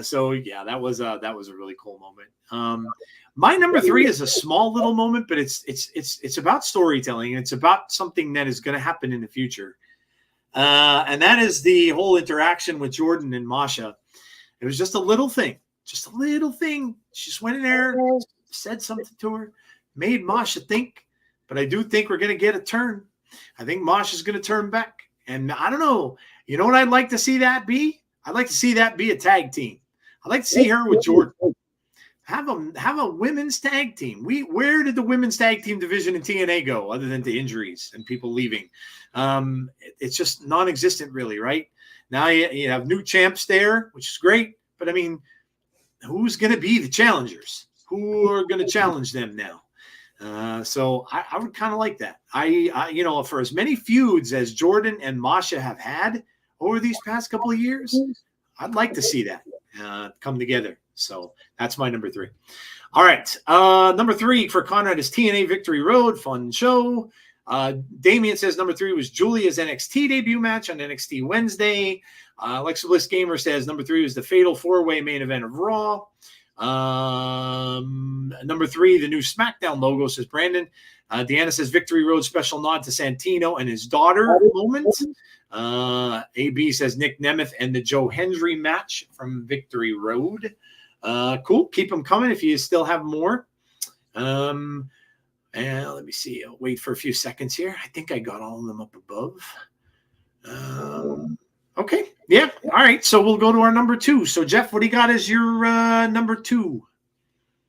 so yeah, that was a really cool moment. My number 3 is a small little moment, but it's about storytelling, and it's about something that is going to happen in the future. And that is the whole interaction with Jordan and Masha. It was just a little thing. She just went in there, said something to her, made Masha think. But I do think we're going to get a turn. I think Masha's going to turn back. And I don't know. You know what I'd like to see that be? I'd like to see that be a tag team. I'd like to see her with Jordan. Have a women's tag team. Where did the women's tag team division in TNA go other than to injuries and people leaving? It's just non-existent, really, right? Now you have new champs there, which is great. But I mean, who's going to be the challengers? Who are going to challenge them now? So I would kind of like that. I for as many feuds as Jordan and Masha have had over these past couple of years, I'd like to see that come together. So that's my number 3. All right. Number 3 for Conrad is TNA Victory Road. Fun show. Damian says number 3 was Julia's NXT debut match on NXT Wednesday. Alexa Bliss Gamer says number 3 was the Fatal 4-Way main event of Raw. Number 3, the new Smackdown logo, says Brandon. Deanna says Victory Road special nod to Santino and his daughter moment. AB says Nick Nemeth and the Joe Hendry match from Victory Road. Cool. Keep them coming if you still have more. And let me see. I'll wait for a few seconds here. I think I got all of them up above. Okay. Yeah. All right. So we'll go to our number 2. So Jeff, what do you got as your number 2?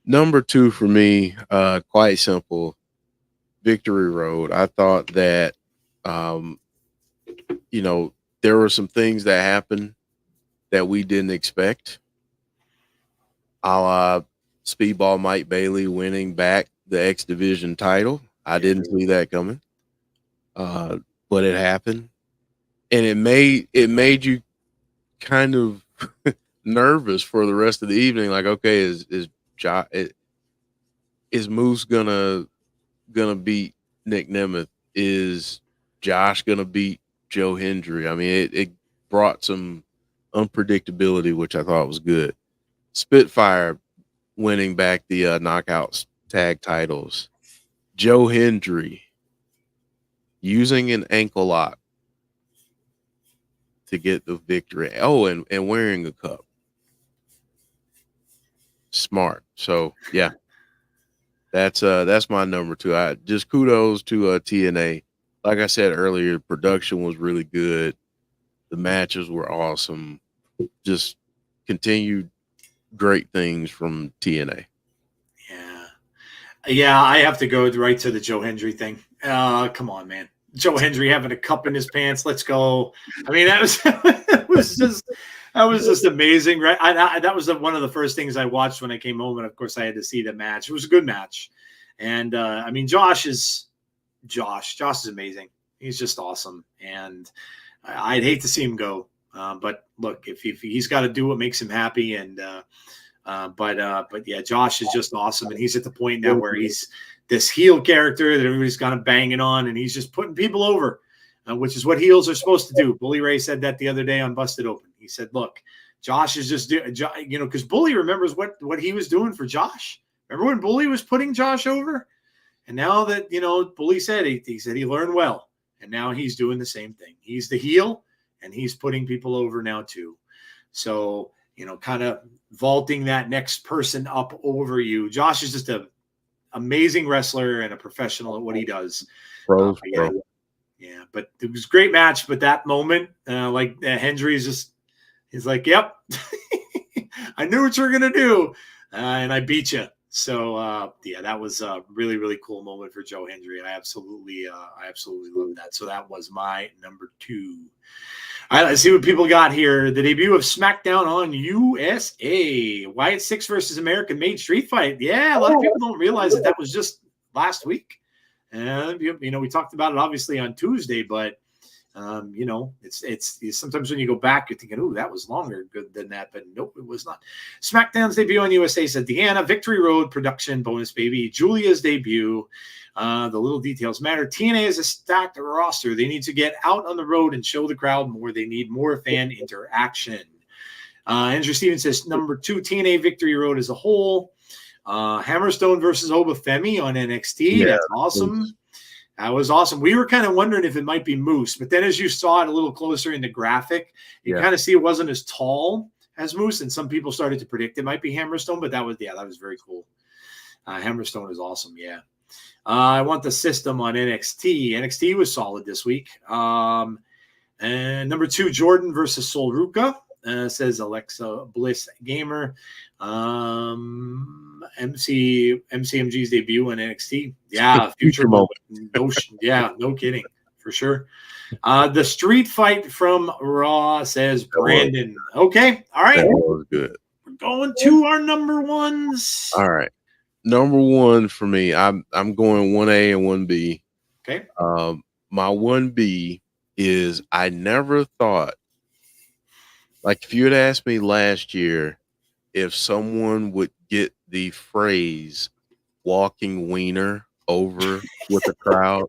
Number 2 for me, quite simple. Victory Road. I thought that, there were some things that happened that we didn't expect. a la Speedball Mike Bailey winning back the X Division title. I didn't see that coming, but it happened, and it made you kind of nervous for the rest of the evening. Like, okay, is Moose gonna beat Nick Nemeth? Is Josh gonna beat Joe Hendry? I mean, it brought some unpredictability, which I thought was good. Spitfire winning back the Knockouts tag titles. Joe Hendry using an ankle lock to get the victory. Oh, and wearing a cup. Smart. So yeah, that's my number 2. I just kudos to TNA. Like I said earlier, production was really good. The matches were awesome. Just continued great things from TNA. Yeah, I have to go right to the Joe Hendry thing. Come on, man. Joe Hendry having a cup in his pants. Let's go. I mean, that was just amazing, right? That was one of the first things I watched when I came home, and of course, I had to see the match. It was a good match, and I mean, Josh is amazing. He's just awesome, and I'd hate to see him go. But look, if he's got to do what makes him happy, and but yeah, Josh is just awesome, and he's at the point now where he's this heel character that everybody's kind of banging on, and he's just putting people over, which is what heels are supposed to do. Bully Ray said that the other day on Busted Open. He said, "Look, Josh is just because Bully remembers what he was doing for Josh. Remember when Bully was putting Josh over, and now that Bully said he said he learned well, and now he's doing the same thing. He's the heel, and he's putting people over now too. So." Kind of vaulting that next person up over you. Josh is just an amazing wrestler and a professional at what he does. Yeah, but it was a great match. But that moment, Hendry he's like, yep, I knew what you were going to do. And I beat you. So, yeah, that was a really, really cool moment for Joe Hendry. And I absolutely love that. So that was my number 2. All right, let's see what people got here. The debut of Smackdown on USA. Wyatt Six versus American Made Street Fight. Yeah, a lot of people don't realize that was just last week. And, we talked about it obviously on Tuesday, but, it's sometimes when you go back, you're thinking, oh, that was longer than that. But nope, it was not. Smackdown's debut on USA said Deanna, Victory Road production bonus, baby. Julia's debut. The little details matter. TNA is a stacked roster. They need to get out on the road and show the crowd more. They need more fan interaction. Andrew Stevens says number 2, TNA Victory Road as a whole. Hammerstone versus Obafemi on NXT. Yeah, that's awesome. That was awesome. We were kind of wondering if it might be Moose, but then as you saw it a little closer in the graphic, you kind of see it wasn't as tall as Moose, and some people started to predict it might be Hammerstone, but that was very cool. Hammerstone is awesome, yeah. I want the system on NXT. NXT was solid this week. And number 2, Jordan versus Sol Ruka, says Alexa Bliss Gamer. MCMG's debut on NXT. Yeah, future moment. No kidding, for sure. The street fight from Raw, says Brandon. Okay, all right. That was good. We're going to our number 1s. All right. Number 1 for me, I'm going 1A and 1B. Okay. My 1B is I never thought, like if you had asked me last year if someone would get the phrase walking wiener over with the crowd,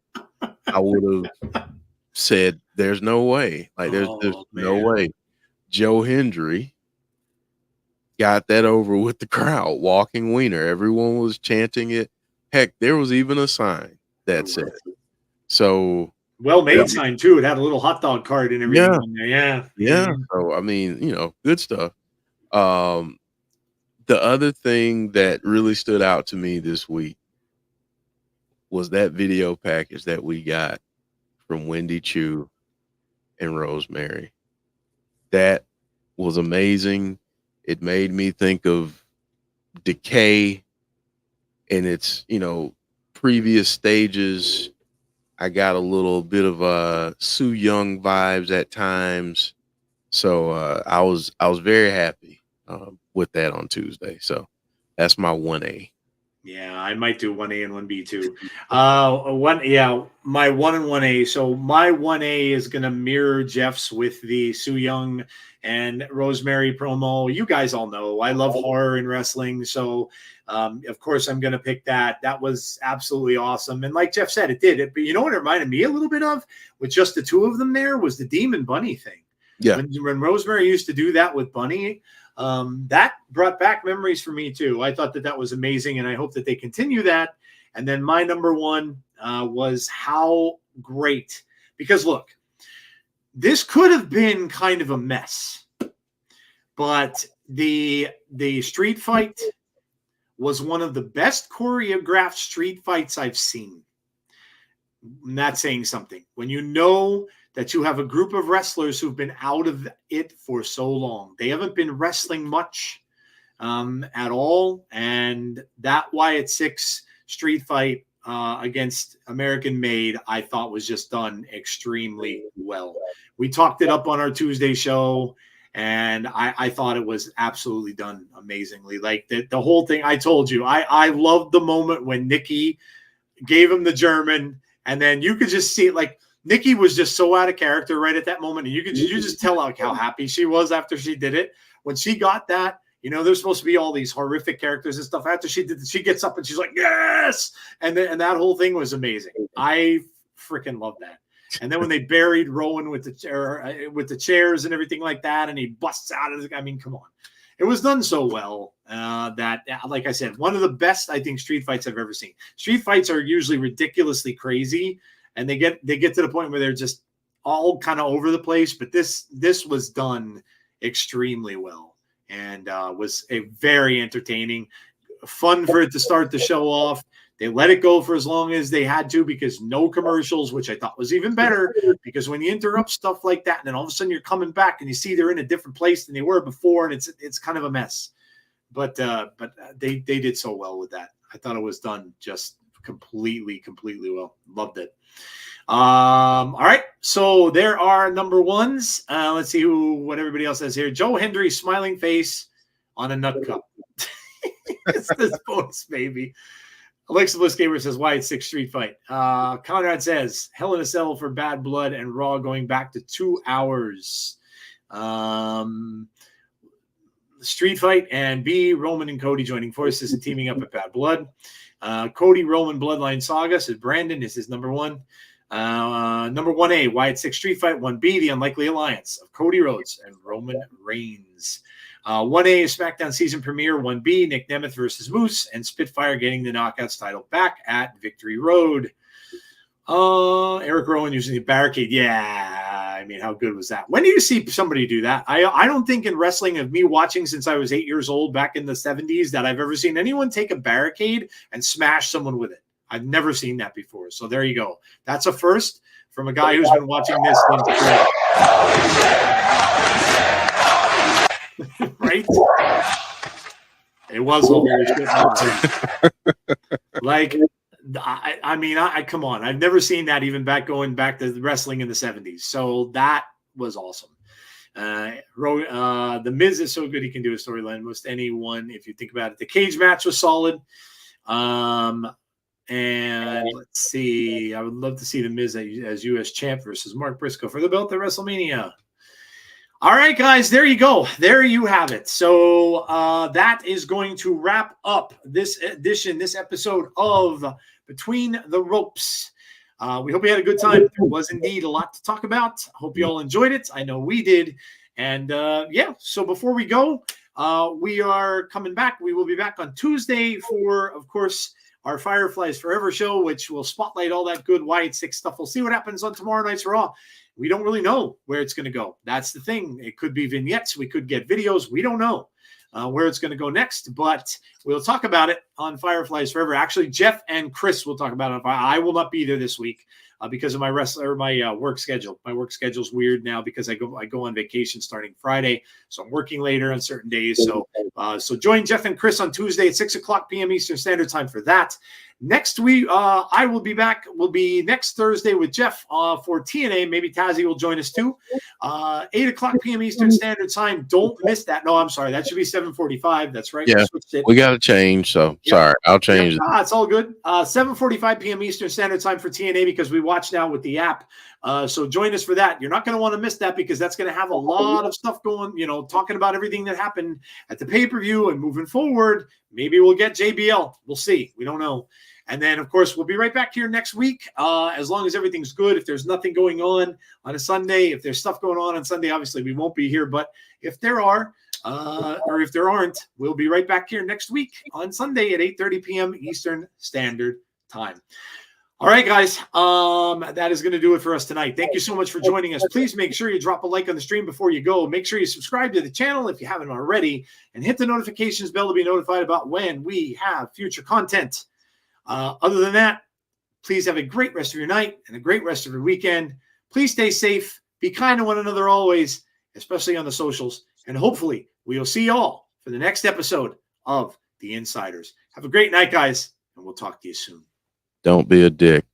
I would have said there's no way. Like there's no way. Joe Hendry got that over with the crowd, walking wiener. Everyone was chanting it. Heck, there was even a sign that said it. So well-made sign too. It had a little hot dog cart and everything on there. Yeah. So I mean, good stuff. The other thing that really stood out to me this week was that video package that we got from Wendy Chu and Rosemary. That was amazing. It made me think of Decay in its, previous stages. I got a little bit of Sue Young vibes at times. So I was very happy with that on Tuesday. So that's my 1A. Yeah, I might do 1A and 1B too. My 1 and 1A. So my 1A is gonna mirror Jeff's with the Su Yung and Rosemary promo. You guys all know I love horror in wrestling, so of course I'm gonna pick that. That was absolutely awesome, and like Jeff said, it did it. But you know what it reminded me a little bit of, with just the two of them there, was the Demon Bunny thing. Yeah, when Rosemary used to do that with Bunny. That brought back memories for me too. I thought that was amazing, and I hope that they continue that. And then my number one was how great, because look, this could have been kind of a mess, but the street fight was one of the best choreographed street fights I've seen. I'm not saying something when you know that you have a group of wrestlers who've been out of it for so long. They haven't been wrestling much at all. And that Wyatt 6 street fight against American Made, I thought was just done extremely well. We talked it up on our Tuesday show, and I thought it was absolutely done amazingly. Like the whole thing, I told you, I loved the moment when Nikki gave him the German, and then you could just see it, like, Nikki was just so out of character right at that moment. And you just tell like how happy she was after she did it. When she got that, you know, there's supposed to be all these horrific characters and stuff. After she did it, she gets up and she's like, yes. And that whole thing was amazing. I freaking love that. And then when they buried Rowan with the chairs and everything like that, and he busts out of I mean, come on. It was done so well that, like I said, one of the best, I think, street fights I've ever seen. Street fights are usually ridiculously crazy, and they get to the point where they're just all kind of over the place. But this was done extremely well, and was a very entertaining, fun for it to start the show off. They let it go for as long as they had to, because no commercials, which I thought was even better, because when you interrupt stuff like that and then all of a sudden you're coming back and you see they're in a different place than they were before, and it's kind of a mess. But they did so well with that. I thought it was done just completely well. Loved it. All right, so there are number ones. Let's see what everybody else has here. Joe Hendry, smiling face on a nut cup. It's this bonus, baby. Alexa Bliss Gamer says Wyatt 6 street fight. Conrad says Hell in a Cell for Bad Blood and Raw going back to 2 hours. Street fight, and B, Roman and Cody joining forces and teaming up at Bad Blood. Cody Roman Bloodline Saga says Brandon is his number one. Number 1A, Wyatt 6 street fight. 1B, the unlikely alliance of Cody Rhodes and Roman Reigns. 1A is SmackDown season premiere. 1B, Nick Nemeth versus Moose, and Spitfire getting the Knockouts title back at Victory Road. Eric Rowan using the barricade. Yeah, I mean, how good was that? When do you see somebody do that? I don't think in wrestling, of me watching since I was 8 years old back in the 70s, that I've ever seen anyone take a barricade and smash someone with it. I've never seen that before. So there you go. That's a first from a guy who's been watching this since right? It was holy shit. Like, I mean, come on. I've never seen that even going back to wrestling in the 70s. So that was awesome. The Miz is so good he can do a storyline. Most anyone, if you think about it. The cage match was solid. And let's see. I would love to see the Miz as U.S. champ versus Mark Briscoe for the belt at WrestleMania. All right, guys, there you go. There you have it. So that is going to wrap up this episode of Between the Ropes. We hope you had a good time. There was indeed a lot to talk about. Hope you all enjoyed it. I know we did. And so before we go, we are coming back. We will be back on Tuesday for, of course, our Fireflies Forever show, which will spotlight all that good Wyatt 6 stuff. We'll see what happens on tomorrow night's Raw. We don't really know where it's going to go. That's the thing. It could be vignettes. We could get videos. We don't know where it's going to go next, but we'll talk about it on Fireflies Forever. Actually, Jeff and Chris will talk about it. I will not be there this week because of my work schedule. My work schedule is weird now because I go on vacation starting Friday, so I'm working later on certain days. So join Jeff and Chris on Tuesday at 6:00 p.m. Eastern Standard Time for that. Next week, I will be back. We'll be next Thursday with Jeff for TNA. Maybe Tazzy will join us too. 8 o'clock p.m. Eastern Standard Time. Don't miss that. No, I'm sorry. That should be 7:45. That's right. Yeah, we got to change. So sorry, I'll change it. It's all good. 7:45 p.m. Eastern Standard Time for TNA because we watch now with the app. So join us for that. You're not going to want to miss that because that's going to have a lot of stuff going, talking about everything that happened at the pay-per-view and moving forward. Maybe we'll get JBL. We'll see. We don't know. And then, of course, we'll be right back here next week as long as everything's good. If there's nothing going on a Sunday, if there's stuff going on Sunday, obviously we won't be here. But if there are or if there aren't, we'll be right back here next week on Sunday at 8:30 p.m. Eastern Standard Time. All right, guys, that is going to do it for us tonight. Thank you so much for joining us. Please make sure you drop a like on the stream before you go. Make sure you subscribe to the channel if you haven't already and hit the notifications bell to be notified about when we have future content. Other than that, please have a great rest of your night and a great rest of your weekend. Please stay safe. Be kind to one another always, especially on the socials. And hopefully we will see you all for the next episode of The Insiders. Have a great night, guys, and we'll talk to you soon. Don't be a dick.